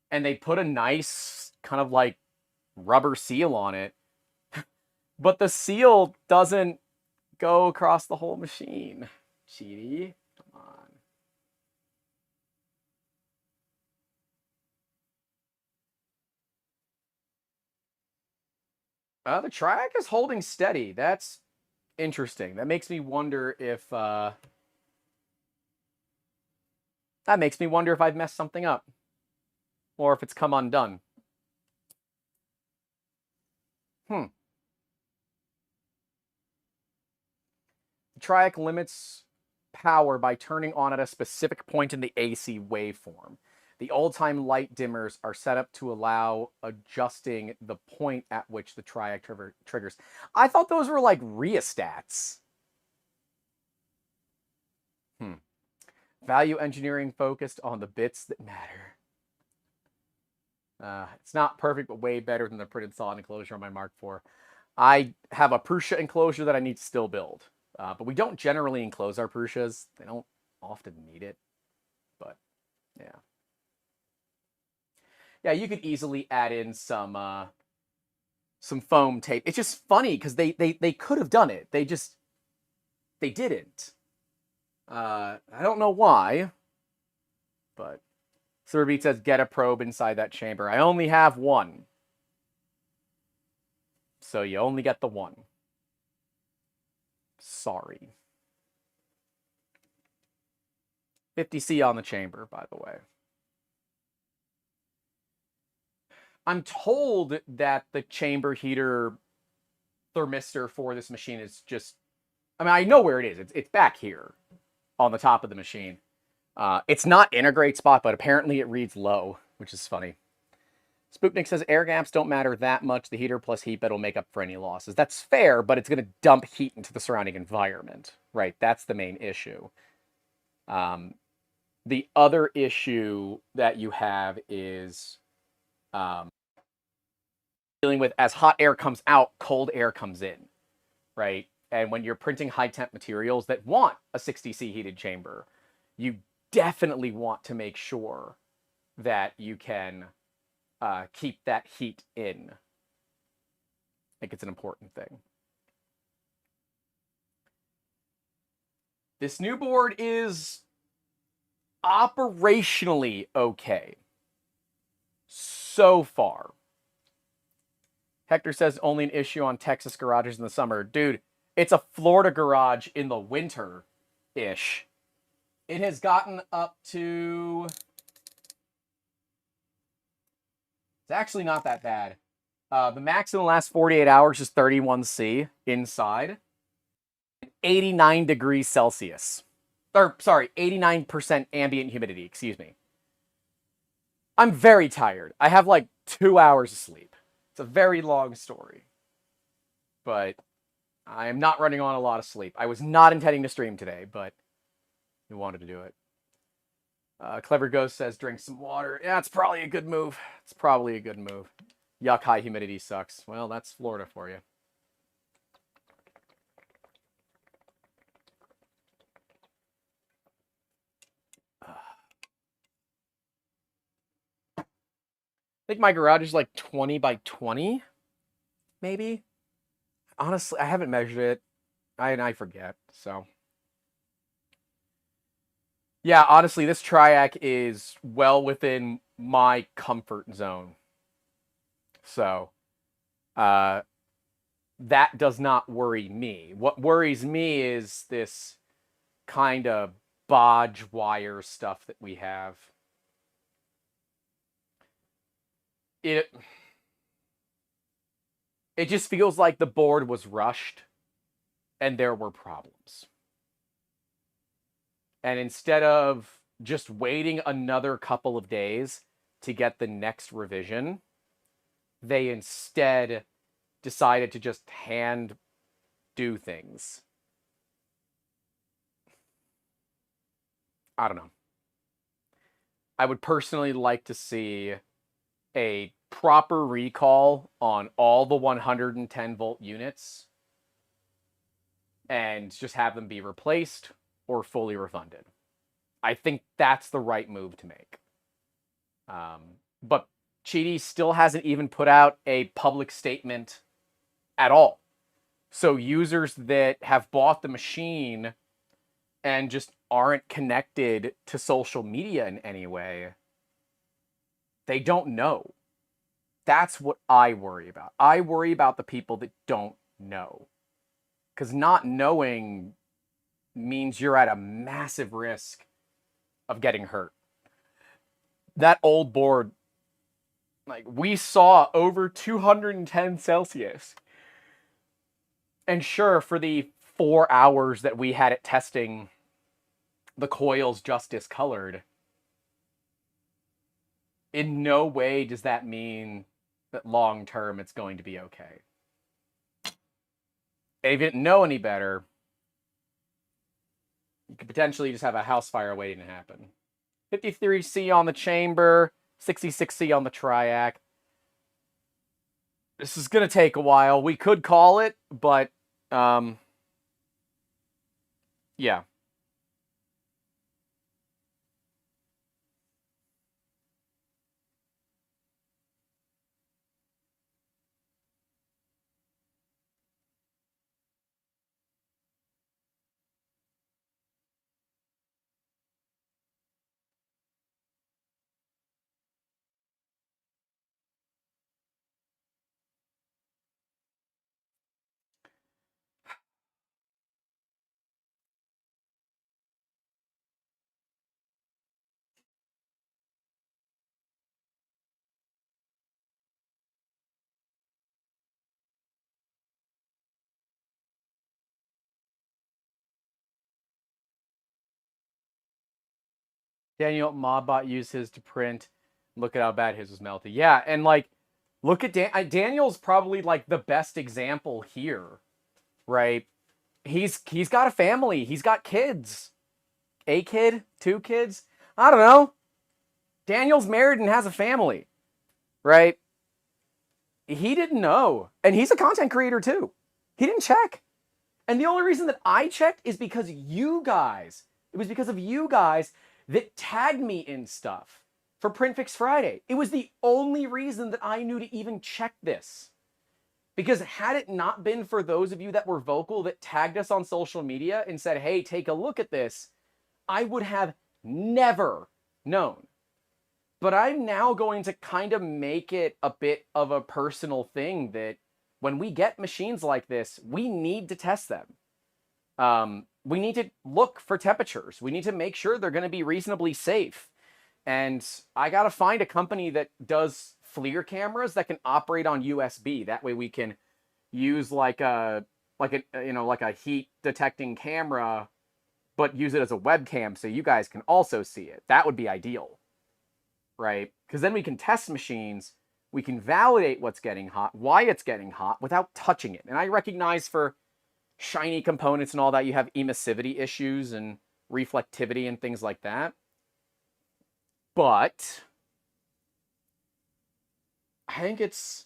and they put a nice kind of like rubber seal on it, but the seal doesn't go across the whole machine. Qidi, come on. The triac is holding steady. That's interesting. That makes me wonder if I've messed something up, or if it's come undone. The triac limits power by turning on at a specific point in the AC waveform. The old-time light dimmers are set up to allow adjusting the point at which the triac triggers. I thought those were like rheostats. Value engineering focused on the bits that matter. It's not perfect, but way better than the printed solid enclosure on my Mark IV. I have a Prusa enclosure that I need to still build. But we don't generally enclose our Prusas. They don't often need it. But, yeah. Yeah, you could easily add in some foam tape. It's just funny because they could have done it. They didn't. I don't know why, but Surbeat says get a probe inside that chamber. I only have one, so you only get the one. Sorry. 50C on the chamber, by the way. I'm told that the chamber heater thermistor for this machine is just, I mean, I know where it is. It's back here on the top of the machine. It's not in a great spot, but apparently it reads low, which is funny. Spooknik says air gaps don't matter that much. The heater plus heat bed will make up for any losses. That's fair, but it's going to dump heat into the surrounding environment, right? That's the main issue. The other issue that you have is dealing with as hot air comes out, cold air comes in, right? And when you're printing high temp materials that want a 60C heated chamber, you definitely want to make sure that you can keep that heat in. I think it's an important thing. This new board is operationally okay so far. Hector says only an issue on Texas garages in the summer. Dude, it's a Florida garage in the winter-ish. It has gotten up to... It's actually not that bad. The max in the last 48 hours is 31C inside. 89 degrees Celsius. Or, sorry, 89% ambient humidity, excuse me. I'm very tired. I have like 2 hours of sleep. It's a very long story. But I am not running on a lot of sleep. I was not intending to stream today, but we wanted to do it. Clever Ghost says drink some water. Yeah, it's probably a good move. It's probably a good move. Yuck, high humidity sucks. Well, that's Florida for you. I think my garage is like 20 by 20, maybe. Honestly, I haven't measured it. I forget, so. Yeah, honestly, this triac is well within my comfort zone. So, that does not worry me. What worries me is this kind of bodge wire stuff that we have. It just feels like the board was rushed and there were problems. And instead of just waiting another couple of days to get the next revision, they instead decided to just hand do things. I don't know. I would personally like to see a proper recall on all the 110 volt units and just have them be replaced or fully refunded. I think that's the right move to make. But Qidi still hasn't even put out a public statement at all. So users that have bought the machine and just aren't connected to social media in any way, they don't know. That's what I worry about. I worry about the people that don't know. Because not knowing means you're at a massive risk of getting hurt. That old board, like, we saw over 210 Celsius. And sure, for the 4 hours that we had it testing, the coil's just discolored. In no way does that mean that long term it's going to be okay. If you didn't know any better, you could potentially just have a house fire waiting to happen. 53C on the chamber, 66C on the triac. This is going to take a while. We could call it, but yeah. Daniel Mobbot used his to print. Look at how bad his was melted. Yeah, and like, look at Daniel's probably like the best example here, right? He's got a family. He's got kids. A kid, 2 kids. I don't know. Daniel's married and has a family, right? He didn't know, and he's a content creator too. He didn't check. And the only reason that I checked is because you guys, it was because of you guys that tagged me in stuff for Print Fix Friday. It was the only reason that I knew to even check this. Because had it not been for those of you that were vocal that tagged us on social media and said, hey, take a look at this, I would have never known. But I'm now going to kind of make it a bit of a personal thing that when we get machines like this, we need to test them. We need to look for temperatures. We need to make sure they're going to be reasonably safe. And I got to find a company that does FLIR cameras that can operate on USB. That way we can use like a heat detecting camera, but use it as a webcam so you guys can also see it. That would be ideal, right? Because then we can test machines. We can validate what's getting hot, why it's getting hot without touching it. And I recognize for shiny components and all that, you have emissivity issues and reflectivity and things like that. But I think it's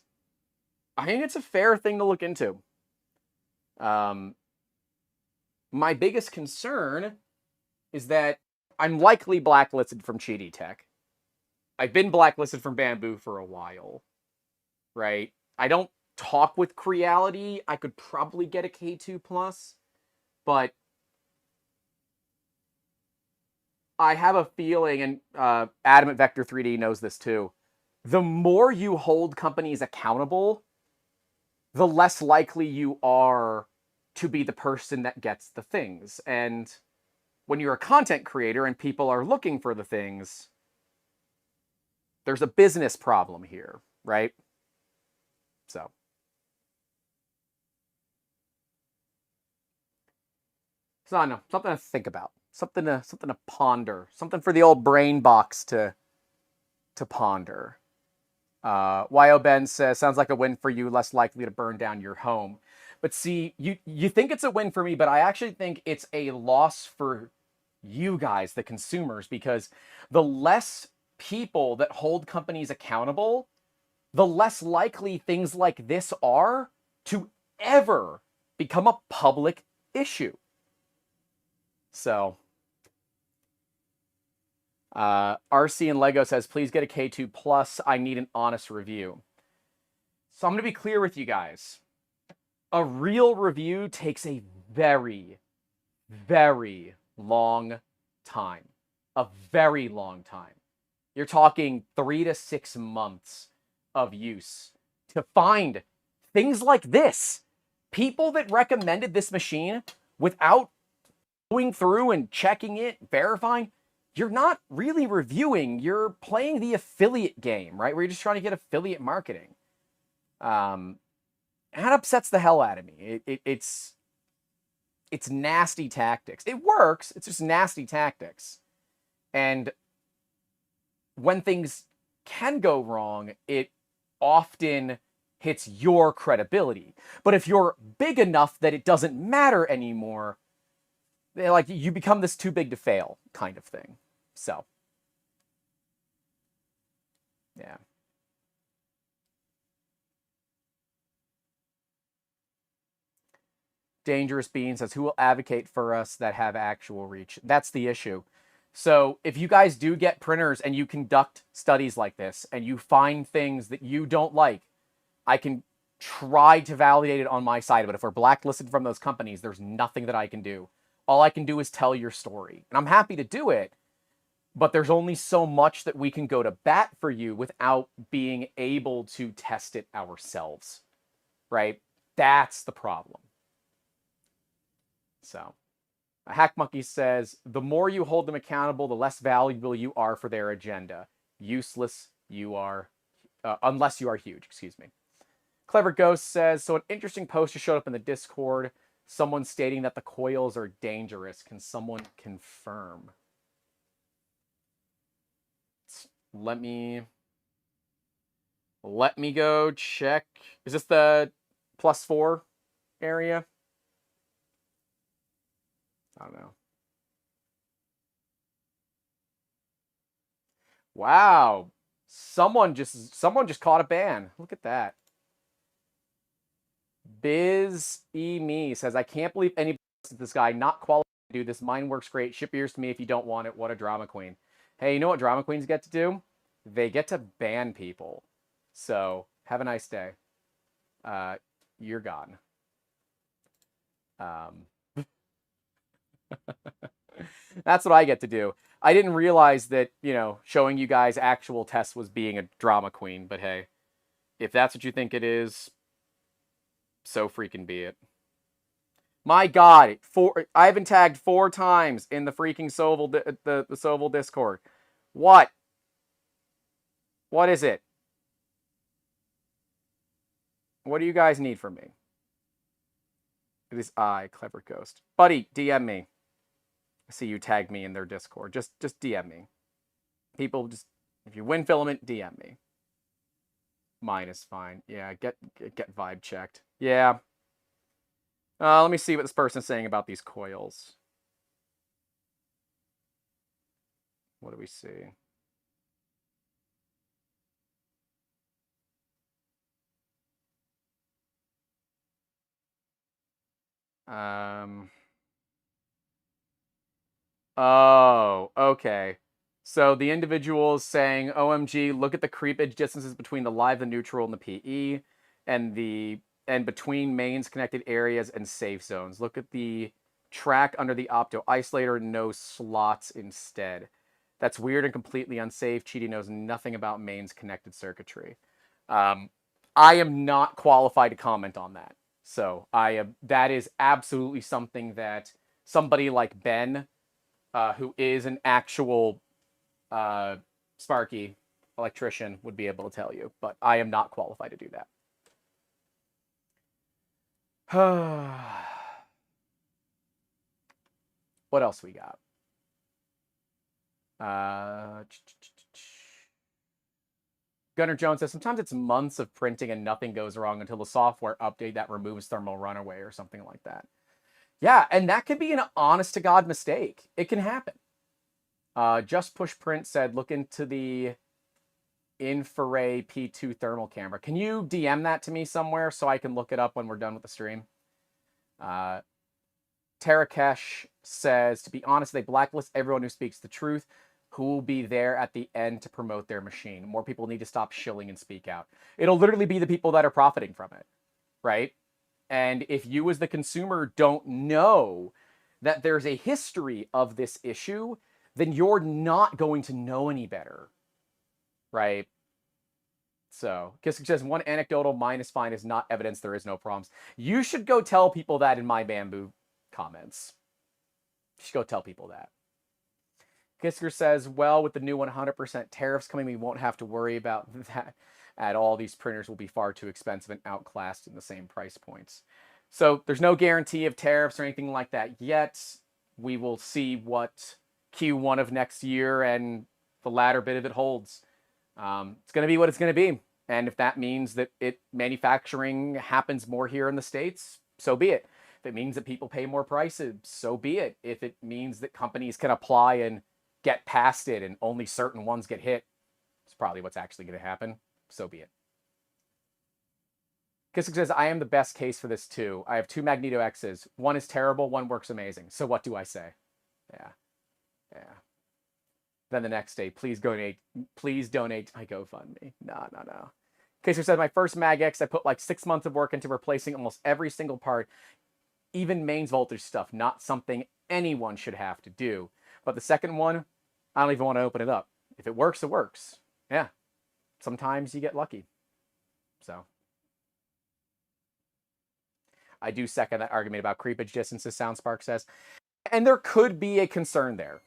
a fair thing to look into. My biggest concern is that I'm likely blacklisted from qiditech. I've been blacklisted from Bamboo for a while, right? I don't talk with Creality. I could probably get a K2+, but I have a feeling, and Adam at Vector 3D knows this too, the more you hold companies accountable, the less likely you are to be the person that gets the things. And when you're a content creator and people are looking for the things, there's a business problem here, right? So I don't know, something to think about, something to ponder, something for the old brain box to ponder. YO Ben says, sounds like a win for you, less likely to burn down your home. But see, you think it's a win for me, but I actually think it's a loss for you guys, the consumers, because the less people that hold companies accountable, the less likely things like this are to ever become a public issue. So, RC and Lego says, please get a K2+. I need an honest review. So I'm going to be clear with you guys. A real review takes a very, very long time. A very long time. You're talking 3 to 6 months of use to find things like this. People that recommended this machine without going through and checking it, verifying, you're not really reviewing. You're playing the affiliate game, right? Where you're just trying to get affiliate marketing. That upsets the hell out of me. It's nasty tactics. It works. It's just nasty tactics. And when things can go wrong, it often hits your credibility. But if you're big enough that it doesn't matter anymore, like you become this too big to fail kind of thing. So, yeah. Dangerous Bean says, who will advocate for us that have actual reach? That's the issue. So if you guys do get printers and you conduct studies like this and you find things that you don't like, I can try to validate it on my side. But if we're blacklisted from those companies, there's nothing that I can do. All I can do is tell your story. And I'm happy to do it, but there's only so much that we can go to bat for you without being able to test it ourselves, right? That's the problem. So, Hack Monkey says, the more you hold them accountable, the less valuable you are for their agenda. Useless you are, unless you are huge, excuse me. Clever Ghost says, so an interesting poster showed up in the Discord. Someone stating that the coils are dangerous. Can someone confirm? Let me go check. Is this the +4 area? I don't know. Wow. Someone just caught a ban. Look at that. Biz E Me says, I can't believe anybody listens to this guy. Not qualified to do this. Mine works great. Ship yours to me if you don't want it. What a drama queen. Hey, you know what drama queens get to do? They get to ban people. So have a nice day. You're gone. That's what I get to do. I didn't realize that, you know, showing you guys actual tests was being a drama queen, but hey, if that's what you think it is, so freaking be it. My God, I've been tagged 4 times in the freaking Soval the Soval Discord. What? What is it? What do you guys need from me? It is I, Clever Ghost. Buddy, DM me. I see you tagged me in their Discord. Just DM me. People just, if you win filament, DM me. Mine is fine. Yeah, get vibe checked. Yeah. Let me see what this person's saying about these coils. What do we see? Oh, okay. So the individual is saying, OMG, look at the creepage distances between the live, the neutral, and the PE, and between mains, connected areas, and safe zones. Look at the track under the opto isolator, no slots instead. That's weird and completely unsafe. Qidi knows nothing about mains connected circuitry. I am not qualified to comment on that. So that is absolutely something that somebody like Ben, who is an actual Sparky electrician, would be able to tell you, but I am not qualified to do that. What else we got? Gunnar Jones says, sometimes it's months of printing and nothing goes wrong until the software update that removes thermal runaway or something like that. Yeah, and that could be an honest-to-God mistake. It can happen. Just Push Print said, look into the Infrared P2 thermal camera. Can you DM that to me somewhere so I can look it up when we're done with the stream? Tarakesh says, to be honest, they blacklist everyone who speaks the truth. Who will be there at the end to promote their machine? More people need to stop shilling and speak out. It'll literally be the people that are profiting from it, right? And if you as the consumer don't know that there's a history of this issue, then you're not going to know any better, right? So, Kissick says, one anecdotal minus fine is not evidence there is no problems. You should go tell people that in my bamboo comments. You should go tell people that. Kissinger says, well, with the new 100% tariffs coming, we won't have to worry about that at all. These printers will be far too expensive and outclassed in the same price points. So there's no guarantee of tariffs or anything like that yet. We will see what Q1 of next year and the latter bit of it holds. It's going to be what it's going to be. And if that means that manufacturing happens more here in the States, so be it. If it means that people pay more prices, so be it. If it means that companies can apply and get past it and only certain ones get hit, it's probably what's actually going to happen. So be it. Kissick says, I am the best case for this too. I have 2 Magneto X's. One is terrible, one works amazing. So what do I say? Yeah. Then the next day, please donate my GoFundMe. No. Kisser said, my first Mag X, I put like 6 months of work into replacing almost every single part, even mains voltage stuff, not something anyone should have to do. But the second one, I don't even want to open it up. If it works, it works. Yeah. Sometimes you get lucky. So I do second that argument about creepage distances, SoundSpark says. And there could be a concern there.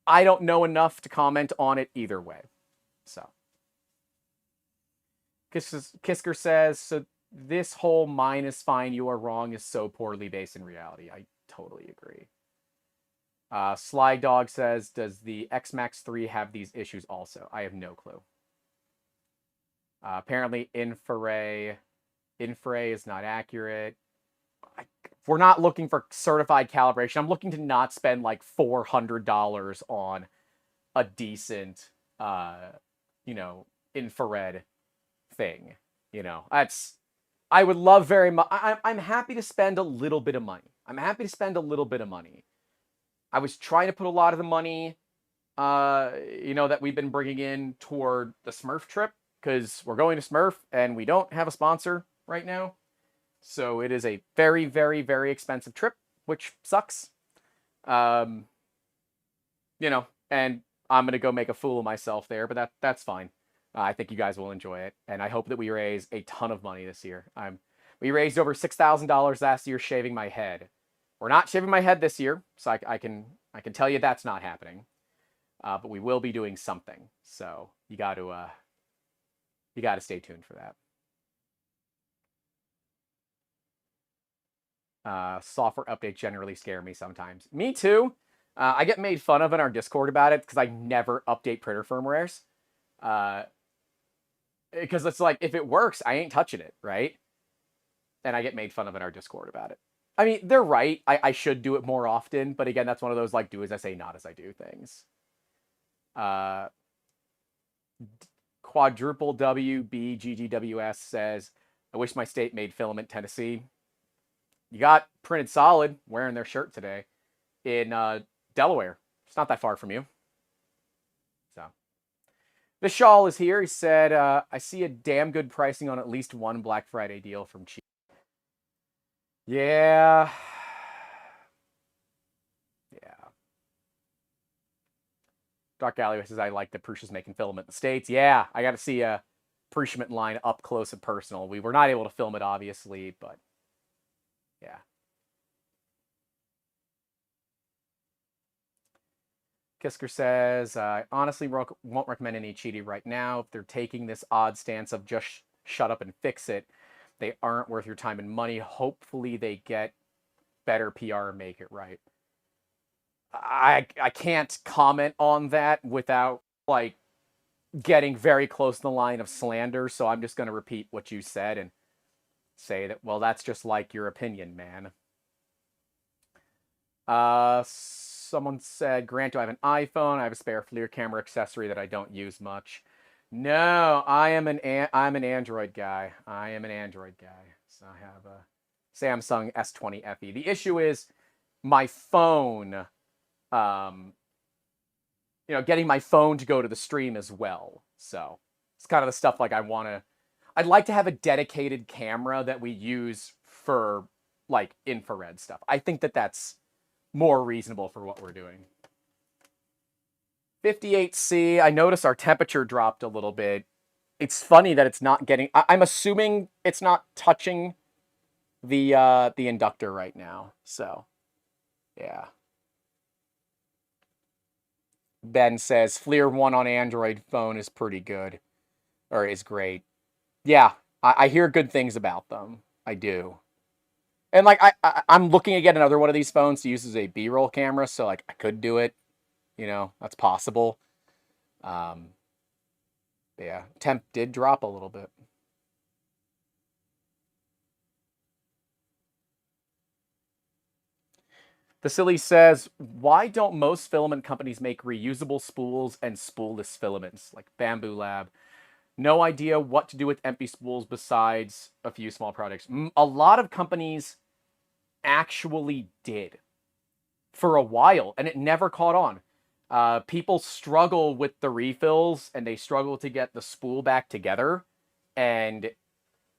I don't know enough to comment on it either way. So Kisker says, so this whole mine is fine, you are wrong is so poorly based in reality. I totally agree. Sly Dog says, does the X-Max 3 have these issues also? I have no clue. Apparently Infrared is not accurate. We're not looking for certified calibration. I'm looking to not spend like $400 on a decent, infrared thing. That's I would love very much. I'm happy to spend a little bit of money. I'm happy to spend a little bit of money. I was trying to put a lot of the money, that we've been bringing in toward the Smurf trip, because we're going to Smurf and we don't have a sponsor right now. So it is a very, very, very expensive trip, which sucks. Um, and I'm gonna go make a fool of myself there, but that's fine. I think you guys will enjoy it, and I hope that we raise a ton of money this year. We raised over $6,000 last year shaving my head. We're not shaving my head this year, so I can tell you that's not happening. But we will be doing something, so you got to stay tuned for that. Software updates generally scare me sometimes. Me too. I get made fun of in our Discord about it because I never update printer firmwares. Because it's like, if it works, I ain't touching it, right? And I get made fun of in our Discord about it. I mean, they're right. I should do it more often, but again, that's one of those like do as I say, not as I do things. Quadruple WBGGWS says, I wish my state made filament Tennessee. You got Printed Solid wearing their shirt today in Delaware. It's not that far from you. So the Shawl is here. He said, I see a damn good pricing on at least one Black Friday deal from Qidi. Yeah. Dark Alleyway says, I like that Prussia's making filament in the States. Yeah, I got to see a Prussian line up close and personal. We were not able to film it, obviously, but yeah. Kisker says, I honestly won't recommend any Qidi right now. If they're taking this odd stance of just shut up and fix it, they aren't worth your time and money. Hopefully they get better PR and make it right. I can't comment on that without, like, getting very close to the line of slander, so I'm just going to repeat what you said and say that, well, that's just like your opinion, man. Someone said, Grant, do I have an iPhone? I have a spare FLIR camera accessory that I don't use much. No, I'm an Android guy. I am an Android guy. So I have a Samsung S20 FE. The issue is my phone, getting my phone to go to the stream as well. So it's kind of the stuff like I'd like to have a dedicated camera that we use for like infrared stuff. I think that that's more reasonable for what we're doing. 58C, I noticed our temperature dropped a little bit. It's funny that it's not getting, I'm assuming it's not touching the inductor right now. So, yeah. Ben says, FLIR 1 on Android phone is pretty good. Or is great. Yeah, I hear good things about them. I do. And, like, I'm looking to get another one of these phones to use as a B-roll camera, so, like, I could do it. That's possible. Yeah, temp did drop a little bit. Vasily says, why don't most filament companies make reusable spools and spoolless filaments, like Bamboo Lab? No idea what to do with empty spools besides a few small projects. A lot of companies actually did for a while, and it never caught on. People struggle with the refills, and they struggle to get the spool back together, and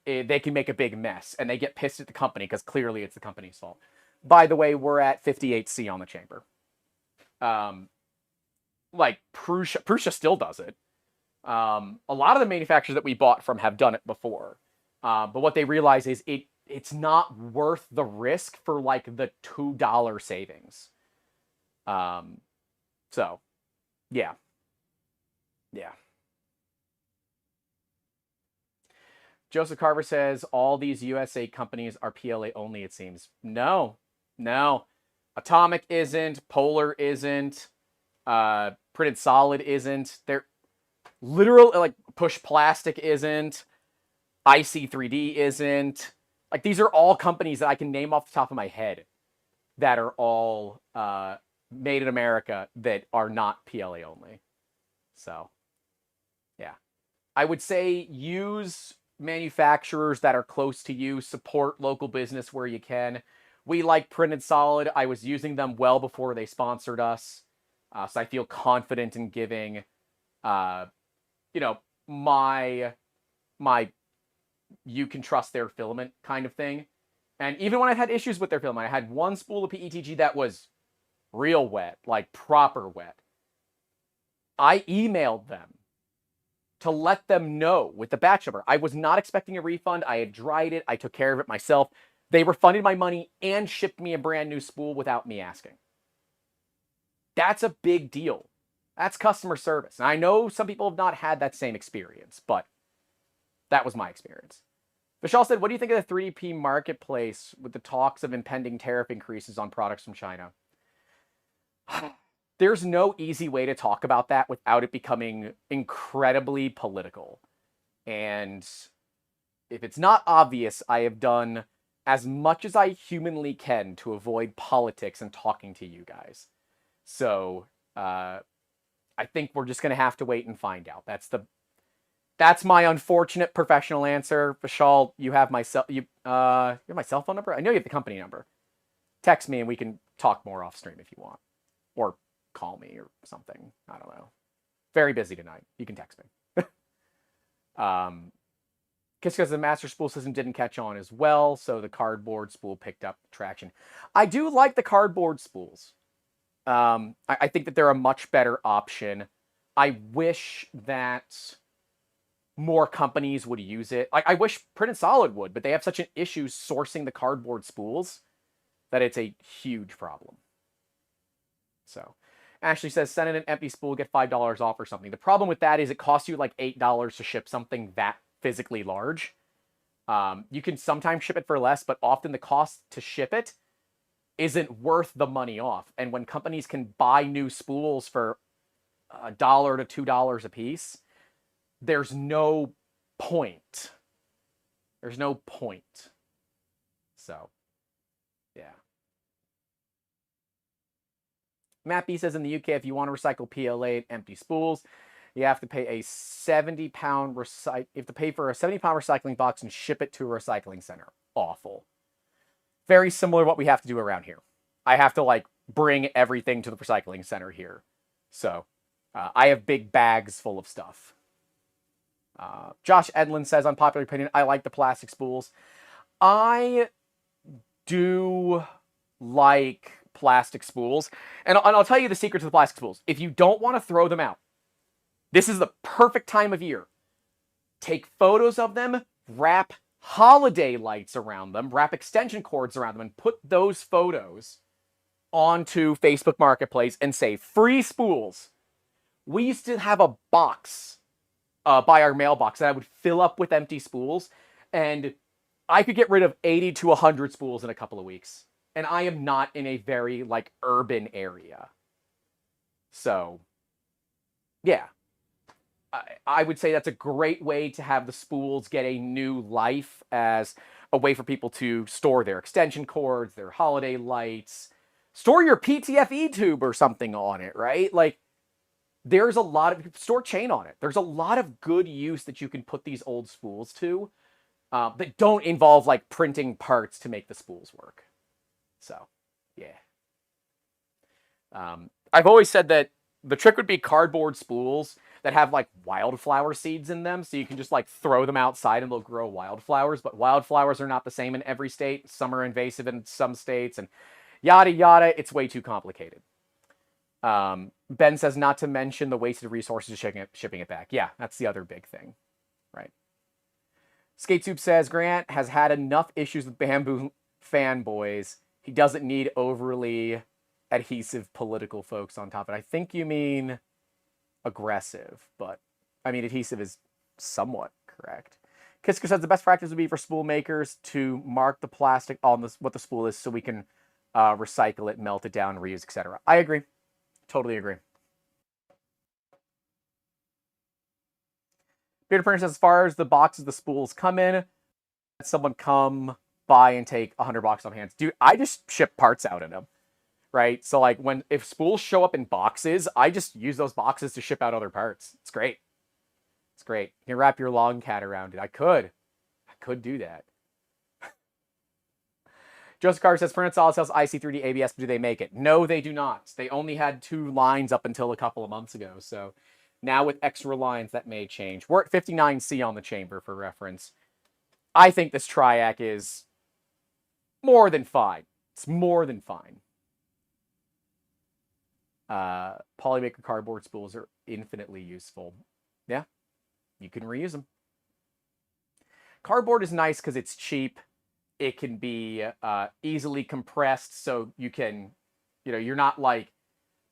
they can make a big mess, and they get pissed at the company because clearly it's the company's fault. By the way, we're at 58C on the chamber. Like Prusa still does it. A lot of the manufacturers that we bought from have done it before. But what they realize is it's not worth the risk for like the $2 savings. So, yeah. Yeah. Joseph Carver says, all these USA companies are PLA only, it seems. No. Atomic isn't. Polar isn't. Printed Solid isn't. They're literal, like, Push Plastic isn't. IC3D isn't. Like, these are all companies that I can name off the top of my head that are all made in America that are not PLA only. So, yeah. I would say use manufacturers that are close to you. Support local business where you can. We like Printed Solid. I was using them well before they sponsored us. So I feel confident in giving, you know, my you can trust their filament kind of thing. And even when I've had issues with their filament, I had one spool of PETG that was real wet, like proper wet. I emailed them to let them know with the batch number. I was not expecting a refund. I had dried it. I took care of it myself. They refunded my money and shipped me a brand new spool without me asking. That's a big deal. That's customer service. And I know some people have not had that same experience, but that was my experience. Vishal said, what do you think of the 3DP marketplace with the talks of impending tariff increases on products from China? There's no easy way to talk about that without it becoming incredibly political. And if it's not obvious, I have done as much as I humanly can to avoid politics and talking to you guys. So I think we're just going to have to wait and find out. That's my unfortunate professional answer. Vishal, you have my you have my cell phone number? I know you have the company number. Text me and we can talk more off stream if you want. Or call me or something. I don't know. Very busy tonight. You can text me. Because the master spool system didn't catch on as well, so the cardboard spool picked up traction. I do like the cardboard spools. I think that they're a much better option. I wish that more companies would use it. I wish Printed Solid would, but they have such an issue sourcing the cardboard spools that it's a huge problem. So, Ashley says, send in an empty spool, get $5 off or something. The problem with that is it costs you like $8 to ship something that physically large. You can sometimes ship it for less, but often the cost to ship it isn't worth the money off. And when companies can buy new spools for $1 to $2 a piece, there's no point. There's no point. So, yeah. Matt B says in the UK, if you want to recycle PLA and empty spools, you have to pay a 70-pound you have to pay for a 70-pound recycling box and ship it to a recycling center. Awful. Very similar to what we have to do around here. I have to like bring everything to the recycling center here. So I have big bags full of stuff. Josh Edlin says, unpopular opinion, I like the plastic spools. I do like plastic spools. And I'll tell you the secret to the plastic spools. If you don't want to throw them out, this is the perfect time of year. Take photos of them, wrap holiday lights around them, wrap extension cords around them, and put those photos onto Facebook Marketplace and say, free spools. We used to have a box by our mailbox that I would fill up with empty spools, and I could get rid of 80 to 100 spools in a couple of weeks. And I am not in a very, like, urban area. So, yeah. I would say that's a great way to have the spools get a new life as a way for people to store their extension cords, their holiday lights, store your PTFE tube or something on it, right? Like, there's a lot of, store chain on it. There's a lot of good use that you can put these old spools to that don't involve, like, printing parts to make the spools work. So, yeah. I've always said that the trick would be cardboard spools that have like wildflower seeds in them. So you can just like throw them outside and they'll grow wildflowers. But wildflowers are not the same in every state. Some are invasive in some states and yada, yada. It's way too complicated. Ben says not to mention the wasted resources of shipping it back. Yeah, that's the other big thing, right? SkateSoup says Grant has had enough issues with bamboo fanboys. He doesn't need overly adhesive political folks on top of it. I think you mean aggressive, but I mean adhesive is somewhat correct. Kiska says the best practice would be for spool makers to mark the plastic on what the spool is so we can recycle it, melt it down, reuse, etc. I agree. Totally agree. Peter Printer says as far as the boxes the spools come in, let someone come by and take 100 boxes on hands. Dude, I just ship parts out in them. Right? So like if spools show up in boxes, I just use those boxes to ship out other parts. It's great. It's great. You can wrap your long cat around it. I could. could do that. Joseph Carter says, Furnace Solid sells IC3D ABS, but do they make it? No, they do not. They only had 2 lines up until a couple of months ago. So now with extra lines, that may change. We're at 59C on the chamber for reference. I think this triac is more than fine. It's more than fine. Polymaker cardboard spools are infinitely useful. Yeah, you can reuse them. Cardboard is nice because it's cheap. It can be easily compressed, so you can, you're not like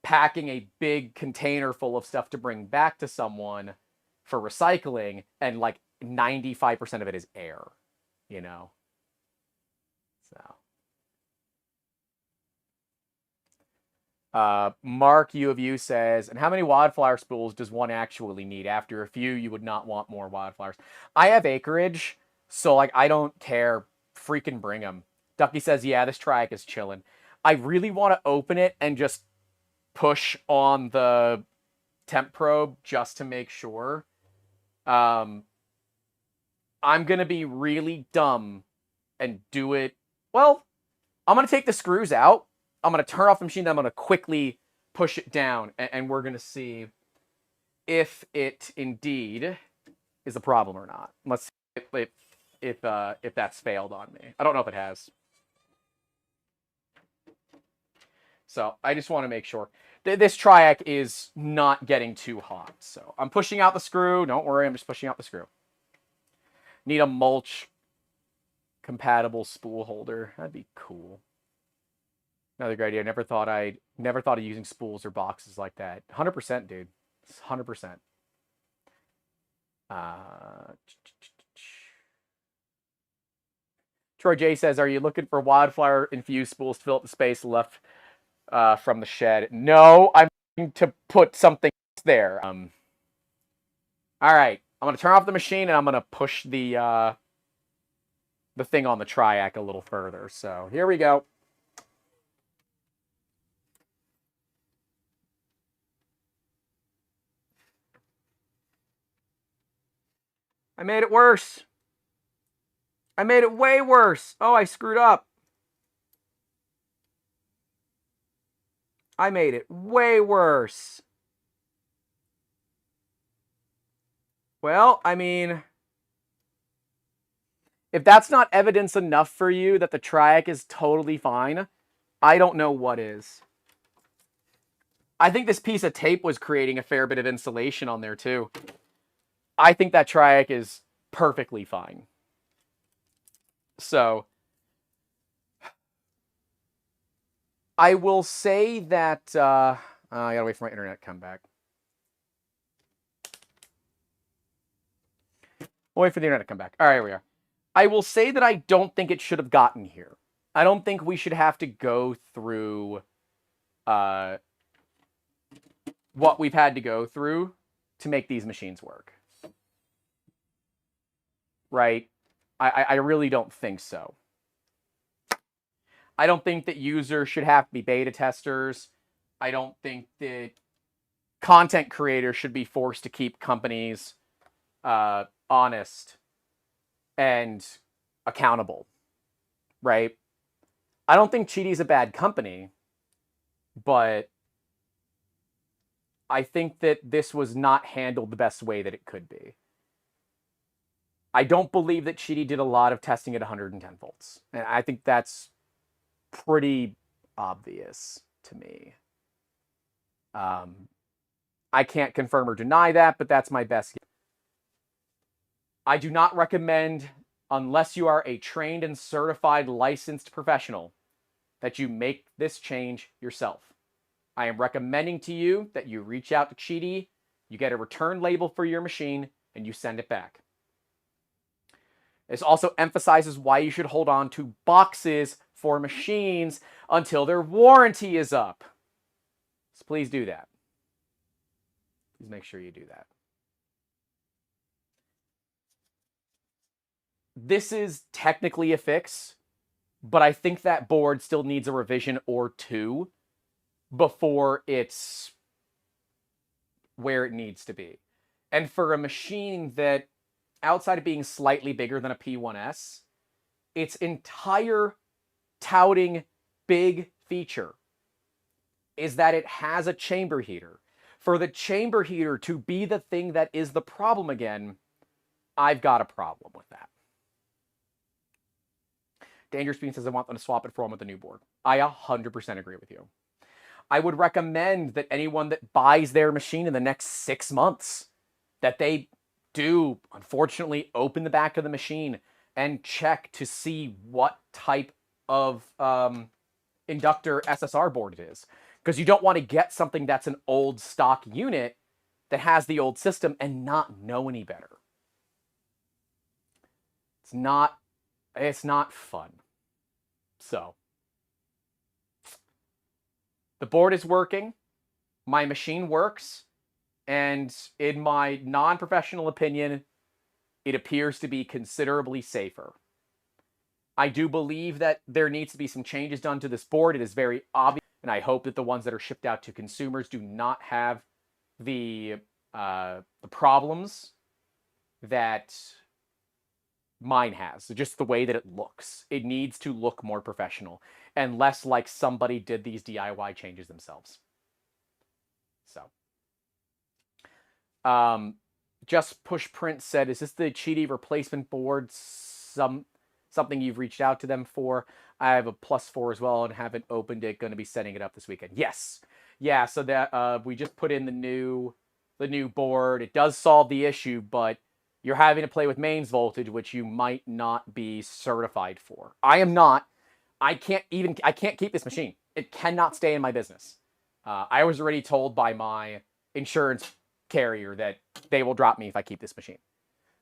packing a big container full of stuff to bring back to someone for recycling, and like 95% of it is air, So. Mark U of U says, and how many wildflower spools does one actually need? After a few, you would not want more wildflowers. I have acreage, so like I don't care. Freaking bring them. Ducky says, yeah, this triac is chilling. I really want to open it and just push on the temp probe just to make sure. I'm going to be really dumb and do it. Well, I'm going to take the screws out. I'm going to turn off the machine. Then I'm going to quickly push it down. And we're going to see if it indeed is a problem or not. Let's see if that's failed on me. I don't know if it has. So I just want to make sure. This triac is not getting too hot. So I'm pushing out the screw. Don't worry, I'm just pushing out the screw. Need a mulch compatible spool holder. That'd be cool. Another great idea. Never thought of using spools or boxes like that. 100%, dude. 100%. Troy J says, are you looking for wildflower infused spools to fill up the space left from the shed? No, I'm looking to put something there. All right, I'm going to turn off the machine and I'm going to push the thing on the triac a little further. So here we go. I made it worse. I made it way worse. Oh, I screwed up. I made it way worse. Well, I mean, if that's not evidence enough for you that the triac is totally fine, I don't know what is. I think this piece of tape was creating a fair bit of insulation on there too. I think that triac is perfectly fine. So I will say that I gotta wait for my internet to come back. I'll wait for the internet to come back. All right, here we are. I will say that I don't think it should have gotten here. I don't think we should have to go through what we've had to go through to make these machines work. Right? I really don't think so. I don't think that users should have to be beta testers. I don't think that content creators should be forced to keep companies honest and accountable, right? I don't think Qidi's a bad company, but I think that this was not handled the best way that it could be. I don't believe that Qidi did a lot of testing at 110 volts. And I think that's pretty obvious to me. I can't confirm or deny that, but that's my best guess. I do not recommend, unless you are a trained and certified licensed professional, that you make this change yourself. I am recommending to you that you reach out to Qidi, you get a return label for your machine, and you send it back. This also emphasizes why you should hold on to boxes for machines until their warranty is up. So please do that. Please make sure you do that. This is technically a fix, but I think that board still needs a revision or two before it's where it needs to be. And for a machine that outside of being slightly bigger than a P1S, its entire touting big feature is that it has a chamber heater. For the chamber heater to be the thing that is the problem again, I've got a problem with that. Dangerous Bean says I want them to swap it for one with a new board. I 100% agree with you. I would recommend that anyone that buys their machine in the next 6 months, that they do, unfortunately, open the back of the machine and check to see what type of inductor SSR board it is. Because you don't want to get something that's an old stock unit that has the old system and not know any better. It's not fun. So, the board is working, my machine works, and in my non-professional opinion, it appears to be considerably safer. I do believe that there needs to be some changes done to this board. It is very obvious, and I hope that the ones that are shipped out to consumers do not have the problems that mine has. So just the way that it looks. It needs to look more professional and less like somebody did these DIY changes themselves. So, Just Push Print said, is this the Qidi replacement board? Something you've reached out to them for? I have a +4 as well and haven't opened it. Going to be setting it up this weekend. Yes. Yeah, so that we just put in the new board. It does solve the issue, but you're having to play with mains voltage, which you might not be certified for. I am not. I can't keep this machine. It cannot stay in my business. I was already told by my insurance carrier that they will drop me if I keep this machine.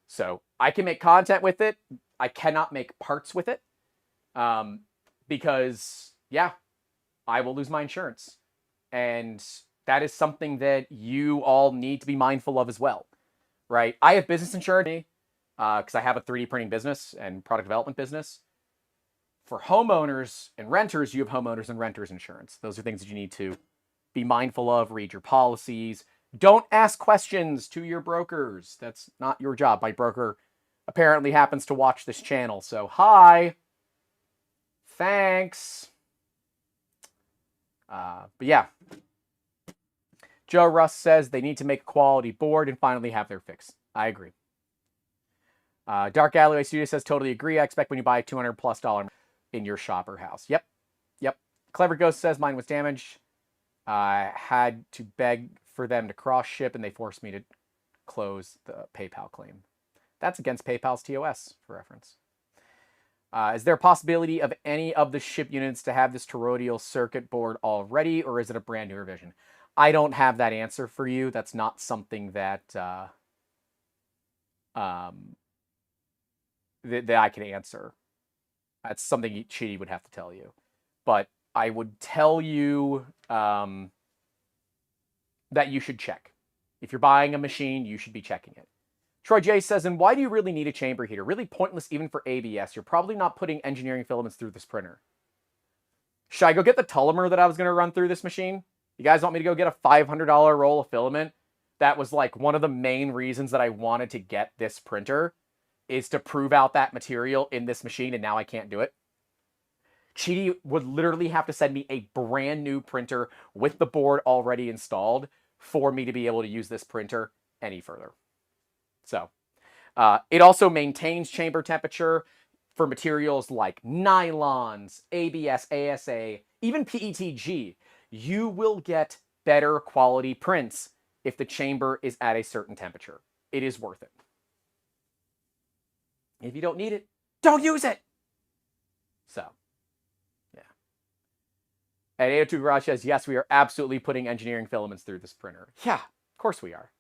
So I can make content with it. I cannot make parts with it because, yeah, I will lose my insurance. And that is something that you all need to be mindful of as well, right? I have business insurance because I have a 3D printing business and product development business. For homeowners and renters, you have homeowners and renters insurance. Those are things that you need to be mindful of, read your policies. Don't ask questions to your brokers. That's not your job. My broker apparently happens to watch this channel. So, hi. Thanks. But yeah. Joe Russ says they need to make a quality board and finally have their fix. I agree. Dark Alleyway Studio says, totally agree. I expect when you buy a $200+ in your shop or house. Yep. Clever Ghost says mine was damaged. I had to beg for them to cross ship and they forced me to close the PayPal claim. That's against PayPal's TOS, for reference. Is there a possibility of any of the ship units to have this toroidal circuit board already, or is it a brand new revision? I don't have that answer for you. That's not something that that I can answer. That's something Qidi would have to tell you. But I would tell you that you should check. If you're buying a machine, you should be checking it. Troy J says, and why do you really need a chamber heater? Really pointless even for ABS. You're probably not putting engineering filaments through this printer. Should I go get the Tullimer that I was going to run through this machine? You guys want me to go get a $500 roll of filament? That was like one of the main reasons that I wanted to get this printer, is to prove out that material in this machine, and now I can't do it. Qidi would literally have to send me a brand new printer with the board already installed for me to be able to use this printer any further. So, it also maintains chamber temperature for materials like nylons, ABS, ASA, even PETG. You will get better quality prints if the chamber is at a certain temperature. It is worth it. If you don't need it, don't use it. So, yeah. And 802 Garage says, yes, we are absolutely putting engineering filaments through this printer. Yeah, of course we are.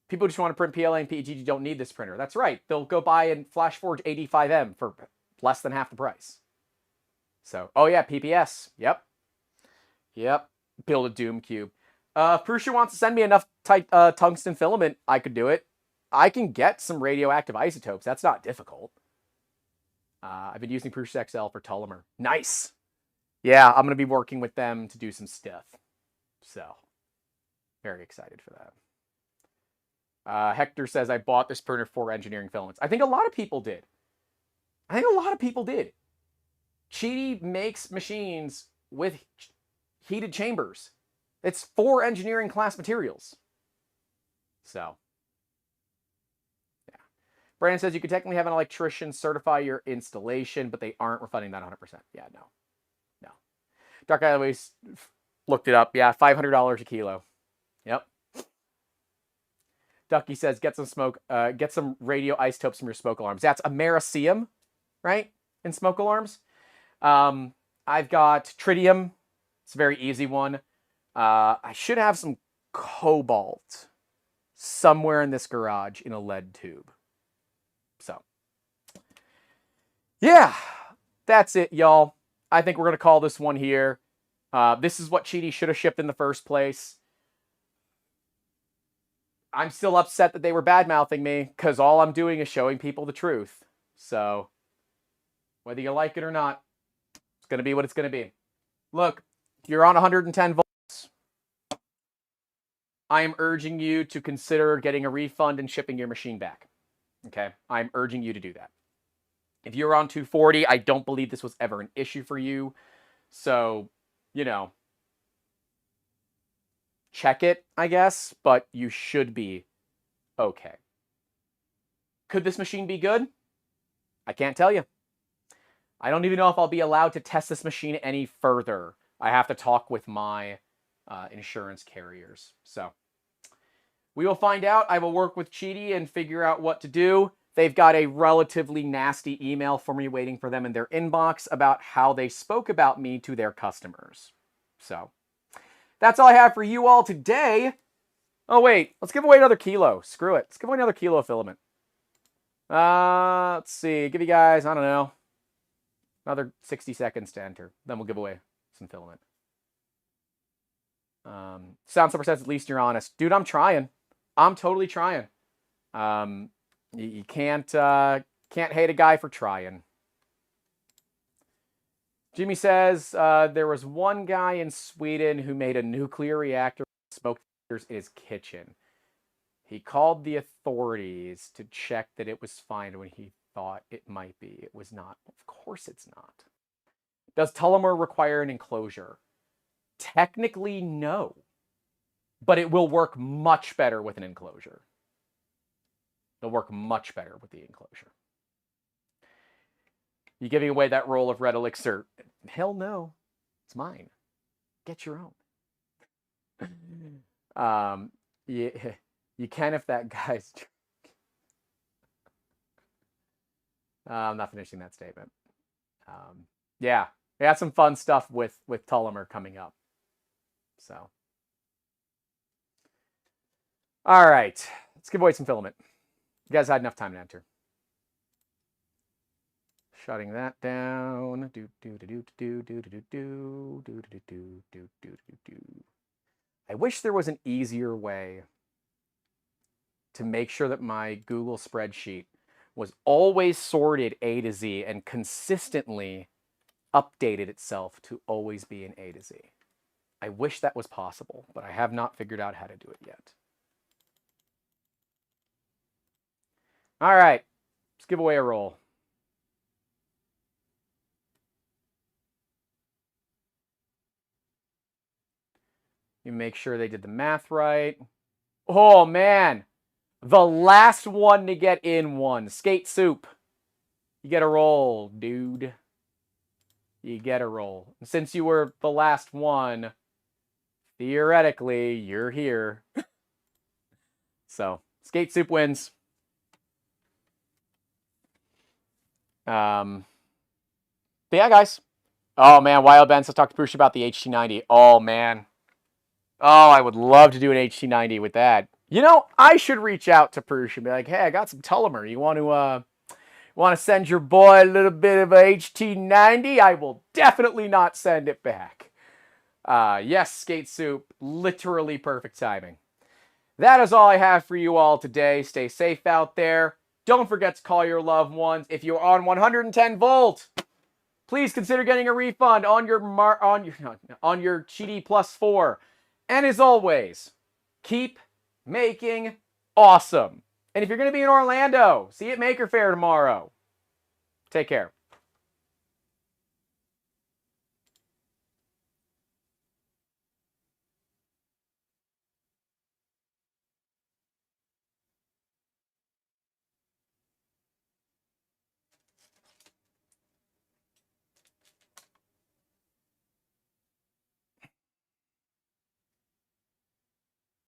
People just want to print PLA and PETG don't need this printer. That's right. They'll go buy a FlashForge 85M for less than half the price. So, oh yeah, PPS. Yep. Build a Doom Cube. If Prussia wants to send me enough tungsten filament, I could do it. I can get some radioactive isotopes. That's not difficult. I've been using Prusa XL for Tullimer. Nice. Yeah, I'm going to be working with them to do some stuff. So, very excited for that. Hector says, I bought this printer for engineering filaments. I think a lot of people did. Qidi makes machines with heated chambers. It's for engineering class materials. So, yeah. Brandon says you could technically have an electrician certify your installation, but they aren't refunding that 100%. Yeah, no. Dark Alleyways looked it up. Yeah, $500 a kilo. Yep. Ducky says, get some radio isotopes from your smoke alarms. That's americium, right? In smoke alarms. I've got tritium. It's a very easy one. I should have some cobalt somewhere in this garage in a lead tube. So, yeah, that's it, y'all. I think we're going to call this one here. This is what Qidi should have shipped in the first place. I'm still upset that they were bad-mouthing me because all I'm doing is showing people the truth. So, whether you like it or not, it's going to be what it's going to be. Look, you're on 110 volts. I am urging you to consider getting a refund and shipping your machine back. Okay? I'm urging you to do that. If you're on 240, I don't believe this was ever an issue for you. So, you know, check it, I guess, but you should be okay. Could this machine be good? I can't tell you. I don't even know if I'll be allowed to test this machine any further. I have to talk with my insurance carriers. So we will find out. I will work with Qidi and figure out what to do. They've got a relatively nasty email for me waiting for them in their inbox about how they spoke about me to their customers. So that's all I have for you all today. Oh, wait. Let's give away another kilo. Screw it. Let's give away another kilo of filament. Let's see. Give you guys, I don't know, another 60 seconds to enter. Then we'll give away some filament. Sound Super says, at least you're honest. Dude, I'm trying. I'm totally trying. You can't hate a guy for trying. Jimmy says there was one guy in Sweden who made a nuclear reactor with smoke detectors in his kitchen. He called the authorities to check that it was fine when he thought it might be. It was not. Of course it's not. Does Tullamore require an enclosure? Technically, no. But it will work much better with an enclosure. It'll work much better with the enclosure. You giving away that roll of red elixir? Hell no. It's mine. Get your own. You can if that guy's... I'm not finishing that statement. Yeah, we got some fun stuff with Tullamore coming up. So, all right, let's give away some filament. You guys had enough time to enter. Shutting that down. I wish there was an easier way to make sure that my Google spreadsheet was always sorted A to Z and consistently updated itself to always be an A to Z. I wish that was possible, but I have not figured out how to do it yet. All right, let's give away a roll. You make sure they did the math right. Oh, man. The last one to get in won. Skate Soup. You get a roll, dude. You get a roll. And since you were the last one, theoretically, you're here. So, Skate Soup wins. But yeah, guys. Oh, man. Wild Ben says talk to Prush about the HT90. Oh, man. Oh, I would love to do an HT90 with that. You know, I should reach out to Prush and be like, hey, I got some Tullamore. You want to send your boy a little bit of a HT90? I will definitely not send it back. Yes, Skate Soup. Literally perfect timing. That is all I have for you all today. Stay safe out there. Don't forget to call your loved ones. If you're on 110 volt, please consider getting a refund on your Qidi +4. And as always, keep making awesome. And if you're going to be in Orlando, see you at Maker Faire tomorrow. Take care.